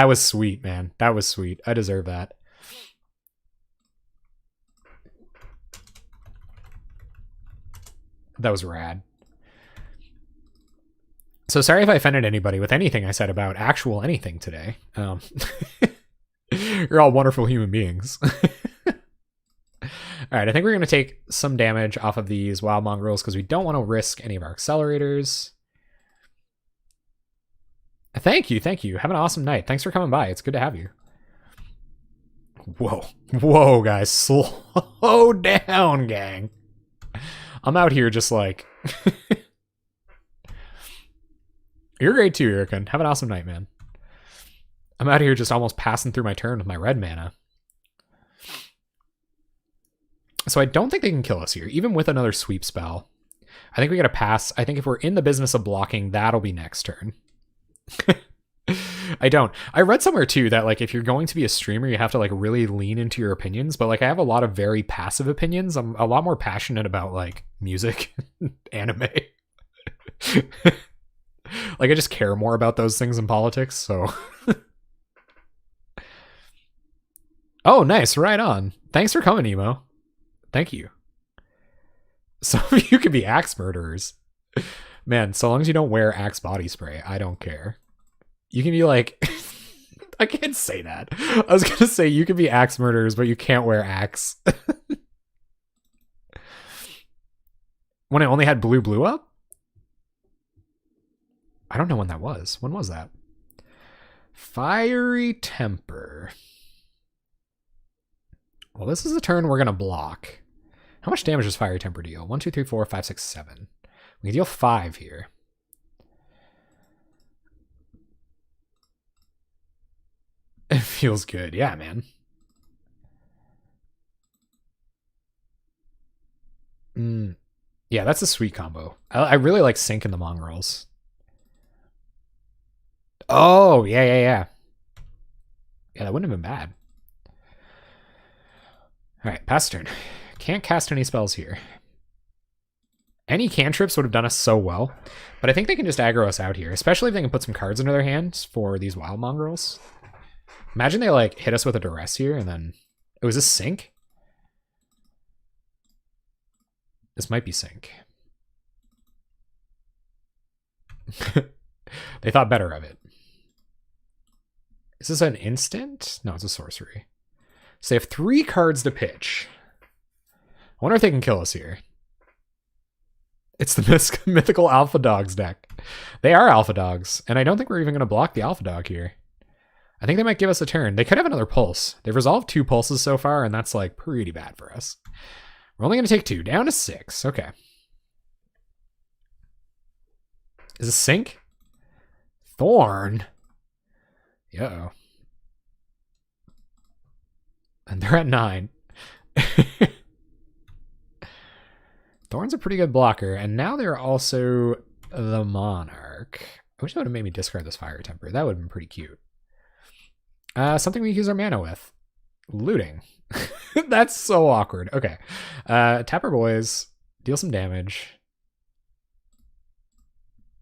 Speaker 1: was sweet, man. That was sweet. I deserve that. That was rad. So sorry if I offended anybody with anything I said about actual anything today. You're all wonderful human beings. All right, I think we're going to take some damage off of these wild mongrels because we don't want to risk any of our accelerators. Thank you, thank you. Have an awesome night. Thanks for coming by. It's good to have you. Whoa. Whoa, guys. Slow down, gang. I'm out here just like... You're great too, Irkin. Have an awesome night, man. I'm out here just almost passing through my turn with my red mana. So I don't think they can kill us here, even with another sweep spell. I think we gotta pass. I think if we're in the business of blocking, that'll be next turn. I don't. I read somewhere too that like if you're going to be a streamer, you have to like really lean into your opinions. But like I have a lot of very passive opinions. I'm a lot more passionate about like music, anime. Like I just care more about those things than politics. So. Oh, nice. Right on. Thanks for coming, Emo. Thank you. Some of you could be axe murderers. Man, so long as you don't wear axe body spray, I don't care. You can be like... I can't say that. I was going to say you can be axe murderers, but you can't wear axe. When I only had blue up? I don't know when that was. When was that? Fiery Temper. Well, this is the turn we're going to block. How much damage does Fiery Temper deal? 1, 2, 3, 4, 5, 6, 7. We can deal 5 here. It feels good. Yeah, man. Yeah, that's a sweet combo. I really like Sync in the Mongrels. Oh, yeah. Yeah, that wouldn't have been bad. All right, pass turn. Can't cast any spells here. Any cantrips would have done us so well, but I think they can just aggro us out here, especially if they can put some cards into their hands for these wild mongrels. Imagine they like hit us with a duress here and then... Oh, is this Sync? This might be Sync. They thought better of it. Is this an instant? No, it's a sorcery. So they have 3 cards to pitch. I wonder if they can kill us here. It's the mythical Alpha Dogs deck. They are Alpha Dogs, and I don't think we're even going to block the Alpha Dog here. I think they might give us a turn. They could have another pulse. They've resolved 2 pulses so far, and that's like pretty bad for us. We're only going to take 2. Down to 6. Okay. Is this Sync? Thorn? Uh-oh. And they're at 9. Thorn's a pretty good blocker, and now they're also the Monarch. I wish they would have made me discard this Fire Temper. That would have been pretty cute. Something we use our mana with. Looting. That's so awkward. Okay. Tapper Boys. Deal some damage.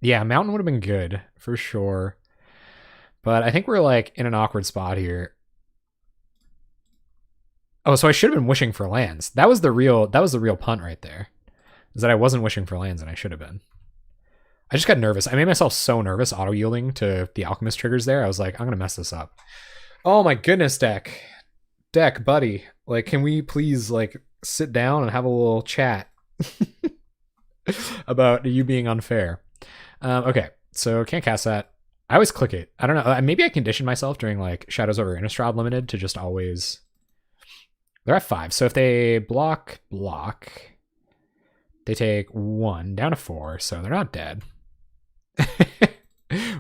Speaker 1: Yeah, Mountain would have been good, for sure. But I think we're like in an awkward spot here. Oh, so I should have been wishing for lands. That was the real punt right there. Is that I wasn't wishing for lands and I should have been. I just got nervous. I made myself so nervous auto-yielding to the Alchemist triggers there. I was like, I'm going to mess this up. Oh my goodness, deck. Deck, buddy. Like, can we please, like, sit down and have a little chat about you being unfair? Okay, so can't cast that. I always click it. I don't know. Maybe I conditioned myself during, like, Shadows over Innistrad Limited to just always... They're at 5. So if they block, they take 1 down to 4. So they're not dead.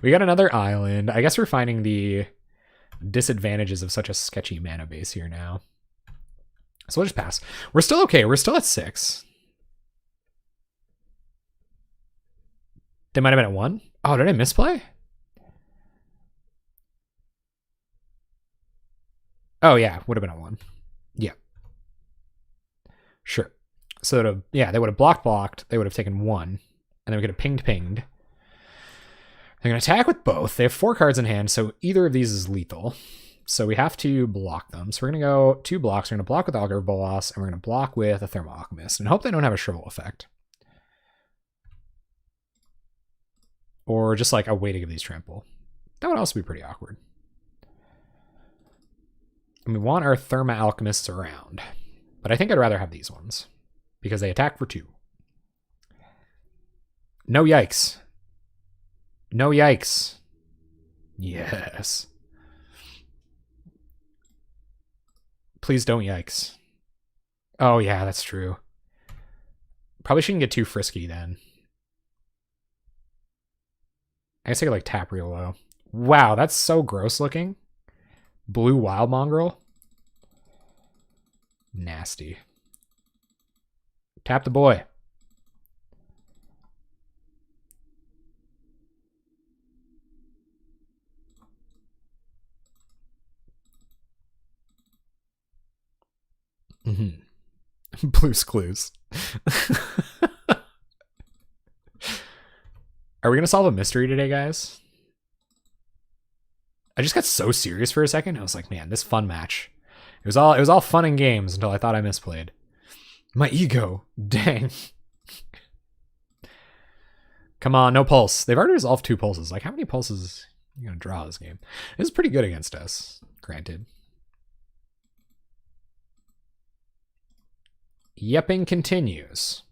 Speaker 1: We got another island. I guess we're finding the disadvantages of such a sketchy mana base here now. So we'll just pass. We're still okay. We're still at 6. They might have been at 1. Oh, did I misplay? Oh, yeah, would have been at 1. Yeah. Sure. So, yeah, they would have blocked. They would have taken 1. And then we could have pinged. They're going to attack with both. They have 4 cards in hand, so either of these is lethal. So we have to block them. So we're going to go 2 blocks. We're going to block with Augur Bolas, and we're going to block with a Thermal Alchemist, and hope they don't have a Shrivel effect. Or just like a way to give these trample. That would also be pretty awkward. And we want our Therma Alchemists around. But I think I'd rather have these ones. Because they attack for 2. No yikes. No yikes. Yes. Please don't yikes. Oh yeah, that's true. Probably shouldn't get too frisky then. I guess I could like tap real low. Wow, that's so gross looking. Blue Wild Mongrel. Nasty. Tap the boy. Blue's Clues. Are we gonna solve a mystery today, guys? I just got so serious for a second. I was like, man, this fun match. It was all fun and games until I thought I misplayed. My ego. Dang. Come on, no pulse. They've already resolved 2 pulses. Like, how many pulses are you gonna draw this game? This is pretty good against us, granted. Yepping continues.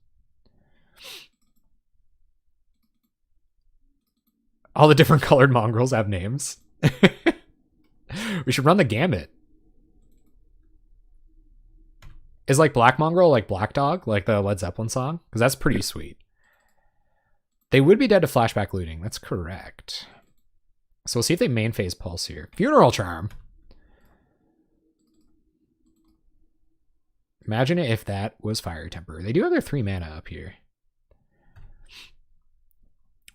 Speaker 1: All the different colored mongrels have names. We should run the gamut. Is like Black Mongrel like Black Dog, like the Led Zeppelin song? Because that's pretty sweet. They would be dead to flashback looting. That's correct. So we'll see if they main phase pulse here. Funeral Charm. Imagine it if that was Fiery Temper. They do have their 3 mana up here.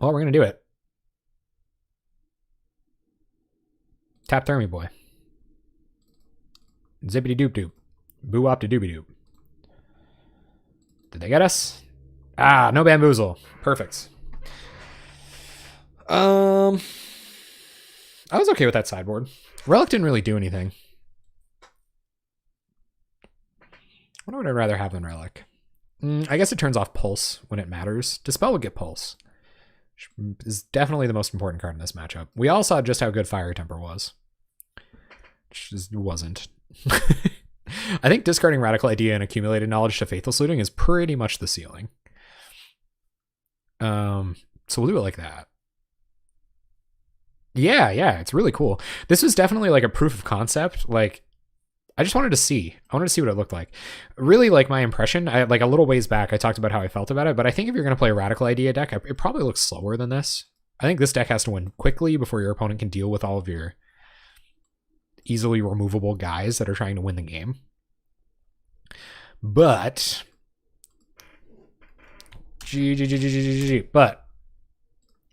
Speaker 1: Well, we're going to do it. Tap Thermy Boy. Zippity doop doop. Boo wop de doobie doop. Did they get us? Ah, no bamboozle. Perfect. I was okay with that sideboard. Relic didn't really do anything. What would I rather have than Relic? I guess it turns off Pulse when it matters. Dispel would get Pulse. Which is definitely the most important card in this matchup. We all saw just how good Fiery Temper was. Which just wasn't. I think discarding Radical Idea and Accumulated Knowledge to Faithless Looting is pretty much the ceiling. So we'll do it like that. Yeah, it's really cool. This was definitely like a proof of concept. Like, I just wanted to see. I wanted to see what it looked like. Really, like my impression, like a little ways back, I talked about how I felt about it, but I think if you're going to play a Radical Idea deck, it probably looks slower than this. I think this deck has to win quickly before your opponent can deal with all of your easily removable guys that are trying to win the game. But but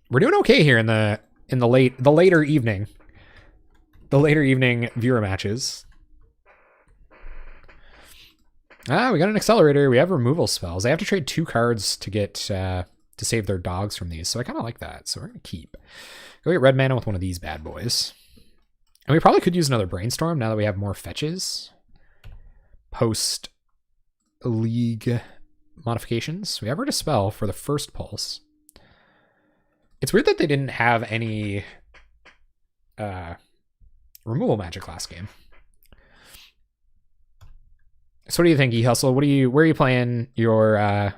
Speaker 1: we're doing okay here in the later evening viewer matches. We got an accelerator. We have removal spells. They have to trade 2 cards to get to save their dogs from these, so I kind of like that. So we're gonna keep. Go get red mana with one of these bad boys. And we probably could use another Brainstorm now that we have more fetches. Post league modifications. We have our Dispel for the first pulse. It's weird that they didn't have any removal magic last game. So what do you think, E-Hustle? Where are you playing your I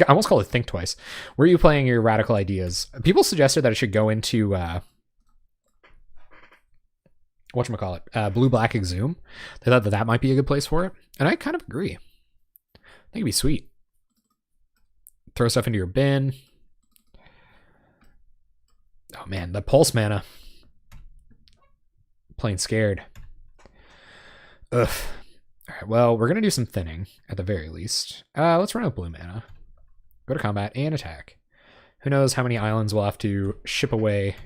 Speaker 1: almost called it Think Twice. Where are you playing your Radical Ideas? People suggested that it should go into whatchamacallit, Blue-Black Exhume. They thought that might be a good place for it. And I kind of agree. I think it'd be sweet. Throw stuff into your bin. Oh man, the pulse mana. Playing scared. Ugh. Alright, well, we're going to do some thinning, at the very least. Let's run out blue mana. go to combat, and attack. Who knows how many islands we'll have to ship away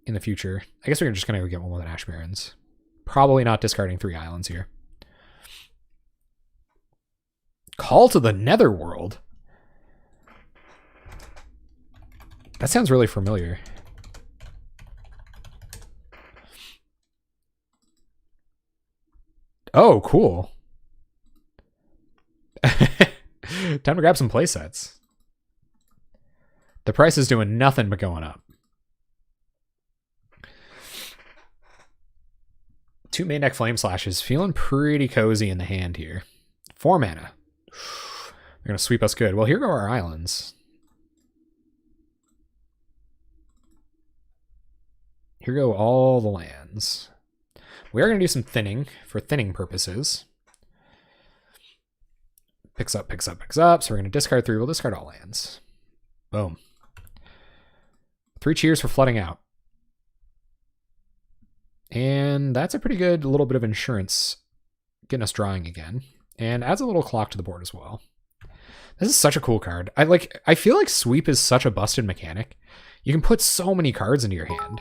Speaker 1: in the future. I guess we're just going to go get one with an Ash Barrens. Probably not discarding 3 islands here. Call to the Netherworld. That sounds really familiar. Oh, cool. Time to grab some playsets. The price is doing nothing but going up. 2 main deck Flame Slashes. Feeling pretty cozy in the hand here. 4 mana. They're going to sweep us good. Well, here go our islands. Here go all the lands. We are going to do some thinning for thinning purposes. Picks up, picks up, picks up. So we're going to discard 3. We'll discard all lands. Boom. 3 cheers for flooding out. And that's a pretty good little bit of insurance getting us drawing again. And adds a little clock to the board as well. This is such a cool card. I feel like sweep is such a busted mechanic. You can put so many cards into your hand.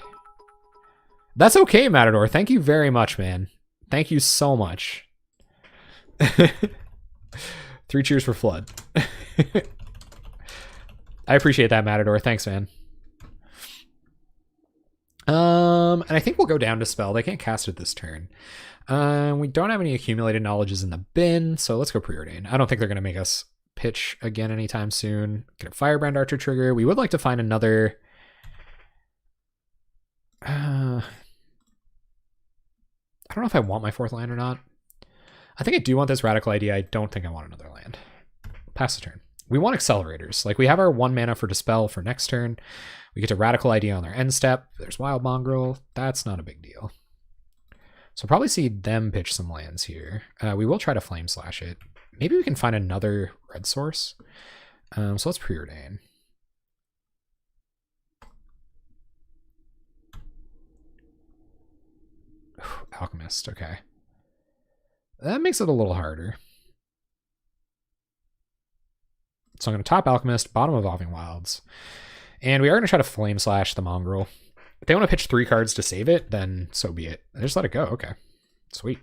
Speaker 1: That's okay, Matador. Thank you very much, man. Thank you so much. 3 cheers for flood. I appreciate that, Matador. Thanks, man. And I think we'll go down to spell. They can't cast it this turn. We don't have any accumulated knowledges in the bin, so let's go preordain. I don't think they're going to make us pitch again anytime soon. Get a Firebrand Archer trigger. We would like to find another... I don't know if I want my 4th land or not. I think I do want this Radical Idea. I don't think I want another land. Pass the turn. We want accelerators. Like, we have our 1 mana for Dispel for next turn. We get to Radical Idea on their end step. There's Wild Mongrel. That's not a big deal. So probably see them pitch some lands here. We will try to Flame Slash it. Maybe we can find another red source. So let's preordain. Alchemist, okay. That makes it a little harder. So I'm going to top Alchemist, bottom Evolving Wilds. And we are going to try to Flame Slash the Mongrel. If they want to pitch 3 cards to save it, then so be it. Just let it go. Okay. Sweet.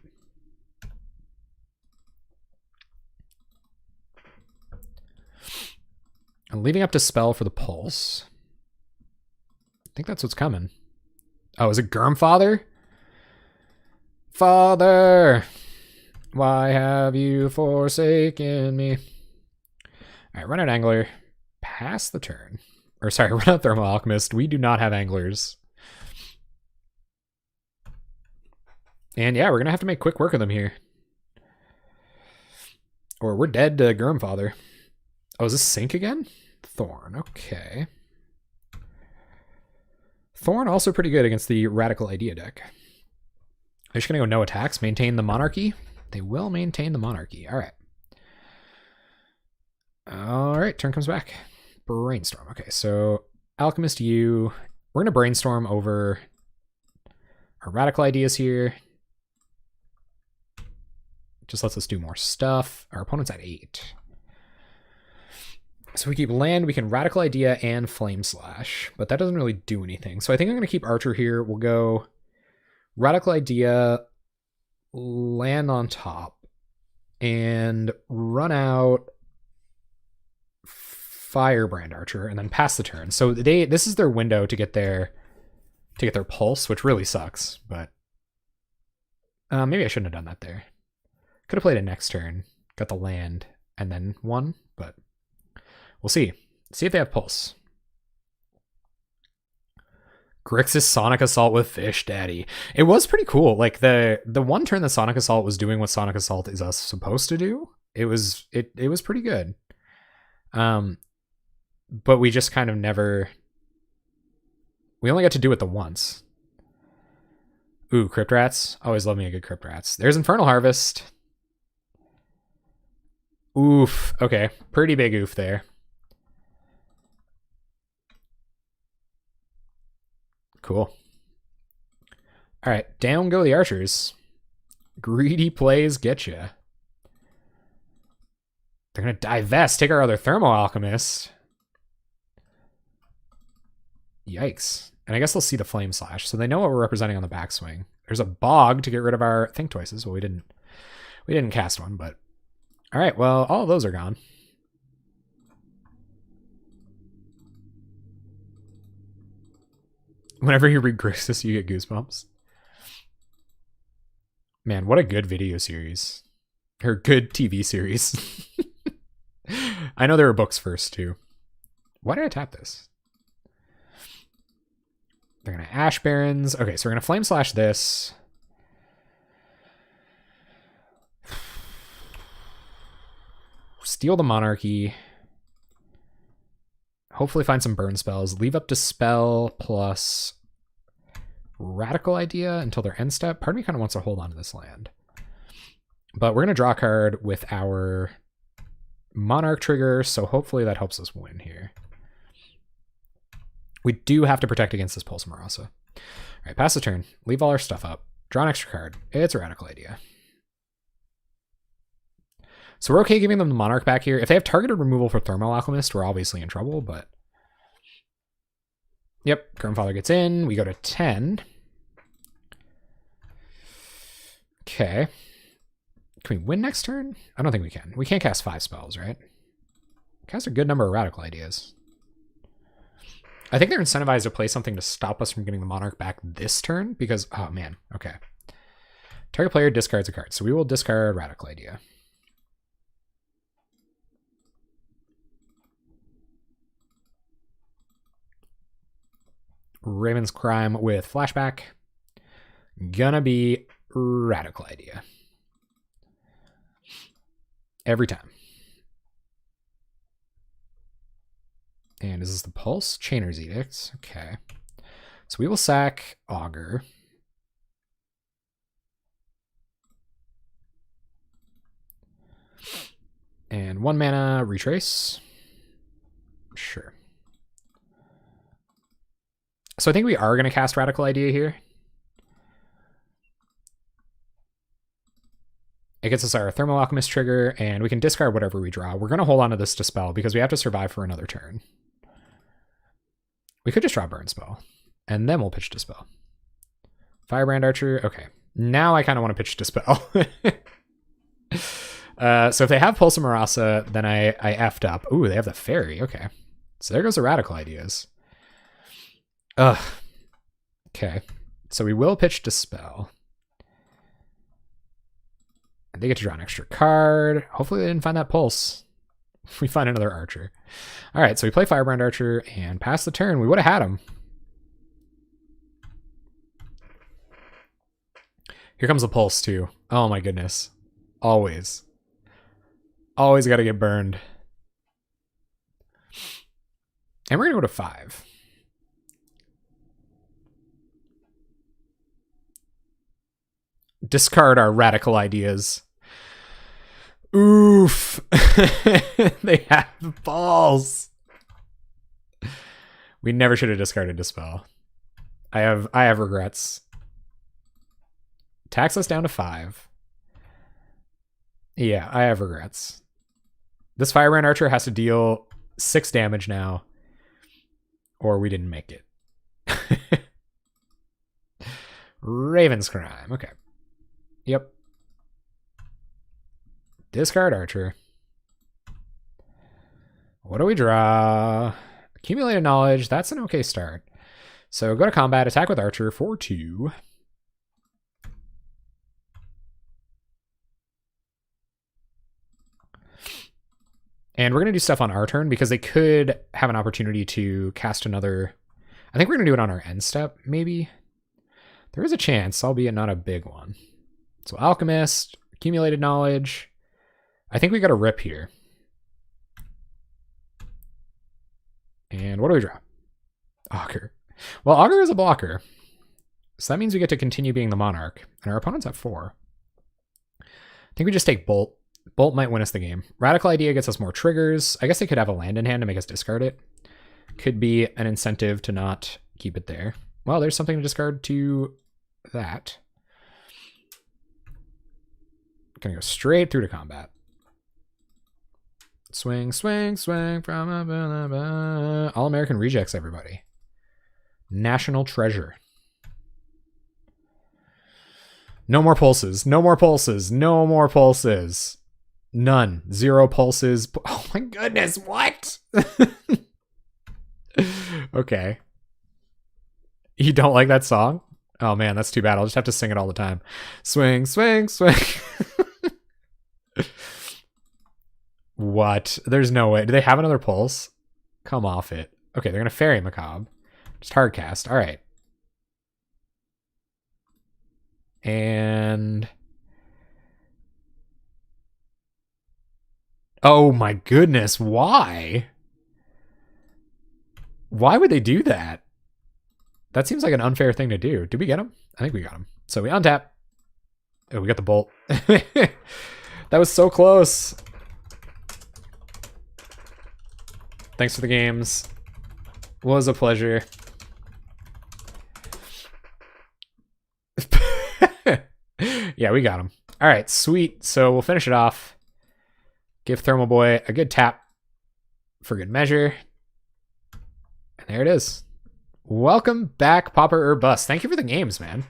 Speaker 1: I'm leaving up to spell for the Pulse. I think that's what's coming. Oh, is it Gurmfather? Father, why have you forsaken me? All right, run out Angler. Pass the turn. Or sorry, run out Thermal Alchemist. We do not have Anglers. And yeah, we're going to have to make quick work of them here. Or we're dead to Gurmfather. Oh, is this Sync again? Thorn, okay. Thorn also pretty good against the Radical Idea deck. I'm just going to go no attacks. Maintain the Monarchy. They will maintain the Monarchy. All right. All right, turn comes back. Brainstorm. Okay, so Alchemist U. We're going to brainstorm over our Radical Ideas here. Just lets us do more stuff. Our opponent's at 8. So we keep land, we can Radical Idea and Flame Slash, but that doesn't really do anything. So I think I'm going to keep Archer here. We'll go Radical Idea, land on top, and run out Firebrand Archer, and then pass the turn. So this is their window to get their pulse, which really sucks, but maybe I shouldn't have done that there. Could have played it next turn, got the land, and then won, but we'll see. See if they have pulse. Grixis Sonic Assault with Fish Daddy. It was pretty cool. Like the one turn that Sonic Assault was doing what Sonic Assault is supposed to do. It was pretty good. But we just kind of never. We only got to do it the once. Ooh, Crypt Rats. Always love me a good Crypt Rats. There's Infernal Harvest. Oof. Okay, pretty big oof there. Cool. All right, down go the Archers. Greedy plays get ya. They're going to divest, take our other Thermal Alchemist. Yikes. And I guess they'll see the Flame Slash, so they know what we're representing on the backswing. There's a Bog to get rid of our Think Twices. Well, we didn't cast one, but... All right, well, all of those are gone. Whenever you read Grixis, you get goosebumps. Man, what a good video series. Or good TV series. I know there were books first, too. Why did I tap this? They're going to Ash Barrens. Okay, so we're going to Flame Slash this. Steal the Monarchy. Hopefully find some burn spells. Leave up Dispel plus Radical Idea until their end step. Part of me kind of wants to hold on to this land. But we're going to draw a card with our Monarch trigger, so hopefully that helps us win here. We do have to protect against this Pulse Marasa. All right, pass the turn. Leave all our stuff up. Draw an extra card. It's a Radical Idea. So we're okay giving them the Monarch back here. If they have targeted removal for Thermal Alchemist, we're obviously in trouble, but... Yep, Grandfather gets in. We go to 10. Okay. Can we win next turn? I don't think we can. We can't cast 5 spells, right? Cast a good number of Radical Ideas. I think they're incentivized to play something to stop us from getting the Monarch back this turn, because... Oh, man. Okay. Target player discards a card, so we will discard Radical Idea. Raven's Crime with Flashback. Gonna be Radical Idea. Every time. And is this the Pulse? Chainer's Edict. Okay. So we will sack Augur. And 1 mana, Retrace. Sure. So I think we are going to cast Radical Idea here. It gets us our Thermal Alchemist trigger, and we can discard whatever we draw. We're going to hold on to this Dispel because we have to survive for another turn. We could just draw Burn Spell, and then we'll pitch Dispel. Firebrand Archer. Okay. Now I kind of want to pitch Dispel. So if they have Pulse of Marasa, then I effed up. Ooh, they have the Fairy. Okay. So there goes the Radical Ideas. Ugh. Okay. So we will pitch Dispel. And they get to draw an extra card. Hopefully they didn't find that Pulse. We find another Archer. All right, so we play Firebrand Archer and pass the turn. We would have had him. Here comes the Pulse, too. Oh, my goodness. Always. Always got to get burned. And we're going to go to 5. Discard our Radical Ideas. Oof. They have balls. We never should have discarded Dispel. I have regrets. Tax us down to 5. Yeah, I have regrets. This Firebrand Archer has to deal 6 damage now, or we didn't make it. Raven's Crime. Okay. Yep. Discard Archer. What do we draw? Accumulated Knowledge. That's an okay start. So go to combat, attack with Archer for 2. And we're going to do stuff on our turn because they could have an opportunity to cast another. I think we're going to do it on our end step, maybe. There is a chance, albeit not a big one. So Alchemist, Accumulated Knowledge. I think we got a rip here. And what do we draw? Augur. Well, Augur is a blocker. So that means we get to continue being the Monarch. And our opponents have 4. I think we just take Bolt. Bolt might win us the game. Radical Idea gets us more triggers. I guess they could have a land in hand to make us discard it. Could be an incentive to not keep it there. Well, there's something to discard to that. Gonna go straight through to combat. Swing, swing, swing from a All-American Rejects, everybody. National Treasure. No more pulses. No more pulses. No more pulses. None. 0 pulses. Oh my goodness, what? Okay. You don't like that song? Oh man, that's too bad. I'll just have to sing it all the time. Swing, swing, swing. What? There's no way. Do they have another pulse? Come off it. Okay, they're going to Fairy Macabre. Just hard cast. All right. And... oh my goodness, why? Why would they do that? That seems like an unfair thing to do. Did we get him? I think we got him. So we untap. Oh, we got the bolt. That was so close. Thanks for the games. Was a pleasure. Yeah, we got him. All right, sweet. So we'll finish it off. Give Thermal Boy a good tap for good measure. And there it is. Welcome back, Pauper or Bust. Thank you for the games, man.